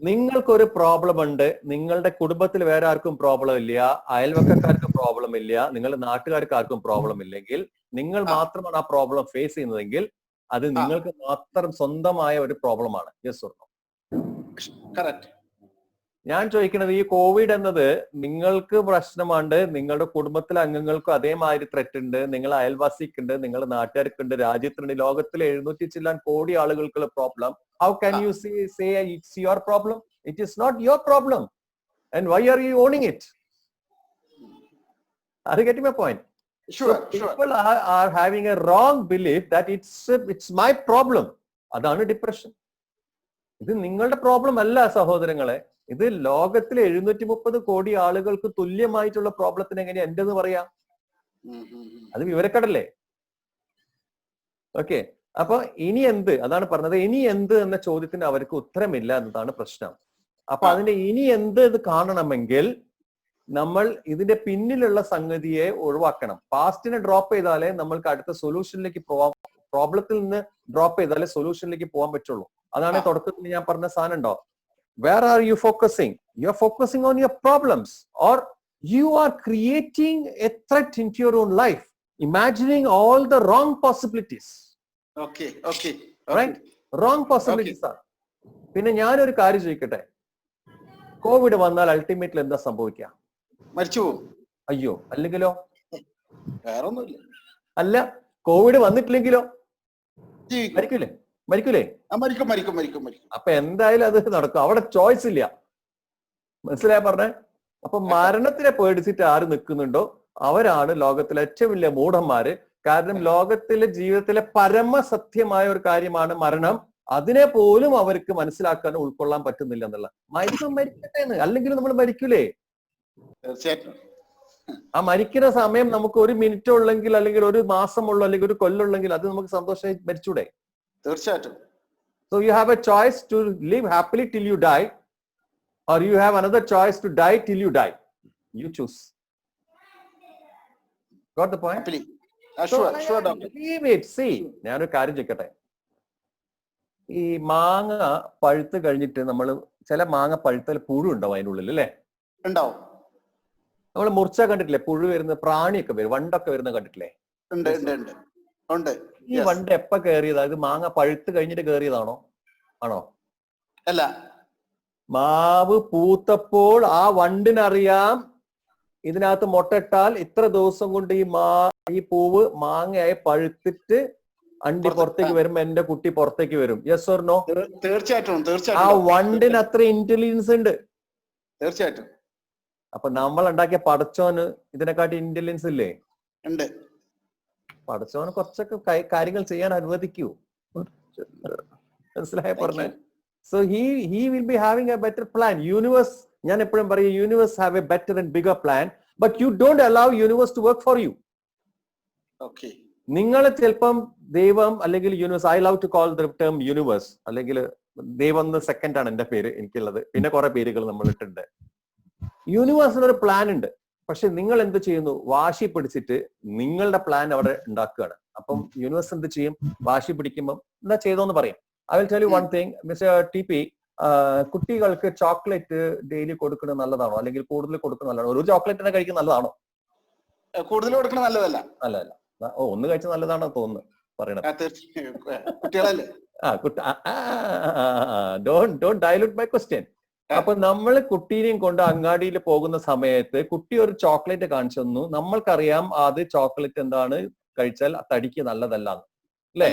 നിങ്ങൾക്കൊരു പ്രോബ്ലം ഉണ്ട്, നിങ്ങളുടെ കുടുംബത്തിൽ വേറെ ആർക്കും പ്രോബ്ലം ഇല്ല, അയൽവക്കക്കാർക്ക് പ്രോബ്ലം ഇല്ല, നിങ്ങളുടെ നാട്ടുകാർക്ക് ആർക്കും പ്രോബ്ലം ഇല്ലെങ്കിൽ നിങ്ങൾ മാത്രമാണ് ആ പ്രോബ്ലം ഫേസ് ചെയ്യുന്നതെങ്കിൽ അത് നിങ്ങൾക്ക് മാത്രം സ്വന്തമായ ഒരു പ്രോബ്ലമാണ്. Yes or no? കറക്റ്റ്. ഞാൻ ചോദിക്കുന്നത്, ഈ കോവിഡ് എന്നത് നിങ്ങൾക്ക് പ്രശ്നമുണ്ട്, നിങ്ങളുടെ കുടുംബത്തിലെ അംഗങ്ങൾക്കും അതേമാതിരി ത്രെറ്റ് ഉണ്ട്, നിങ്ങളെ അയൽവാസിക്കുണ്ട്, നിങ്ങളുടെ നാട്ടുകാർക്കുണ്ട്, രാജ്യത്തുണ്ട്, ലോകത്തിലെ 700 ചില്ലാൻ കോടി ആളുകൾക്കുള്ള problem. How can you say it's your problem? It is not your problem. And why are you owning it? Are you getting my point? Sure, so people are having a wrong belief that it's my problem. അതാണ് depression. ഇത് നിങ്ങളുടെ problem അല്ല സഹോദരങ്ങളെ. ഇത് ലോകത്തിലെ 730 കോടി ആളുകൾക്ക് തുല്യമായിട്ടുള്ള പ്രോബ്ലത്തിന് എങ്ങനെ എന്റെന്ന് പറയാം? അത് വിവരക്കടല്ലേ? ഓക്കെ. അപ്പൊ ഇനി എന്ത്, അതാണ് പറഞ്ഞത്. ഇനി എന്ത് എന്ന ചോദ്യത്തിന് അവർക്ക് ഉത്തരമില്ല എന്നതാണ് പ്രശ്നം. അപ്പൊ അതിന്റെ ഇനി എന്ത് ഇത് കാണണമെങ്കിൽ നമ്മൾ ഇതിന്റെ പിന്നിലുള്ള സംഗതിയെ ഒഴിവാക്കണം. പാസ്റ്റിനെ ഡ്രോപ്പ് ചെയ്താലേ നമ്മൾക്ക് അടുത്ത സൊല്യൂഷനിലേക്ക് പോവാം. പ്രോബ്ലത്തിൽ നിന്ന് ഡ്രോപ്പ് ചെയ്താലേ സൊല്യൂഷനിലേക്ക് പോകാൻ പറ്റുള്ളൂ. അതാണ് തുടക്കത്തിൽ ഞാൻ പറഞ്ഞ സാധനം ഉണ്ടോ? Where are you focusing? You are focusing on your problems, or you are creating a threat into your own life, imagining all the wrong possibilities. Okay. Right? Wrong possibilities are. പിന്നെ ഞാനൊരു കാര്യം ചോദിക്കട്ടെ, കോവിഡ് വന്നാൽ ultimately എന്താ സംഭവിക്കുക? മരിച്ചു പോകും. അയ്യോ, അല്ലെങ്കിലോ? വേറൊന്നുമില്ല. അല്ല, കോവിഡ് വന്നിട്ടില്ലെങ്കിലോ? മരിക്കൂലേ? മരിക്കും. അപ്പൊ എന്തായാലും അത് നടക്കും. അവിടെ ചോയ്സ് ഇല്ല. മനസ്സിലായ പറഞ്ഞേ? അപ്പൊ മരണത്തിനെ പേടിച്ചിട്ട് ആര് നിൽക്കുന്നുണ്ടോ അവരാണ് ലോകത്തിലെ ഏറ്റവും വലിയ മൂഢന്മാര്. കാരണം ലോകത്തിലെ ജീവിതത്തിലെ പരമസത്യമായ ഒരു കാര്യമാണ് മരണം. അതിനെ പോലും അവർക്ക് മനസ്സിലാക്കാനോ ഉൾക്കൊള്ളാൻ പറ്റുന്നില്ല എന്നുള്ള. മരിക്കട്ടെ എന്ന്, അല്ലെങ്കിൽ നമ്മൾ മരിക്കൂലേ? തീർച്ചയായിട്ടും. ആ മരിക്കുന്ന സമയം നമുക്ക് 1 മിനിറ്റ് ഉള്ളെങ്കിൽ, അല്ലെങ്കിൽ 1 മാസമുള്ളൂ, അല്ലെങ്കിൽ 1 കൊല്ലുള്ളെങ്കിൽ അത് നമുക്ക് സന്തോഷമായി മരിച്ചൂടെ? തീർച്ചയായിട്ടും. So you have a choice to live happily till you die, or you have another choice to die till you die. You choose. Got the point? Sure, doctor. Leave it. See, ഞാനൊരു കാര്യം ചോദിക്കട്ടെ. ഈ മാങ്ങ പഴുത്ത് കഴിഞ്ഞിട്ട് ചില മാങ്ങ പഴുത്താൽ പുഴു ഉണ്ടാവും അതിൻ്റെ ഉള്ളിൽ, അല്ലേ? ഉണ്ടാവും. നമ്മൾ മുറിച്ചാ കണ്ടിട്ടില്ലേ? പുഴു വരുന്ന പ്രാണിയൊക്കെ വരും, വണ്ടൊക്കെ വരുന്ന കണ്ടിട്ടില്ലേ? ഉണ്ട്. ഈ വണ്ട് എപ്പ കയറിയതാ? ഇത് മാങ്ങ പഴുത്ത് കഴിഞ്ഞിട്ട് കയറിയതാണോ? ആണോ? അല്ല, മാവ് പൂത്തപ്പോൾ ആ വണ്ടിനറിയാം ഇതിനകത്ത് മുട്ടയിട്ടാൽ ഇത്ര ദിവസം കൊണ്ട് ഈ പൂവ് മാങ്ങയായി പഴുത്തിട്ട് അണ്ടി പുറത്തേക്ക് വരുമ്പോ എന്റെ കുട്ടി പുറത്തേക്ക് വരും. Yes or no? തീർച്ചയായിട്ടും. ആ വണ്ടിന് അത്ര ഇന്റലിജൻസ് ഉണ്ട്. തീർച്ചയായിട്ടും. അപ്പൊ നമ്മൾ ഉണ്ടാക്കിയ പടച്ചോന് ഇതിനെക്കാട്ടി ഇന്റലിജൻസ് ഇല്ലേ? ഉണ്ട്. പടച്ചോന് കുറച്ചൊക്കെ കാര്യങ്ങൾ ചെയ്യാൻ അനുവദിക്കൂ. മനസ്സിലായ പറഞ്ഞേ? So he will be having a better plan. Universe, ഞാൻ എപ്പോഴും പറയും, universe have a better and bigger plan, but you don't allow universe to work for you. നിങ്ങൾ ചിലപ്പം ദൈവം അല്ലെങ്കിൽ universe, I love to call the term universe, അല്ലെങ്കിൽ ദൈവം എന്ന് സെക്കൻഡ് ആണ് എന്റെ പേര് എനിക്കുള്ളത്. പിന്നെ കുറെ പേരുകൾ നമ്മൾ ഇട്ടിട്ടുണ്ട്. യൂണിവേഴ്സിനൊരു പ്ലാൻ ഉണ്ട്. പക്ഷെ നിങ്ങൾ എന്ത് ചെയ്യുന്നു? വാശി പിടിച്ചിട്ട് നിങ്ങളുടെ പ്ലാൻ അവിടെ ഉണ്ടാക്കുകയാണ്. അപ്പം യൂണിവേഴ്സ് എന്ത് ചെയ്യും? വാശി പിടിക്കുമ്പം എന്താ ചെയ്തോന്ന് പറയും. I will tell you one thing, mister TP, കുട്ടികൾക്ക് ചോക്ലേറ്റ് ഡെയിലി കൊടുക്കുന്നത് നല്ലതാണോ, അല്ലെങ്കിൽ കൂടുതൽ കൊടുക്കുന്നത് നല്ലതാണോ? ഒരു ചോക്ലേറ്റ് തന്നെ കഴിക്കുന്നത് നല്ലതാണോ? കൂടുതൽ കൊടുക്കുന്നത് നല്ലതല്ല. നല്ലതല്ല. ഒന്ന് കഴിച്ചാൽ നല്ലതാണോ തോന്നുന്നു പറയണത്? കുട്ടികളല്ലേ? Don't dilute my question. അപ്പൊ നമ്മൾ കുട്ടീനെയും കൊണ്ട് അങ്ങാടിയിൽ പോകുന്ന സമയത്ത് കുട്ടി ഒരു ചോക്ലേറ്റ് കാണിച്ചു തന്നു. നമ്മൾക്കറിയാം അത് ചോക്ലേറ്റ് എന്താണ്, കഴിച്ചാൽ തടിക്ക് നല്ലതല്ല, അല്ലേ?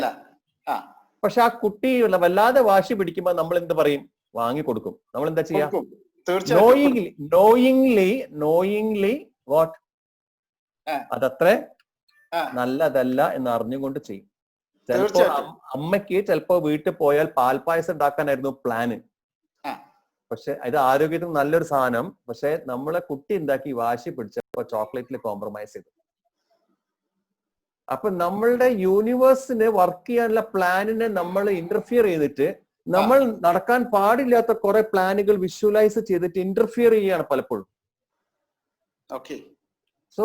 പക്ഷെ ആ കുട്ടി വല്ലാതെ വാശി പിടിക്കുമ്പോൾ നമ്മൾ എന്ത് പറയും? വാങ്ങിക്കൊടുക്കും. നമ്മൾ എന്താ ചെയ്യാ? നോയിങ്ലി വാട്ട് അതത്ര നല്ലതല്ല എന്ന് അറിഞ്ഞുകൊണ്ട് ചെയ്യും. ചിലപ്പോ അമ്മയ്ക്ക് ചിലപ്പോ വീട്ടിൽ പോയാൽ പാൽപ്പായസം ഉണ്ടാക്കാനായിരുന്നു പ്ലാന്. പക്ഷെ ഇത് ആരോഗ്യത്തിന് നല്ലൊരു സാധനം. പക്ഷെ നമ്മളെ കുട്ടി എന്താക്കി വാശി പിടിച്ചപ്പോ ചോക്ലേറ്റിൽ കോംപ്രമൈസ് ചെയ്തു. അപ്പൊ നമ്മളുടെ യൂണിവേഴ്സിന് വർക്ക് ചെയ്യാനുള്ള പ്ലാനിനെ നമ്മൾ ഇന്റർഫിയർ ചെയ്തിട്ട് നമ്മൾ നടക്കാൻ പാടില്ലാത്ത കുറെ പ്ലാനുകൾ വിഷ്വലൈസ് ചെയ്തിട്ട് ഇന്റർഫിയർ ചെയ്യാണ് പലപ്പോഴും. സോ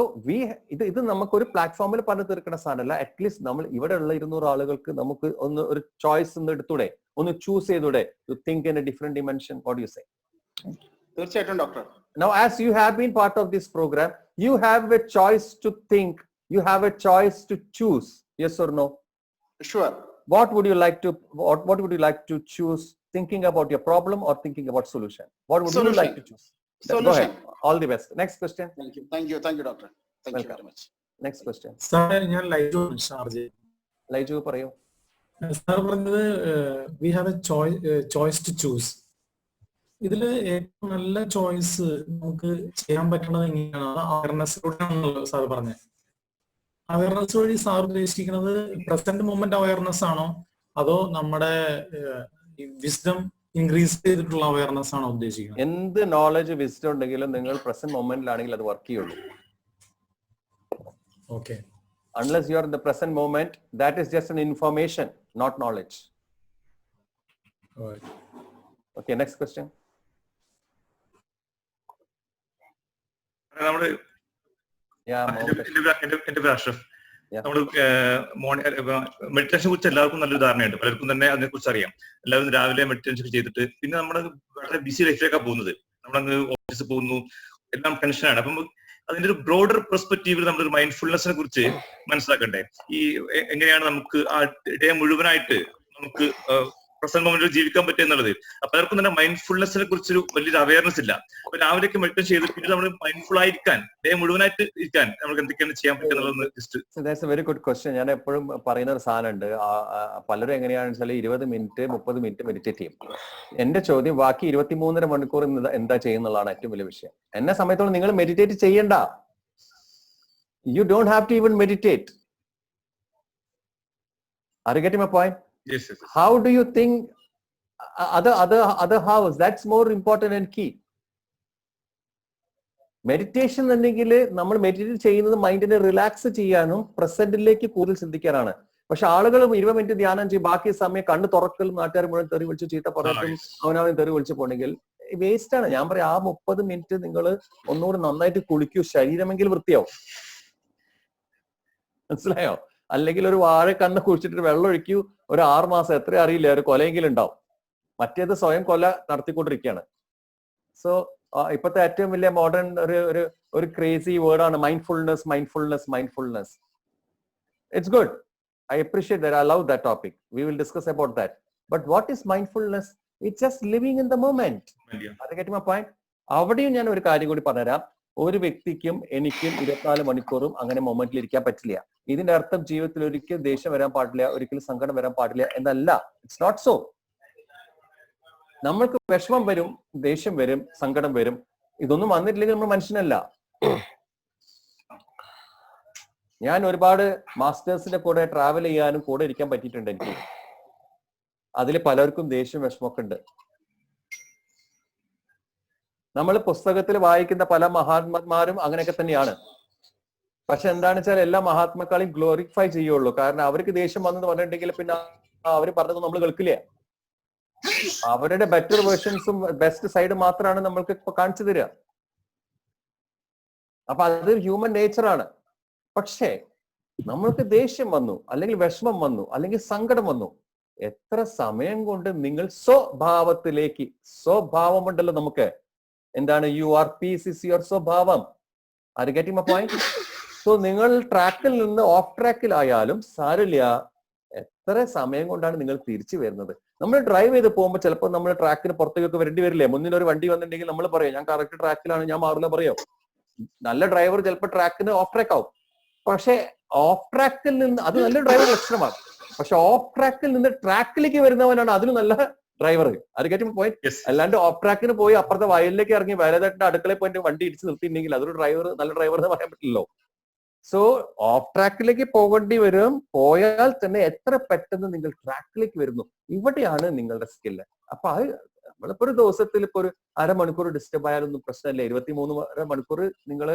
ഇത് നമുക്കൊരു പ്ലാറ്റ്ഫോമിൽ പറഞ്ഞു തീർക്കുന്ന സാധനമല്ല. അറ്റ്ലീസ്റ്റ് നമ്മൾ ഇവിടെ ഉള്ള 200 ആളുകൾക്ക് നമുക്ക് ഒന്ന് ഒരു ചോയ്സ് ഒന്ന് എടുത്തൂടെ, ഒന്ന് ചൂസ് ചെയ്തൂടെ? To think in a different dimension. What you say? തീർച്ചയായിട്ടും doctor. Now as you have been part of this program, you have a choice to think, you have a choice to choose, yes or no? Sure. What would you like to choose, thinking about your problem or thinking about solution? What would you like to choose? Solution. Go ahead. All the best. Next question. Thank you doctor. Thank you very much. Next question. Sir, ഞാൻ ലൈജു ഷാർജ്. ലൈജു പറയൂ. Sir പറഞ്ഞത് we have a choice to choose. ഇതില് ഏറ്റവും നല്ല choice നമുക്ക് ചെയ്യാൻ പറ്റുന്നത് എങ്ങനെയാണ്? അവയർനെസ്സിലൂടെയാണല്ലോ സാർ പറഞ്ഞത്. അവയർനെസ് വഴി സാർ ഉദ്ദേശിക്കുന്നത് പ്രസന്റ് മൊമെന്റ് അവയർനെസ് ആണോ, അതോ നമ്മുടെ വിസ്ഡം ഇൻക്രീസ് ചെയ്തിട്ടുള്ള അവയർനെസ് ആണോ ഉദ്ദേശിക്കുന്നത്? എന്ത് നോളജ് വിസ്ഡം ഉണ്ടെങ്കിലും നിങ്ങൾ പ്രസന്റ് മൊമെന്റിലാണെങ്കിൽ അത് വർക്ക് ചെയ്യുള്ളൂ. Okay. Unless you are in the present moment, that is just an information, not knowledge. Alright. Okay, next question. നമ്മള് Yeah, എന്റെ പേര് അഷ്റഫ്. നമ്മള് മെഡിറ്റേഷനെ കുറിച്ച് എല്ലാവർക്കും നല്ലൊരു ധാരണയുണ്ട്. പലർക്കും തന്നെ അതിനെ കുറിച്ച് അറിയാം. എല്ലാവരും രാവിലെ മെഡിറ്റേഷൻ ചെയ്തിട്ട് പിന്നെ നമ്മുടെ വളരെ ബിസി ലൈഫിലേക്കാണ് പോകുന്നത്. നമ്മളങ്ങ് ഓഫീസിൽ പോകുന്നു, എല്ലാം ടെൻഷനാണ്. അപ്പം അതിന്റെ ഒരു ബ്രോഡർ പെർസ്പെക്റ്റീവിൽ നമ്മളൊരു മൈൻഡ്ഫുൾനെസിനെ കുറിച്ച് മനസ്സിലാക്കണ്ടേ? ഈ എങ്ങനെയാണ് നമുക്ക് ആ ഡേ മുഴുവനായിട്ട് നമുക്ക് പ്രസന്റ് മൊമെന്റിൽ ജീവിക്കാൻ പറ്റുക എന്നുള്ളത്. പലർക്കും തന്നെ മൈൻഡ്ഫുൾനെസിനെ കുറിച്ചൊരു വലിയൊരു അവയർനെസ് ഇല്ല. അപ്പൊ രാവിലെയൊക്കെ മെഡിറ്റേഷൻ ചെയ്ത് പിന്നെ നമ്മൾ മൈൻഡ്ഫുൾ ആയിരിക്കാൻ, ഡേ മുഴുവനായിട്ട് ഇരിക്കാൻ നമുക്ക് എന്തൊക്കെയാണ് ചെയ്യാൻ പറ്റുന്നത്? That's a very good question. ഞാൻ എപ്പോഴും പറയുന്ന ഒരു സാധനം ഉണ്ട്. പലരും എങ്ങനെയാണെന്ന് വെച്ചാൽ 20 മിനിറ്റ് 30 മിനിറ്റ് മെഡിറ്റേറ്റ് ചെയ്യും. എന്റെ ചോദ്യം, ബാക്കി 23.5 മണിക്കൂർ എന്താ ചെയ്യുന്നുള്ളതാണ് ഏറ്റവും വലിയ വിഷയം. എന്നെ സമയത്തോളം നിങ്ങൾ മെഡിറ്റേറ്റ് ചെയ്യണ്ട. You don't have to even meditate. Are you getting my point? Yes. How do you think other house? That's more important and key. Meditation എന്നെങ്കിൽ നമ്മൾ മെഡിറ്റേറ്റ് ചെയ്യുന്നത് മൈൻഡിനെ റിലാക്സ് ചെയ്യാനും പ്രസന്റിലേക്ക് കൂടുതൽ ചിന്തിക്കാനാണ്. പക്ഷെ ആളുകൾ 20 മിനിറ്റ് ധ്യാനം ചെയ്യും, ബാക്കി സമയം കണ്ണ് തുറക്കലും നാട്ടുകാർ മുഴുവൻ തെറി വിളിച്ച് ചീത്ത പറഞ്ഞിട്ടും അവനവൻ തെറി വിളിച്ച് പോണെങ്കിൽ വേസ്റ്റ് ആണ്. ഞാൻ പറയാം, ആ 30 മിനിറ്റ് നിങ്ങൾ ഒന്നുകൂടി നന്നായിട്ട് കുളിക്കൂ, ശരീരമെങ്കിൽ വൃത്തിയാവും. മനസ്സിലായോ? അല്ലെങ്കിൽ ഒരു വാഴ കണ്ണ് കുഴിച്ചിട്ട് വെള്ളം ഒഴിക്കൂ, ഒരു 6 മാസം എത്ര അറിയില്ല, ഒരു കൊലയെങ്കിലും ഉണ്ടാവും. മറ്റേത് സ്വയം കൊല നടത്തിക്കൊണ്ടിരിക്കുകയാണ്. സോ ഇപ്പോഴത്തെ ഏറ്റവും വലിയ മോഡേൺ ഒരു ക്രേസി വേർഡാണ് mindfulness. It's good. I appreciate that. I love that topic. We will discuss about that. But what is mindfulness? It's just living in the moment. Are you getting my point? അവിടെയും ഞാൻ ഒരു കാര്യം കൂടി പറഞ്ഞുതരാം. ഒരു വ്യക്തിക്കും എനിക്കും 24 മണിക്കൂറും അങ്ങനെ മൊമെന്റിൽ ഇരിക്കാൻ പറ്റില്ല. ഇതിന്റെ അർത്ഥം ജീവിതത്തിൽ ഒരിക്കലും ദേഷ്യം വരാൻ പാടില്ല, ഒരിക്കലും സങ്കടം വരാൻ പാടില്ല എന്നല്ല. It's not so. നമ്മൾക്ക് വിഷമം വരും, ദേഷ്യം വരും, സങ്കടം വരും. ഇതൊന്നും വന്നിട്ടില്ലെങ്കിൽ നമ്മൾ മനുഷ്യനല്ല. ഞാൻ ഒരുപാട് മാസ്റ്റേഴ്സിന്റെ കൂടെ ട്രാവൽ ചെയ്യാനും കൂടെ ഇരിക്കാൻ പറ്റിയിട്ടുണ്ട് എനിക്ക്. അതിൽ പലർക്കും ദേഷ്യം വിഷമമൊക്കെ ഉണ്ട്. നമ്മൾ പുസ്തകത്തിൽ വായിക്കുന്ന പല മഹാത്മാന്മാരും അങ്ങനെയൊക്കെ തന്നെയാണ്. പക്ഷെ എന്താണെന്ന് വെച്ചാൽ എല്ലാ മഹാത്മാക്കളെയും ഗ്ലോറിഫൈ ചെയ്യുള്ളൂ. കാരണം അവർക്ക് ദേഷ്യം വന്നെന്ന് പറഞ്ഞിട്ടുണ്ടെങ്കിൽ പിന്നെ അവർ പറഞ്ഞത് നമ്മൾ കേൾക്കില്ല. അവരുടെ ബെറ്റർ വേർഷൻസും ബെസ്റ്റ് സൈഡ് മാത്രമാണ് നമ്മൾക്ക് ഇപ്പൊ കാണിച്ചു തരിക. അപ്പൊ അത് ഹ്യൂമൻ നേച്ചറാണ്. പക്ഷേ നമ്മൾക്ക് ദേഷ്യം വന്നു, അല്ലെങ്കിൽ വിഷമം വന്നു, അല്ലെങ്കിൽ സങ്കടം വന്നു, എത്ര സമയം കൊണ്ട് നിങ്ങൾ സ്വഭാവമുണ്ടല്ലോ നമുക്ക്. എന്താണ്? യുവർ പീസ് ഇസ് യുവർ സ്വഭാവം. R you getting my point? So നിങ്ങൾ ട്രാക്കിൽ നിന്ന് ഓഫ് ട്രാക്കിലായാലും സാരമില്ല, എത്ര സമയം കൊണ്ടാണ് നിങ്ങൾ തിരിച്ചു വരുന്നത്. നമ്മൾ ഡ്രൈവ് ചെയ്ത് പോകുമ്പോൾ ചിലപ്പോൾ നമ്മൾ ട്രാക്കിന് പുറത്തേക്കൊക്കെ വരേണ്ടി വരില്ലേ? മുന്നിൽ ഒരു വണ്ടി വന്നിട്ടുണ്ടെങ്കിൽ നമ്മൾ പറയും ഞാൻ കറക്റ്റ് ട്രാക്കിലാണ്, ഞാൻ മാറില്ല പറയോ? നല്ല ഡ്രൈവർ ചിലപ്പോൾ ട്രാക്കിന് ഓഫ് ട്രാക്ക് ആവും. പക്ഷെ ഓഫ് ട്രാക്കിൽ നിന്ന് അത് നല്ലൊരു ഡ്രൈവർ ലക്ഷണമാണ്. പക്ഷെ ഓഫ് ട്രാക്കിൽ നിന്ന് ട്രാക്കിലേക്ക് വരുന്നവനാണ് അതിലും നല്ല ഡ്രൈവർ. അത് ഗെറ്റിംഗ് പോയിന്റ്. Yes. അല്ലാണ്ട് ഓഫ് ട്രാക്കിന് പോയി അപ്പുറത്തെ വയലിലേക്ക് ഇറങ്ങി വയലേതായിട്ട് അടുക്കളയിൽ പോയിട്ട് വണ്ടി ഇടിച്ച് നിർത്തിയിട്ടുണ്ടെങ്കിൽ അതൊരു ഡ്രൈവർ, നല്ല ഡ്രൈവർ എന്ന് പറയാൻ പറ്റില്ലല്ലോ. സോ ഓഫ് ട്രാക്കിലേക്ക് പോകേണ്ടി വരും. പോയാൽ തന്നെ എത്ര പെട്ടെന്ന് നിങ്ങൾ ട്രാക്കിലേക്ക് വരുന്നു, ഇവിടെയാണ് നിങ്ങളുടെ സ്കില്ല്. അപ്പൊ അത് നമ്മളിപ്പോ ഒരു ദിവസത്തിൽ ഇപ്പൊ ഒരു അരമണിക്കൂർ ഡിസ്റ്റർബ് ആയാലൊന്നും പ്രശ്നമില്ല. 23 മണിക്കൂർ നിങ്ങൾ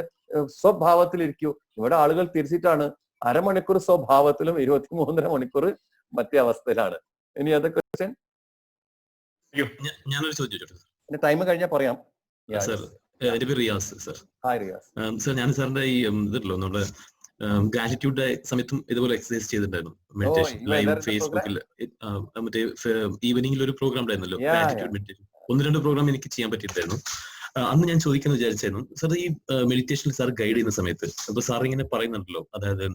സ്വഭാവത്തിലിരിക്കൂ. ഇവിടെ ആളുകൾ തിരിച്ചിട്ടാണ്, അരമണിക്കൂർ സ്വഭാവത്തിലും 23 മണിക്കൂർ മറ്റേ അവസ്ഥയിലാണ്. ഇനി അതൊക്കെ ക്വസ്റ്റ്യൻ ഞാനൊരു ചോദ്യം ചോദിച്ചോട്ടെ ടൈം കഴിഞ്ഞാൽ പറയാം. സർ? എന്റെ പേര് Riyas sir. Hi Riyas. Sir, ഞാൻ സാറിന്റെ ഈ ഇതല്ലോ നമ്മുടെ ഗ്രാറ്റിറ്റ്യൂഡ് സമയത്തും ഇതുപോലെ എക്സസൈസ് ചെയ്തിട്ടുണ്ടായിരുന്നു. മെഡിറ്റേഷൻ ലൈവ് ഫേസ്ബുക്കിൽ മറ്റേ ഈവനിങ്ങിൽ ഒരു പ്രോഗ്രാം ഉണ്ടായിരുന്നല്ലോ, ഗ്രാറ്റിറ്റ്യൂഡ് മെഡിറ്റേഷൻ. 1-2 പ്രോഗ്രാം എനിക്ക് ചെയ്യാൻ പറ്റിയിട്ടായിരുന്നു. അന്ന് ഞാൻ ചോദിക്കാന്ന് വിചാരിച്ചായിരുന്നു സാർ, ഈ മെഡിറ്റേഷനിൽ സാർ ഗൈഡ് ചെയ്യുന്ന സമയത്ത് അപ്പൊ സാർ ഇങ്ങനെ പറയുന്നുണ്ടല്ലോ, അതായത്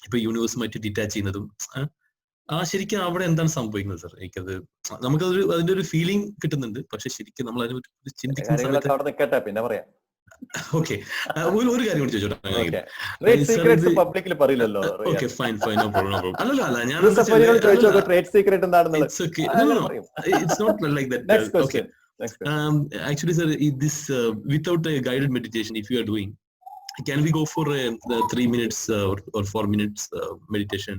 ഇപ്പൊ യൂണിവേഴ്സുമായിട്ട് ഡിറ്റാച്ച് ചെയ്യുന്നതും ശരിക്കും അവിടെ എന്താണ് സംഭവിക്കുന്നത് സാർ? എനിക്കത് നമുക്കതൊരു അതിന്റെ ഒരു ഫീലിംഗ് കിട്ടുന്നുണ്ട്. പക്ഷെ ശരിക്കും നമ്മൾ അതിനെ ചിന്തിക്കുന്ന സമയത്ത് പിന്നെ പറയാം. ഓക്കെ, ഒരു കാര്യം കൂടി ചോദിച്ചോട്ടെ. പബ്ലിക്കിൽ പറയില്ലല്ലോ. Okay, fine fine, no problem. അല്ലല്ല, ഞാൻ it's not like that. Okay, actually sir, this without a guided meditation, if you are doing, can we go for 3 minutes or 4 minutes meditation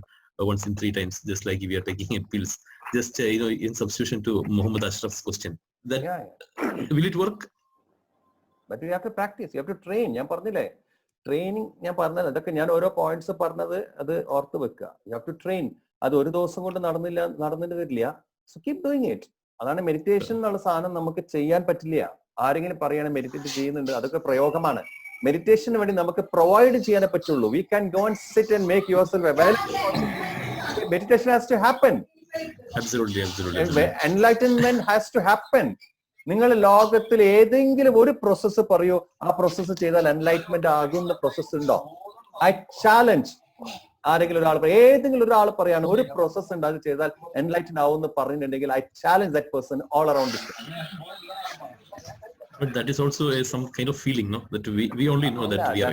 once in 3 times, just like if we are taking pills, just in substitution to Muhammad Ashraf's question, that will it work? But you have to practice, you have to train. ഞാൻ പറഞ്ഞില്ലേ training, ഞാൻ പറഞ്ഞത് അതൊക്കെ ഞാൻ ഓരോ points പറഞ്ഞത് അത് ഓർത്ത് വെക്കുക. You have to train. അത് ഒരു ദിവസം കൊണ്ട് നടന്നിട്ട് വരില്ല. So keep doing it. അതാണ് മെഡിറ്റേഷൻ എന്നുള്ള സാധനം നമുക്ക് ചെയ്യാൻ പറ്റില്ല. ആരെങ്കിലും പറയാണ് മെഡിറ്റേറ്റ് ചെയ്യുന്നുണ്ട്, അതൊക്കെ പ്രയോഗമാണ്. മെഡിറ്റേഷന് വേണ്ടി നമുക്ക് പ്രൊവൈഡ് ചെയ്യാനേ പറ്റുള്ളൂ. We can go and sit and make yourself available. Meditation has to happen. Absolutely. Enlightenment has to happen. നിങ്ങൾ ലോകത്തിൽ ഏതെങ്കിലും ഒരു പ്രോസസ്സ് പറയൂ, ആ പ്രോസസ്സ് ചെയ്താൽ എൻലൈറ്റ്മെന്റ് ആകുന്ന പ്രോസസ്സ് ഉണ്ടോ? I challenge. ആരെങ്കിലും ഒരാൾ, ഏതെങ്കിലും ഒരാൾ പറയാണ് ഒരു പ്രോസസ് ഉണ്ട് അത് ചെയ്താൽ എൻലൈറ്റൻ ആവുമെന്ന് പറഞ്ഞിട്ടുണ്ടെങ്കിൽ I challenge that person all around. But that is also some kind of feeling, no? That we only know that we are.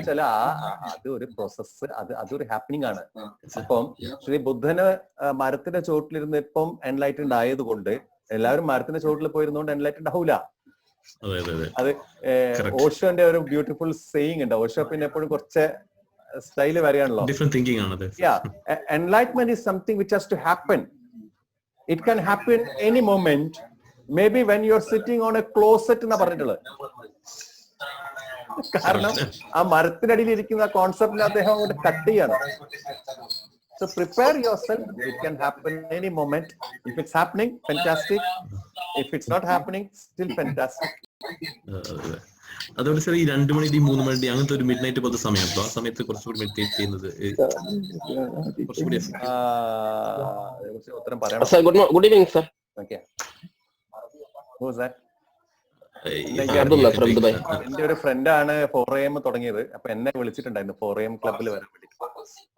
അത് ഒരു പ്രോസസ്സ്, അതൊരു ഹാപ്പനിങ് ആണ്. അപ്പം ശ്രീ ബുദ്ധന് മരത്തിന്റെ ചോട്ടിലിരുന്ന് ഇപ്പം എൻലൈറ്റൻഡ് ആയതുകൊണ്ട് എല്ലാവരും മരത്തിന്റെ ചോട്ടിൽ പോയിരുന്നോണ്ട് എൻലൈറ്റൻഡ് ആവൂല. അത് ഓഷോന്റെ ഒരു ബ്യൂട്ടിഫുൾ സെയിങ് ഉണ്ട്. ഓഷോ പിന്നെ എപ്പോഴും കുറച്ച് സ്റ്റൈല് വരെയാണല്ലോ. Different thinking ആണ് അത്. Yeah, enlightenment is something which has to happen. It can happen any moment. Maybe when you're sitting on a closet എന്നാ പറഞ്ഞിട്ടുള്ളത്. കാരണം ആ മരത്തിനടിയിൽ ഇരിക്കുന്ന കോൺസെപ്റ്റിനെ അദ്ദേഹം അങ്ങോട്ട് കട്ട് ചെയ്യാണ്. So prepare yourself. It can happen any moment. If it's happening, fantastic. If it's not happening, still fantastic. അതുകൊണ്ട് sir ഈ 2 മണി 3 മണി അങ്ങനത്തെ ഒരു മിഡ് നൈറ്റ് പോലത്തെ സമയത്തോ, ആ സമയത്ത് കുറച്ചുകൂടി മെഡിറ്റേറ്റ് ചെയ്യുന്നത് കുറച്ചുകൂടി ഉത്തരം പറയാം. Good evening, sir. Okay. Who's that? Abdullah from Dubai. എന്റെ ഒരു ഫ്രണ്ടാണ് 4 AM തുടങ്ങിയത്. അപ്പൊ എന്നെ വിളിച്ചിട്ടുണ്ടായിരുന്നു 4 AM ക്ലബിൽ വരാൻ വേണ്ടി.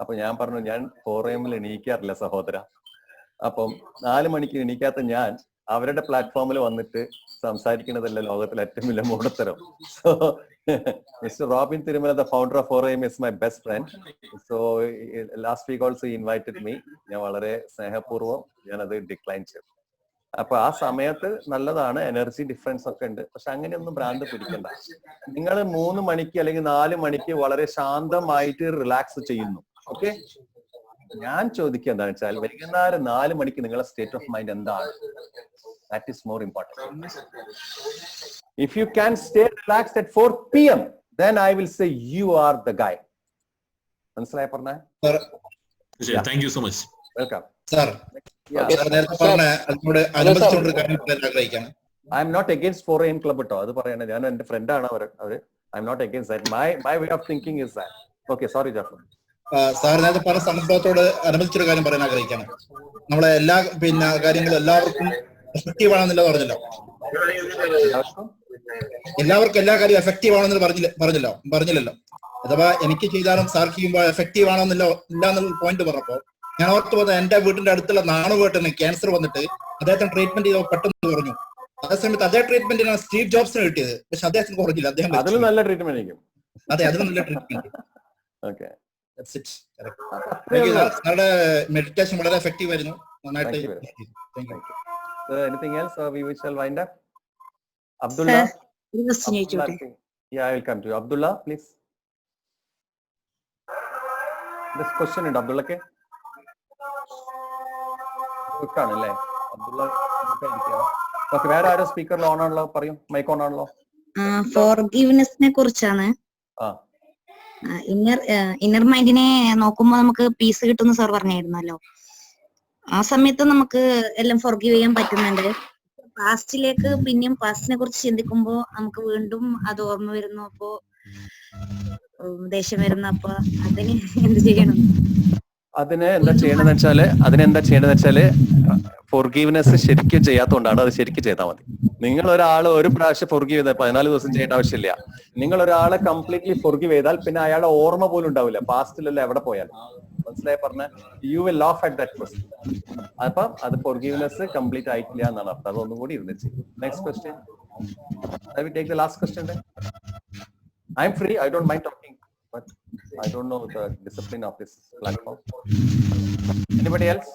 അപ്പൊ ഞാൻ പറഞ്ഞു, ഞാൻ 4 AM എണീക്കാറില്ല സഹോദര. അപ്പം 4 മണിക്ക് എണീക്കാത്ത ഞാൻ അവരുടെ പ്ലാറ്റ്ഫോമിൽ വന്നിട്ട് സംസാരിക്കുന്നതല്ല ലോകത്തിലെ ഏറ്റവും വലിയ മൂടത്തരം. So mister Robin Thirumala, the founder of 4 AM, is my best friend. So last week also he invited me. ഞാൻ വളരെ സ്നേഹപൂർവ്വം ഞാനത് ഡിക്ലൈൻ ചെയ്തു. അപ്പൊ ആ സമയത്ത് നല്ലതാണ്, എനർജി ഡിഫറൻസ് ഒക്കെ ഉണ്ട്. പക്ഷെ അങ്ങനെയൊന്നും ഭ്രാന്ത് പിടിക്കണ്ട. നിങ്ങൾ 3 മണിക്ക് അല്ലെങ്കിൽ 4 മണിക്ക് വളരെ ശാന്തമായിട്ട് റിലാക്സ് ചെയ്യുന്നു. ഓക്കെ, ഞാൻ ചോദിക്കുക എന്താണെന്ന് വെച്ചാൽ വൈകുന്നേരം 4 മണിക്ക് നിങ്ങളുടെ സ്റ്റേറ്റ് ഓഫ് മൈൻഡ് എന്താണ്? That is more important. If you can stay relaxed at 4 PM, then I will say you are the guy. മനസ്സിലായി പറഞ്ഞേ? Thank you so much. Welcome. Sir, നേരത്തെ പറഞ്ഞ അതിനോട് അനുബന്ധിച്ചുള്ള ഒരു കാര്യം ആഗ്രഹിക്കാം. I am not against 4 AM club ട്ടോ. അത് പറയണേ, ഞാൻ എന്റെ ഫ്രണ്ടാണ് അവര്. I am not against that. My way of thinking is that. Okay, sorry Jafar. Sir നേരത്തെ പറഞ്ഞ സംഭവത്തോട് അനുബന്ധിച്ചൊരു കാര്യം പറയാൻ ആഗ്രഹിക്കാണ്. നമ്മളെ എല്ലാ കാര്യങ്ങളും എല്ലാവർക്കും എഫക്റ്റീവ് ആണെന്നില്ല പറഞ്ഞല്ലോ. എല്ലാവർക്കും എല്ലാ കാര്യവും എഫക്റ്റീവ് ആണെന്ന് പറഞ്ഞില്ലല്ലോ. അഥവാ എനിക്ക് ചെയ്താലും സാർ ചെയ്യുമ്പോൾ എഫക്റ്റീവ് ആണെന്നില്ല എന്നുള്ള പോയിന്റ് പറഞ്ഞപ്പോ ഞാൻ ഓർത്ത് പോകുന്നത്, എന്റെ വീടിന്റെ അടുത്തുള്ള നാണുവേട്ടന് ക്യാൻസർ വന്നിട്ട് അദ്ദേഹത്തിന് ട്രീറ്റ്മെന്റ് ചെയ്തപ്പോൾ പെട്ടെന്ന് കുറഞ്ഞു. അതേസമയത്ത് അതേ ട്രീറ്റ്മെന്റിനാണ് സ്റ്റീവ് ജോബ്സിന് കിട്ടിയത്. പക്ഷെ അദ്ദേഹത്തിന് കുറഞ്ഞില്ല, അദ്ദേഹം അതിലും നല്ല ട്രീറ്റ്മെന്റ്. അതെ, അതിലും നല്ല treatment. Okay. That's it. Correct. Thank you, sir. സാറുടെ മെഡിറ്റേഷൻ വളരെ എഫക്റ്റീവ് ആയിരുന്നു. നന്നായിട്ട്. Thank you. Anything else? We shall wind up. Abdullah. Yeah, I will come to you. Abdullah, please. This question ഉണ്ട് അബ്ദുള്ളക്ക്. ആണല്ലേ അബ്ദുള്ള. ഓക്കെ, വേറെ ആരോ സ്പീക്കറിൽ ഓൺ ആണല്ലോ, പറയും. Mic on ആണല്ലോ. ഫോർഗീവ്നെസ്സിനെ കുറിച്ചാണ്. ഇന്നർ മൈൻഡിനെ നോക്കുമ്പോൾ നമുക്ക് പീസ് കിട്ടുന്ന സാർ പറഞ്ഞായിരുന്നല്ലോ. ആ സമയത്ത് നമുക്ക് എല്ലാം ഫോർഗീവ് ചെയ്യാൻ പറ്റുന്നുണ്ട്. പാസ്റ്റിലേക്ക് പിന്നെയും പാസ്റ്റിനെ കുറിച്ച് ചിന്തിക്കുമ്പോ നമുക്ക് വീണ്ടും അത് ഓർമ്മ വരുന്നു. അപ്പോ ദേഷ്യം വരുന്നു. അപ്പൊ അതിന് എന്ത് ചെയ്യണം? അതിന് എന്താ ചെയ്യേണ്ടതെന്ന് വെച്ചാല് ഫോർഗീവ്നെസ് ശരിക്കും ചെയ്യാത്തതുകൊണ്ടാണ്. അത് ശരിക്കും ചെയ്താൽ മതി. നിങ്ങൾ ഒരാൾ ഒരു പ്രാവശ്യം ഫോർഗീവ് ചെയ്താൽ 14 ദിവസം ചെയ്യേണ്ട ആവശ്യമില്ല. നിങ്ങൾ ഒരാളെ കംപ്ലീറ്റ്ലി ഫോർഗീവ് ചെയ്താൽ പിന്നെ അയാളുടെ ഓർമ്മ പോലും ഉണ്ടാവില്ല, പാസ്റ്റിലല്ല എവിടെ പോയാലും. മനസ്സിലായി പറഞ്ഞ you will laugh at that person. അപ്പം അത് ഫോർഗീവ്നെസ് കംപ്ലീറ്റ് ആയിട്ടില്ല എന്നാണ് അർത്ഥം. അതൊന്നും കൂടി ഇരുന്ന് ചെയ്യും. Next question. I will take the last question then. I am free. I don't mind talking, but I don't know the discipline of this platform. Anybody else?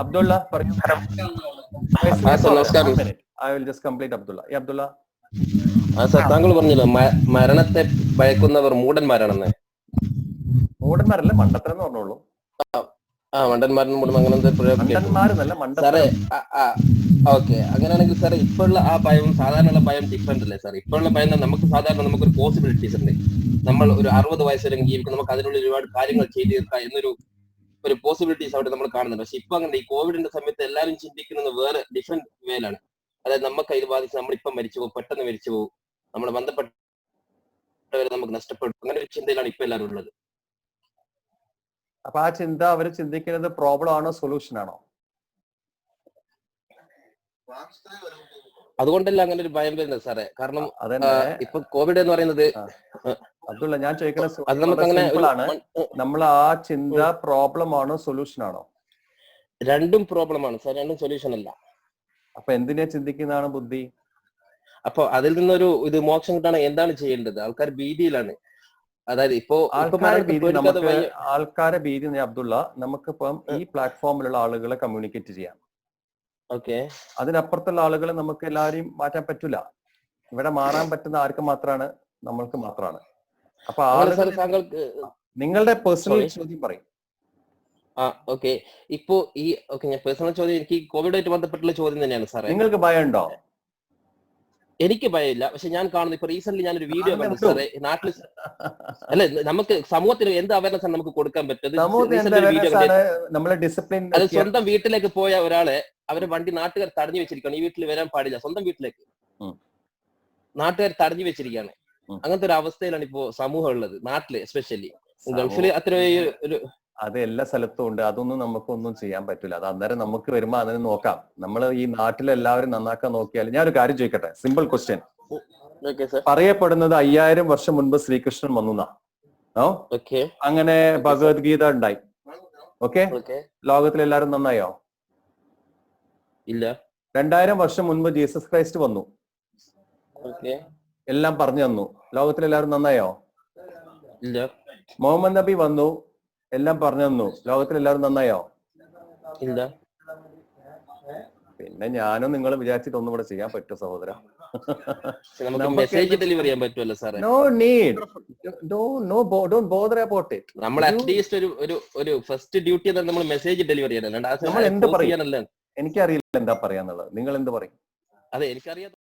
Abdullah, പറയൂ. I will just complete Abdullah. Yeah, Abdullah. Sir, താങ്കൾ പറഞ്ഞല്ലോ മരണത്തെ ഭയക്കുന്നവർ മൂടന്മാരാണെന്ന്. മൂടന്മാരല്ല, മണ്ടത്തരം എന്ന് പറഞ്ഞോളൂ. മണ്ടന്മാരും മൂടൻ അങ്ങനത്തെ സാറേ. Okay, അങ്ങനെയാണെങ്കിൽ സാറേ ഇപ്പോഴുള്ള ആ ഭയവും സാധാരണ ഭയം ഡിഫറെന്റ് അല്ലേ സാർ? ഇപ്പോഴുള്ള ഭയം നമുക്ക് സാധാരണ നമുക്കൊരു പോസിബിലിറ്റീസ് ഉണ്ട്. നമ്മൾ ഒരു 60 വയസ്സുവരെ ജീവിക്കും, നമുക്ക് അതിനുള്ള ഒരുപാട് കാര്യങ്ങൾ ചെയ്തു തീർക്കാം എന്നൊരു പോസിബിലിറ്റീസ് അവിടെ നമ്മൾ കാണുന്നുണ്ട്. പക്ഷെ ഇപ്പൊ അങ്ങനെ ഈ കോവിഡിന്റെ സമയത്ത് എല്ലാവരും ചിന്തിക്കുന്നത് വേറെ ഡിഫറെന്റ് വേയിലാണ്. അതായത് നമുക്ക് ഇത് ബാധിച്ച് നമ്മളിപ്പം മരിച്ചു പോകും, പെട്ടെന്ന് മരിച്ചു പോകും, നമ്മൾ ബന്ധപ്പെട്ടവരെ നമുക്ക് നഷ്ടപ്പെടും, അങ്ങനെ ഒരു ചിന്തയിലാണ് ഇപ്പൊ എല്ലാവരും ഉള്ളത്. അപ്പൊ ആ ചിന്ത അവർ ചിന്തിക്കുന്നത് പ്രോബ്ലം ആണോ സൊല്യൂഷൻ ആണോ? അതുകൊണ്ടല്ല അങ്ങനെ ഒരു ഭയം വരുന്നത് സാറേ. കാരണം ഇപ്പൊ കോവിഡ് എന്ന് പറയുന്നത് അബ്ദുള്ള, ഞാൻ ചോദിക്കുന്നത് നമ്മൾ ആ ചിന്ത പ്രോബ്ലം ആണോ സൊല്യൂഷൻ ആണോ? രണ്ടും പ്രോബ്ലം ആണ് സാർ, രണ്ടും സൊല്യൂഷൻ അല്ല. അപ്പൊ എന്തിനെ ചിന്തിക്കുന്നതാണ് ബുദ്ധി? അപ്പൊ അതിൽ നിന്നൊരു മോക്ഷം കിട്ടാണ് എന്താണ് ചെയ്യേണ്ടത്? ആൾക്കാർ ഭീതിയിലാണ്. അതായത് ഇപ്പോ ആൾക്കാരെ ഭീതി അബ്ദുള്ള, നമുക്കിപ്പം ഈ പ്ലാറ്റ്ഫോമിലുള്ള ആളുകളെ കമ്മ്യൂണിക്കേറ്റ് ചെയ്യാം. ഓക്കെ, അതിനപ്പുറത്തുള്ള ആളുകളെ നമുക്ക് എല്ലാവരെയും മാറ്റാൻ പറ്റൂല. ഇവിടെ മാറാൻ പറ്റുന്ന ആർക്ക് മാത്രമാണ്? നമ്മൾക്ക് മാത്രമാണ്. അപ്പൊ താങ്കൾക്ക് നിങ്ങളുടെ പേഴ്സണൽ ചോദ്യം പറയും. ഓക്കെ, ഇപ്പോ ഞാൻ പേഴ്സണൽ ചോദ്യം, എനിക്ക് കോവിഡായിട്ട് ബന്ധപ്പെട്ടുള്ള ചോദ്യം തന്നെയാണ് സാറേ. നിങ്ങൾക്ക് ഭയം ഉണ്ടോ? എനിക്ക് ഭയമില്ല. പക്ഷെ ഞാൻ കാണുന്നു, ഇപ്പൊ റീസെന്റ് ഞാനൊരു വീഡിയോ കണ്ടു സാറേ. നാട്ടിൽ അല്ലെ, നമുക്ക് സമൂഹത്തിന് എന്ത് അവയർനെസ് ആണ് നമുക്ക് കൊടുക്കാൻ പറ്റും? അത് സ്വന്തം വീട്ടിലേക്ക് പോയ ഒരാളെ അവരെ വണ്ടി നാട്ടുകാർ തടഞ്ഞു വെച്ചിരിക്കുകയാണ്. ഈ വീട്ടിൽ വരാൻ പാടില്ല, സ്വന്തം വീട്ടിലേക്ക് നാട്ടുകാർ തടഞ്ഞു വെച്ചിരിക്കുകയാണ്. അങ്ങനത്തെ ഒരു അവസ്ഥയിലാണ് ഇപ്പോ സമൂഹം ഉള്ളത്, നാട്ടില് എസ്പെഷ്യലി. ഗൾഫില് അത്ര ഒരു അത് എല്ലാ സ്ഥലത്തും ഉണ്ട്. അതൊന്നും നമുക്കൊന്നും ചെയ്യാൻ പറ്റില്ല. അത് അന്നേരം നമുക്ക് വരുമ്പോ അതിന് നോക്കാം. നമ്മൾ ഈ നാട്ടിലെല്ലാവരും നന്നാക്കാൻ നോക്കിയാൽ, ഞാനൊരു കാര്യം ചോദിക്കട്ടെ, സിമ്പിൾ ക്വസ്റ്റ്യൻ. പറയപ്പെടുന്നത് 5000 വർഷം മുൻപ് ശ്രീകൃഷ്ണൻ വന്നു. അങ്ങനെ ഭഗവത്ഗീത ഉണ്ടായി. ഓക്കെ, ലോകത്തിലെല്ലാരും നന്നായോ? ഇല്ല. 2000 വർഷം മുൻപ് ജീസസ് ക്രൈസ്റ്റ് വന്നു, എല്ലാം പറഞ്ഞു തന്നു. ലോകത്തിലെല്ലാരും നന്നായോ? ഇല്ല. മുഹമ്മദ് നബി വന്നു, എല്ലാം പറഞ്ഞു തന്നു. ലോകത്തിലെല്ലാരും നന്നായോ? ഇല്ല. പിന്നെ ഞാനും നിങ്ങൾ വിചാരിച്ചിട്ട് ഒന്നും കൂടെ ചെയ്യാൻ പറ്റും സഹോദര. മെസ്സേജ് ഡെലിവറി ചെയ്യാൻ പറ്റുമല്ലോ സാറേ. No need, don't bother about it. നമ്മൾ അറ്റ്ലീസ്റ്റ് ഒരു ഫസ്റ്റ് ഡ്യൂട്ടി എന്നാൽ നമ്മൾ മെസ്സേജ് ഡെലിവറി ചെയ്യണം. നമ്മൾ എന്ത് പറയും? എനിക്കറിയില്ല എന്താ പറയാന്നുള്ളത്. നിങ്ങൾ എന്ത് പറയും? അതെ, എനിക്കറിയാം.